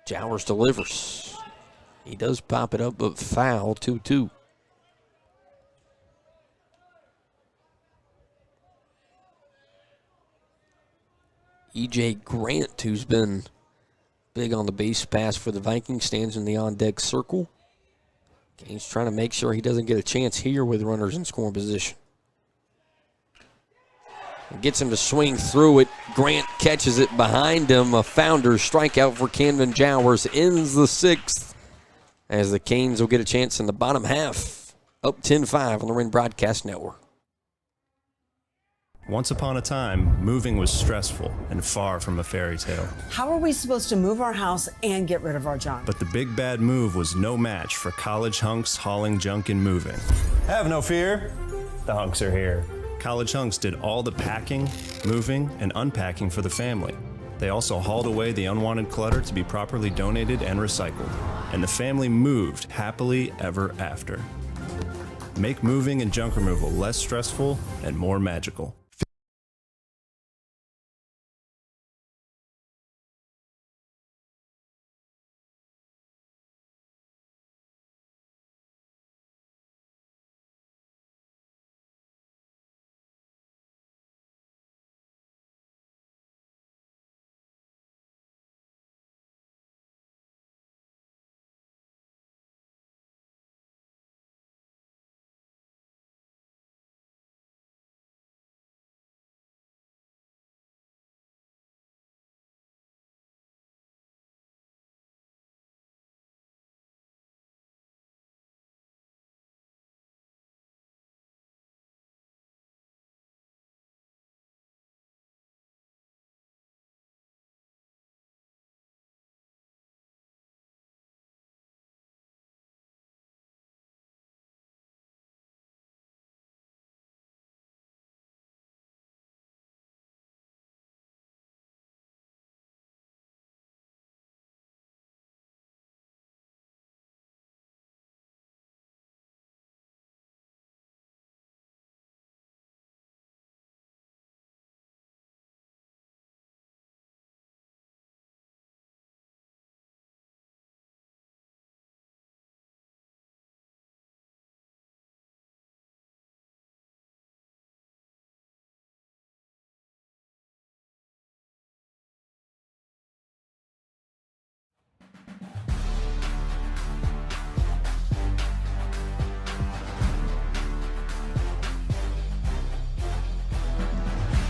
Jowers delivers. He does pop it up, but foul, 2-2. E.J. Grant, who's been big on the base pass for the Vikings, stands in the on-deck circle. He's trying to make sure he doesn't get a chance here with runners in scoring position. Gets him to swing through it. Grant catches it behind him. A Founders strikeout for Camden Jowers ends the 6th as the Canes will get a chance in the bottom half. Up 10-5 on the Wren Broadcast Network. Once upon a time, moving was stressful and far from a fairy tale. How are we supposed to move our house and get rid of our junk? But the big bad move was no match for college hunks hauling junk and moving. Have no fear, the hunks are here. College hunks did all the packing, moving, and unpacking for the family. They also hauled away the unwanted clutter to be properly donated and recycled. And the family moved happily ever after. Make moving and junk removal less stressful and more magical.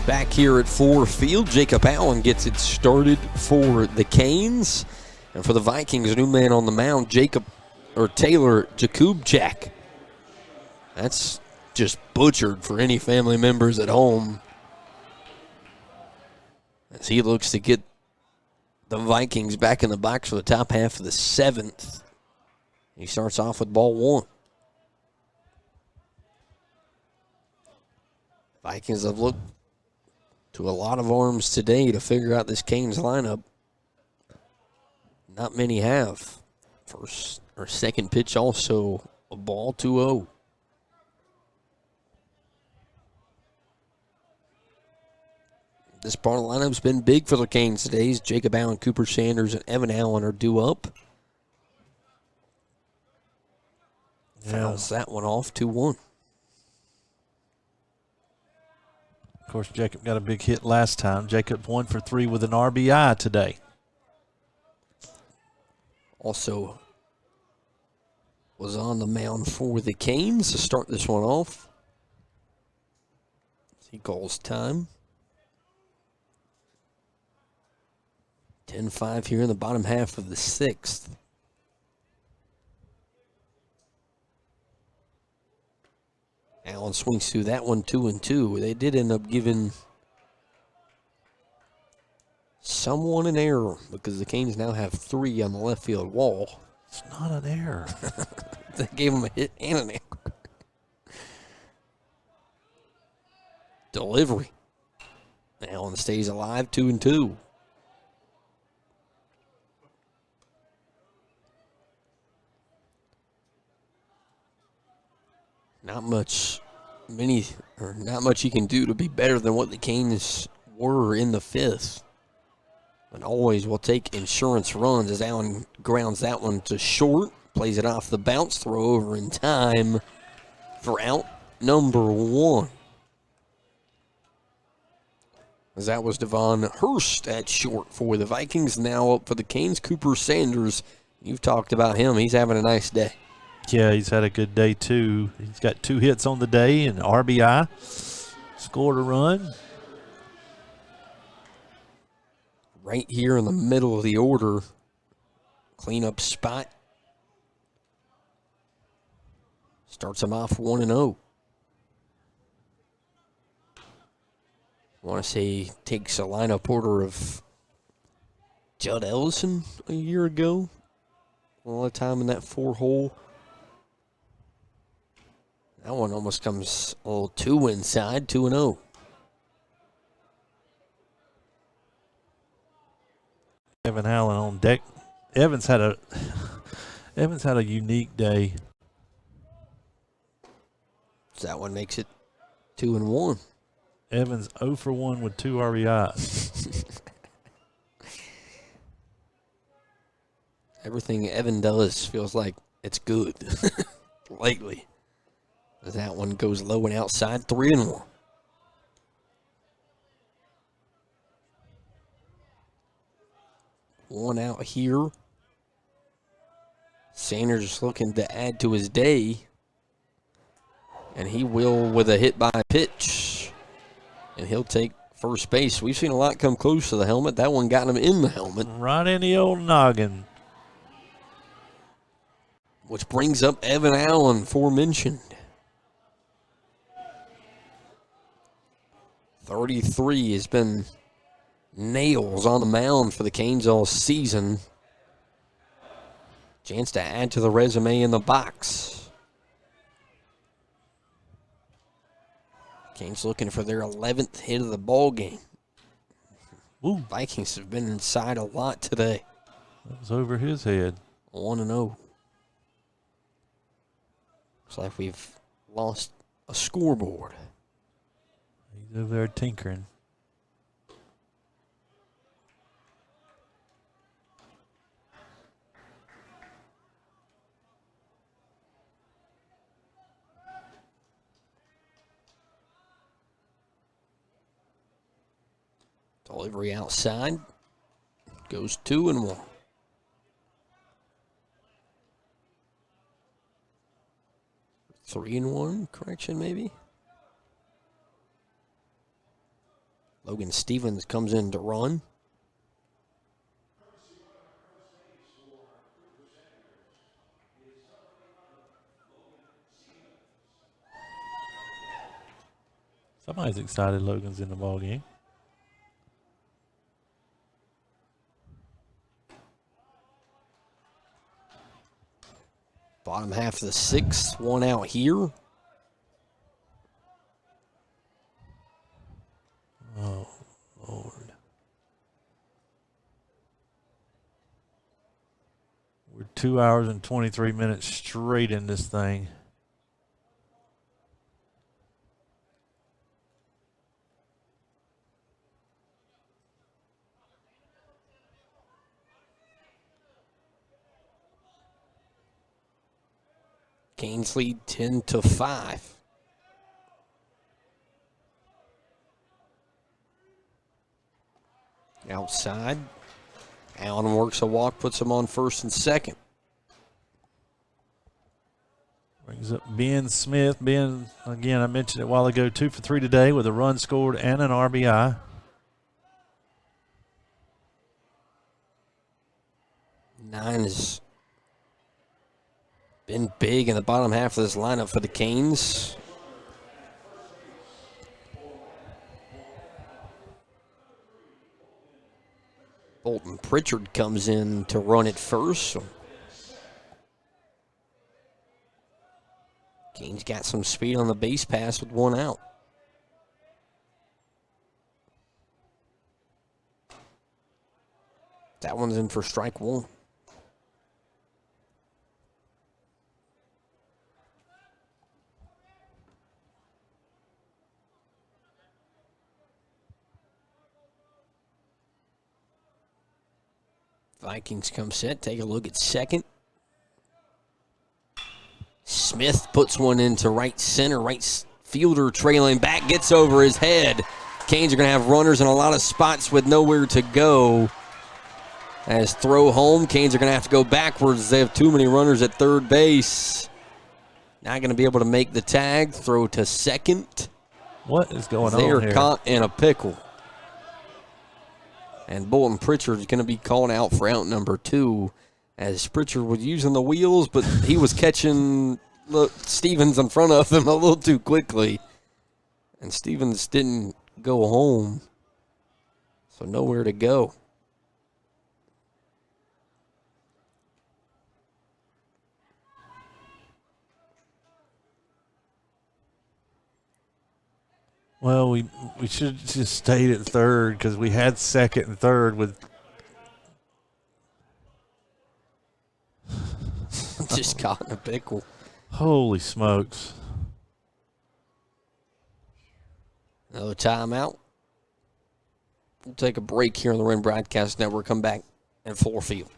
Back here at Fluor Field, Jacob Allen gets it started for the Canes. And for the Vikings, a new man on the mound, Taylor Jakubczak. That's just butchered for any family members at home, as he looks to get the Vikings back in the box for the top half of the 7th. He starts off with ball 1. Vikings have looked to a lot of arms today to figure out this Canes lineup. Not many have. First or second pitch also a ball, 2-0. This part of the lineup's been big for the Canes today. Jacob Allen, Cooper Sanders, and Evan Allen are due up. Fouls that one off, 2-1. Of course, Jacob got a big hit last time. Jacob 1 for 3 with an RBI today. Also was on the mound for the Canes to start this one off. He calls time. 10-5 here in the bottom half of the 6th. Allen swings through that one, 2-2. They did end up giving someone an error because the Canes now have 3 on the left field wall. It's not an error. They gave him a hit and an error. Delivery. Allen stays alive, 2-2. Not much he can do to be better than what the Canes were in the 5th. And always will take insurance runs as Allen grounds that one to short, plays it off the bounce, throw over in time for out number 1. As that was Devon Hurst at short for the Vikings. Now up for the Canes, Cooper Sanders. You've talked about him. He's having a nice day. Yeah, he's had a good day, too. He's got 2 hits on the day and RBI. Scored a run. Right here in the middle of the order. Cleanup spot. Starts him off 1-0. I want to say he takes a lineup order of Judd Ellison a year ago. A lot of time in that 4-hole. That one almost comes a little too inside, 2-0. Evan Allen on deck. Evans had a unique day. So that one makes it 2-1. Evans 0 for 1 with 2 RBIs. Everything Evan does feels like it's good lately. As that one goes low and outside, 3-1. One out here. Sanders looking to add to his day. And he will with a hit by pitch. And he'll take first base. We've seen a lot come close to the helmet. That one got him in the helmet. Right in the old noggin. Which brings up Evan Allen, aforementioned. 33 has been nails on the mound for the Canes all season. Chance to add to the resume in the box. Canes looking for their 11th hit of the ball game. Ooh. Vikings have been inside a lot today. That was over his head. 1-0. Looks like we've lost a scoreboard. He's over there tinkering. Delivery outside. Goes 2-1. Three and 1, correction maybe. Logan Stevens comes in to run. Somebody's excited Logan's in the ball game. Bottom half of the sixth, one out here. Oh, Lord. We're 2 hours and 23 minutes straight in this thing. Canes lead 10-5. Outside. Allen works a walk, puts him on first and second. Brings up Ben Smith. Ben, again, I mentioned it a while ago, 2 for 3 today with a run scored and an RBI. Nine has been big in the bottom half of this lineup for the Canes. Bolton Pritchard comes in to run it first. So Canes got some speed on the base pass with one out. That one's in for strike one. Vikings come set. Take a look at second. Smith puts one into right center. Right fielder trailing back. Gets over his head. Canes are going to have runners in a lot of spots with nowhere to go. As throw home, Canes are going to have to go backwards. They have too many runners at third base. Not going to be able to make the tag. Throw to second. What is going on here? They're Caught in a pickle. And Bolton Pritchard is going to be called out for out number 2, as Pritchard was using the wheels, but he was catching Stevens in front of him a little too quickly. And Stevens didn't go home, so nowhere to go. Well, we should have just stayed at third because we had second and third with. Just caught in a pickle. Holy smokes. Another timeout. We'll take a break here on the Wren Broadcast Network. Come back at Fluor Field.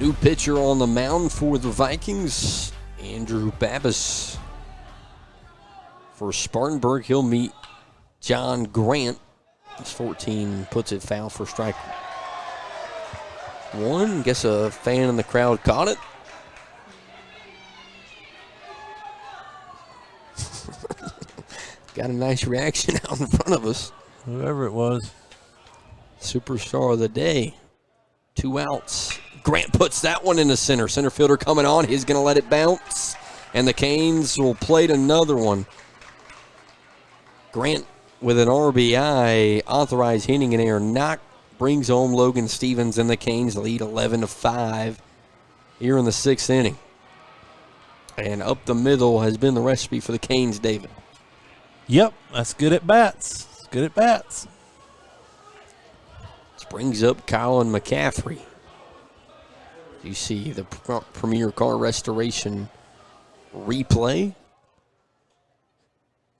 New pitcher on the mound for the Vikings, Andrew Babbis. For Spartanburg, he'll meet John Grant. This 14 puts it foul for strike one. Guess a fan in the crowd caught it. Got a nice reaction out in front of us. Whoever it was. Superstar of the day. 2 outs. Grant puts that one in the center. Center fielder coming on. He's going to let it bounce. And the Canes will plate another one. Grant with an RBI. Authorized hitting an air knock. Brings home Logan Stevens, and the Canes lead 11-5 here in the 6th inning. And up the middle has been the recipe for the Canes, David. Yep, that's good at bats. It's good at bats. This brings up Colin McCaffrey. You see the Premier Car Restoration replay.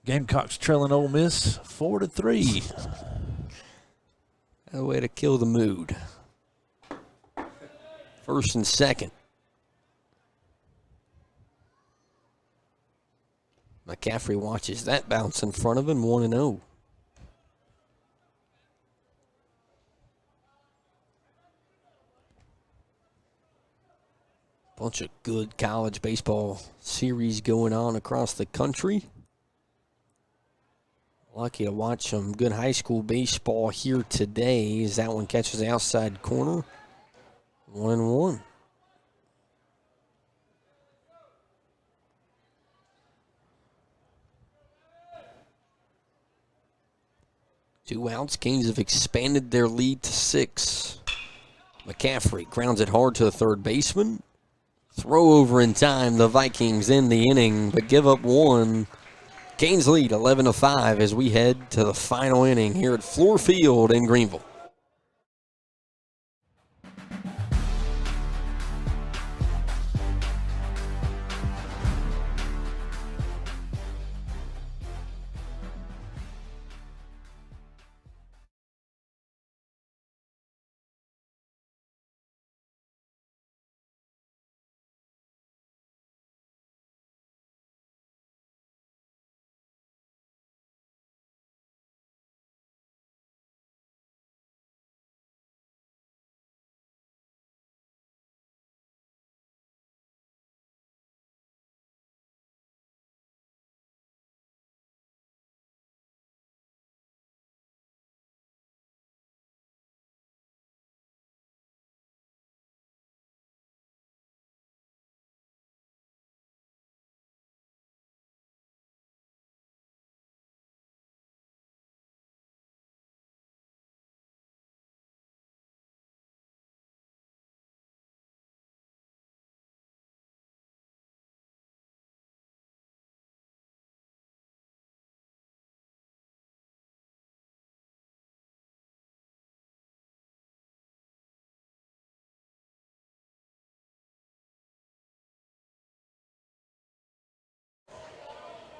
Gamecocks trailing Ole Miss 4-3. A way to kill the mood. First and second. McCaffrey watches that bounce in front of him, 1-0. Bunch of good college baseball series going on across the country. Lucky to watch some good high school baseball here today as that one catches the outside corner. 1-1. Two outs. Canes have expanded their lead to 6. McCaffrey grounds it hard to the third baseman. Throw over in time. The Vikings end the inning, but give up 1. Canes lead 11-5 as we head to the final inning here at Fluor Field in Greenville.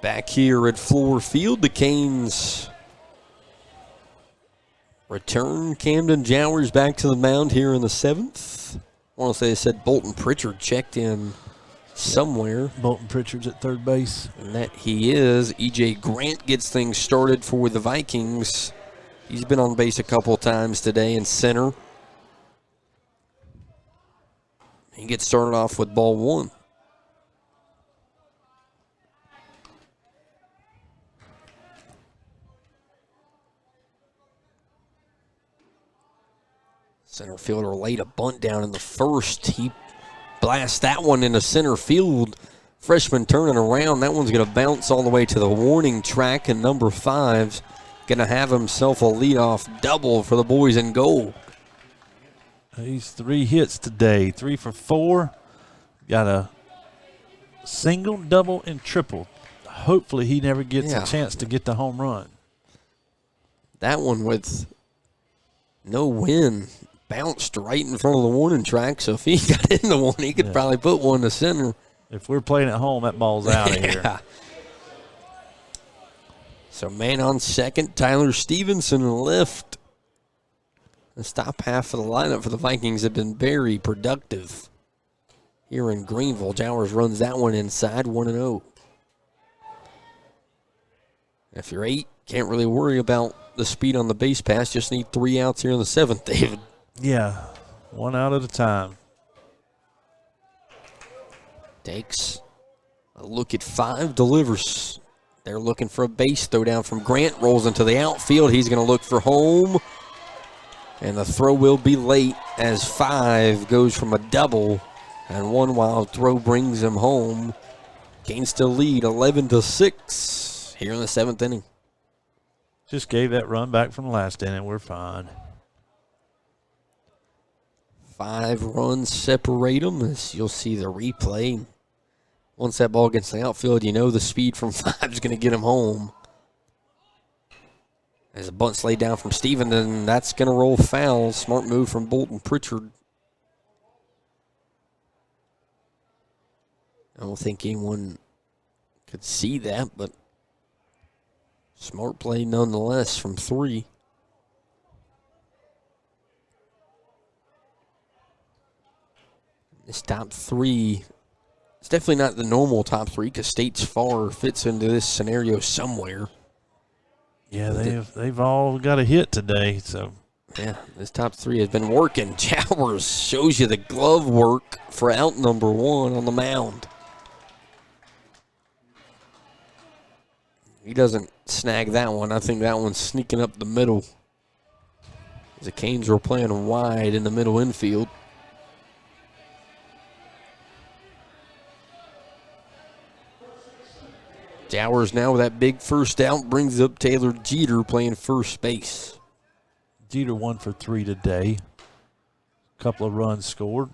Back here at Fluor Field, the Canes return. Camden Jowers back to the mound here in the 7th. I want to say they said Bolton Pritchard checked in somewhere. Bolton Pritchard's at third base. And that he is. E.J. Grant gets things started for the Vikings. He's been on base a couple of times today in center. He gets started off with ball 1. Center fielder laid a bunt down in the first. He blasts that one into center field. Freshman turning around. That one's going to bounce all the way to the warning track, and number 5's going to have himself a leadoff double for the boys in goal. He's 3 hits today, 3 for 4. Got a single, double, and triple. Hopefully he never gets a chance to get the home run. That one with no wind bounced right in front of the warning track, so if he got into one, he could probably put one to center. If we're playing at home, that ball's out of here. So man on second, Tyler Stevenson left. The top half of the lineup for the Vikings have been very productive. here in Greenville. Jowers runs that one inside, 1-0. If you're 8, can't really worry about the speed on the base pass. Just need 3 outs here in the 7th, David. Yeah, 1 out at a time. Takes a look at 5, delivers. They're looking for a base throw down from Grant, rolls into the outfield. He's going to look for home. And the throw will be late as 5 goes from a double. And one wild throw brings him home. Gains to lead 11-6 here in the 7th inning. Just gave that run back from last inning. We're fine. 5 runs separate them, as you'll see the replay. Once that ball gets in the outfield, you know the speed from 5 is going to get him home. As a bunt's laid down from Steven, and that's going to roll foul. Smart move from Bolton Pritchard. I don't think anyone could see that, but smart play nonetheless from 3. This top 3, it's definitely not the normal top 3 because State's Far fits into this scenario somewhere. Yeah, they've all got a hit today, so. Yeah, this top 3 has been working. Jowers shows you the glove work for out number 1 on the mound. He doesn't snag that one. I think that one's sneaking up the middle. The Canes were playing wide in the middle infield. Jowers now with that big first out brings up Taylor Jeter playing first base. Jeter 1 for 3 today. Couple of runs scored.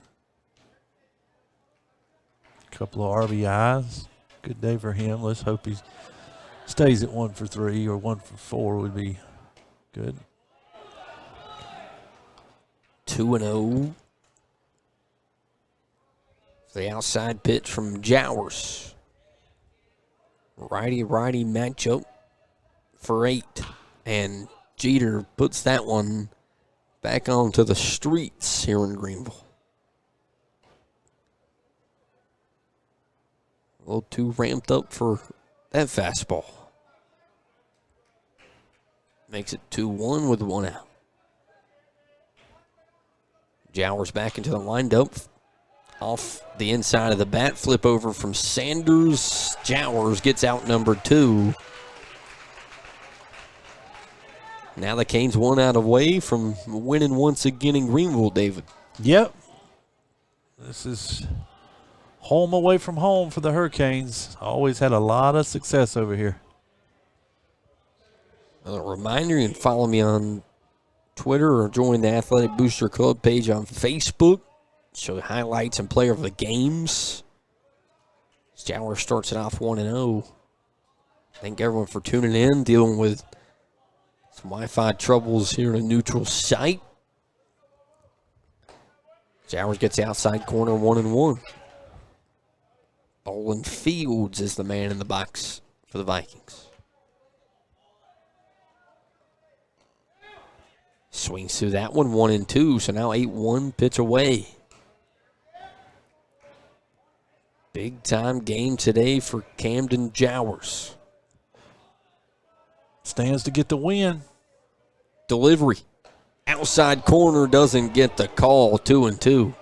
Couple of RBIs. Good day for him. Let's hope he stays at 1 for 3 or 1 for 4 would be good. 2-0. The outside pitch from Jowers. Righty-righty matchup for 8. And Jeter puts that one back onto the streets here in Greenville. A little too ramped up for that fastball. Makes it 2-1 with 1 out. Jowers back into the windup. Off the inside of the bat, flip over from Sanders. Jowers gets out number 2. Now the Canes 1 out away from winning once again in Greenville, David. Yep. This is home away from home for the Hurricanes. Always had a lot of success over here. A reminder, you can follow me on Twitter or join the Athletic Booster Club page on Facebook. Show highlights and player of the games. Jowers starts it off 1-0. Thank everyone for tuning in, dealing with some Wi-Fi troubles here in a neutral site. Jowers gets the outside corner, 1-1. Bolin Fields is the man in the box for the Vikings. Swings through that one, 1-2, so now 8-1 pitch away. Big time game today for Camden Jowers. Stands to get the win. Delivery. Outside corner doesn't get the call, 2-2.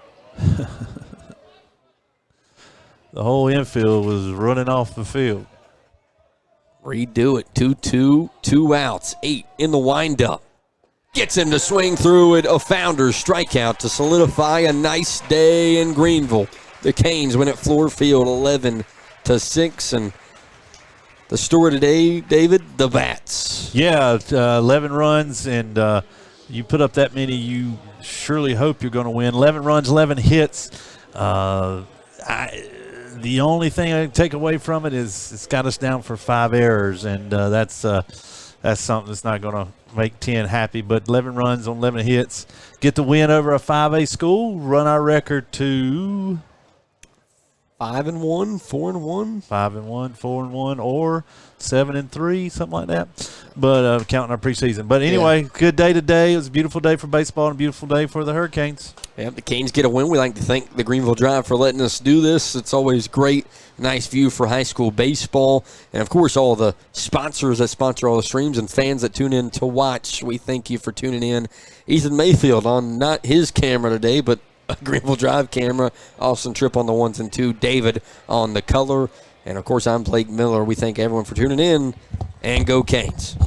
The whole infield was running off the field. Redo it, 2-2, 2 outs, 8 in the windup. Gets him to swing through it, a Founders strikeout to solidify a nice day in Greenville. The Canes win at Fluor Field 11-6, and the story today, David, the Bats. Yeah, 11 runs, and you put up that many, you surely hope you're going to win. 11 runs, 11 hits. The only thing I can take away from it is it's got us down for 5 errors, and that's something that's not going to make 10 happy. But 11 runs on 11 hits, get the win over a 5A school, run our record to 5-1, 4-1, 5-1, 4-1, or 7-3, something like that. But counting our preseason. But anyway, good day today. It was a beautiful day for baseball and a beautiful day for the Hurricanes. Yeah, the Canes get a win. We like to thank the Greenville Drive for letting us do this. It's always great, nice view for high school baseball. And, of course, all the sponsors that sponsor all the streams and fans that tune in to watch. We thank you for tuning in. Ethan Mayfield on not his camera today, but a Greenville Drive camera. Austin Tripp on the 1s and 2. David on the color. And, of course, I'm Blake Miller. We thank everyone for tuning in. And go Canes.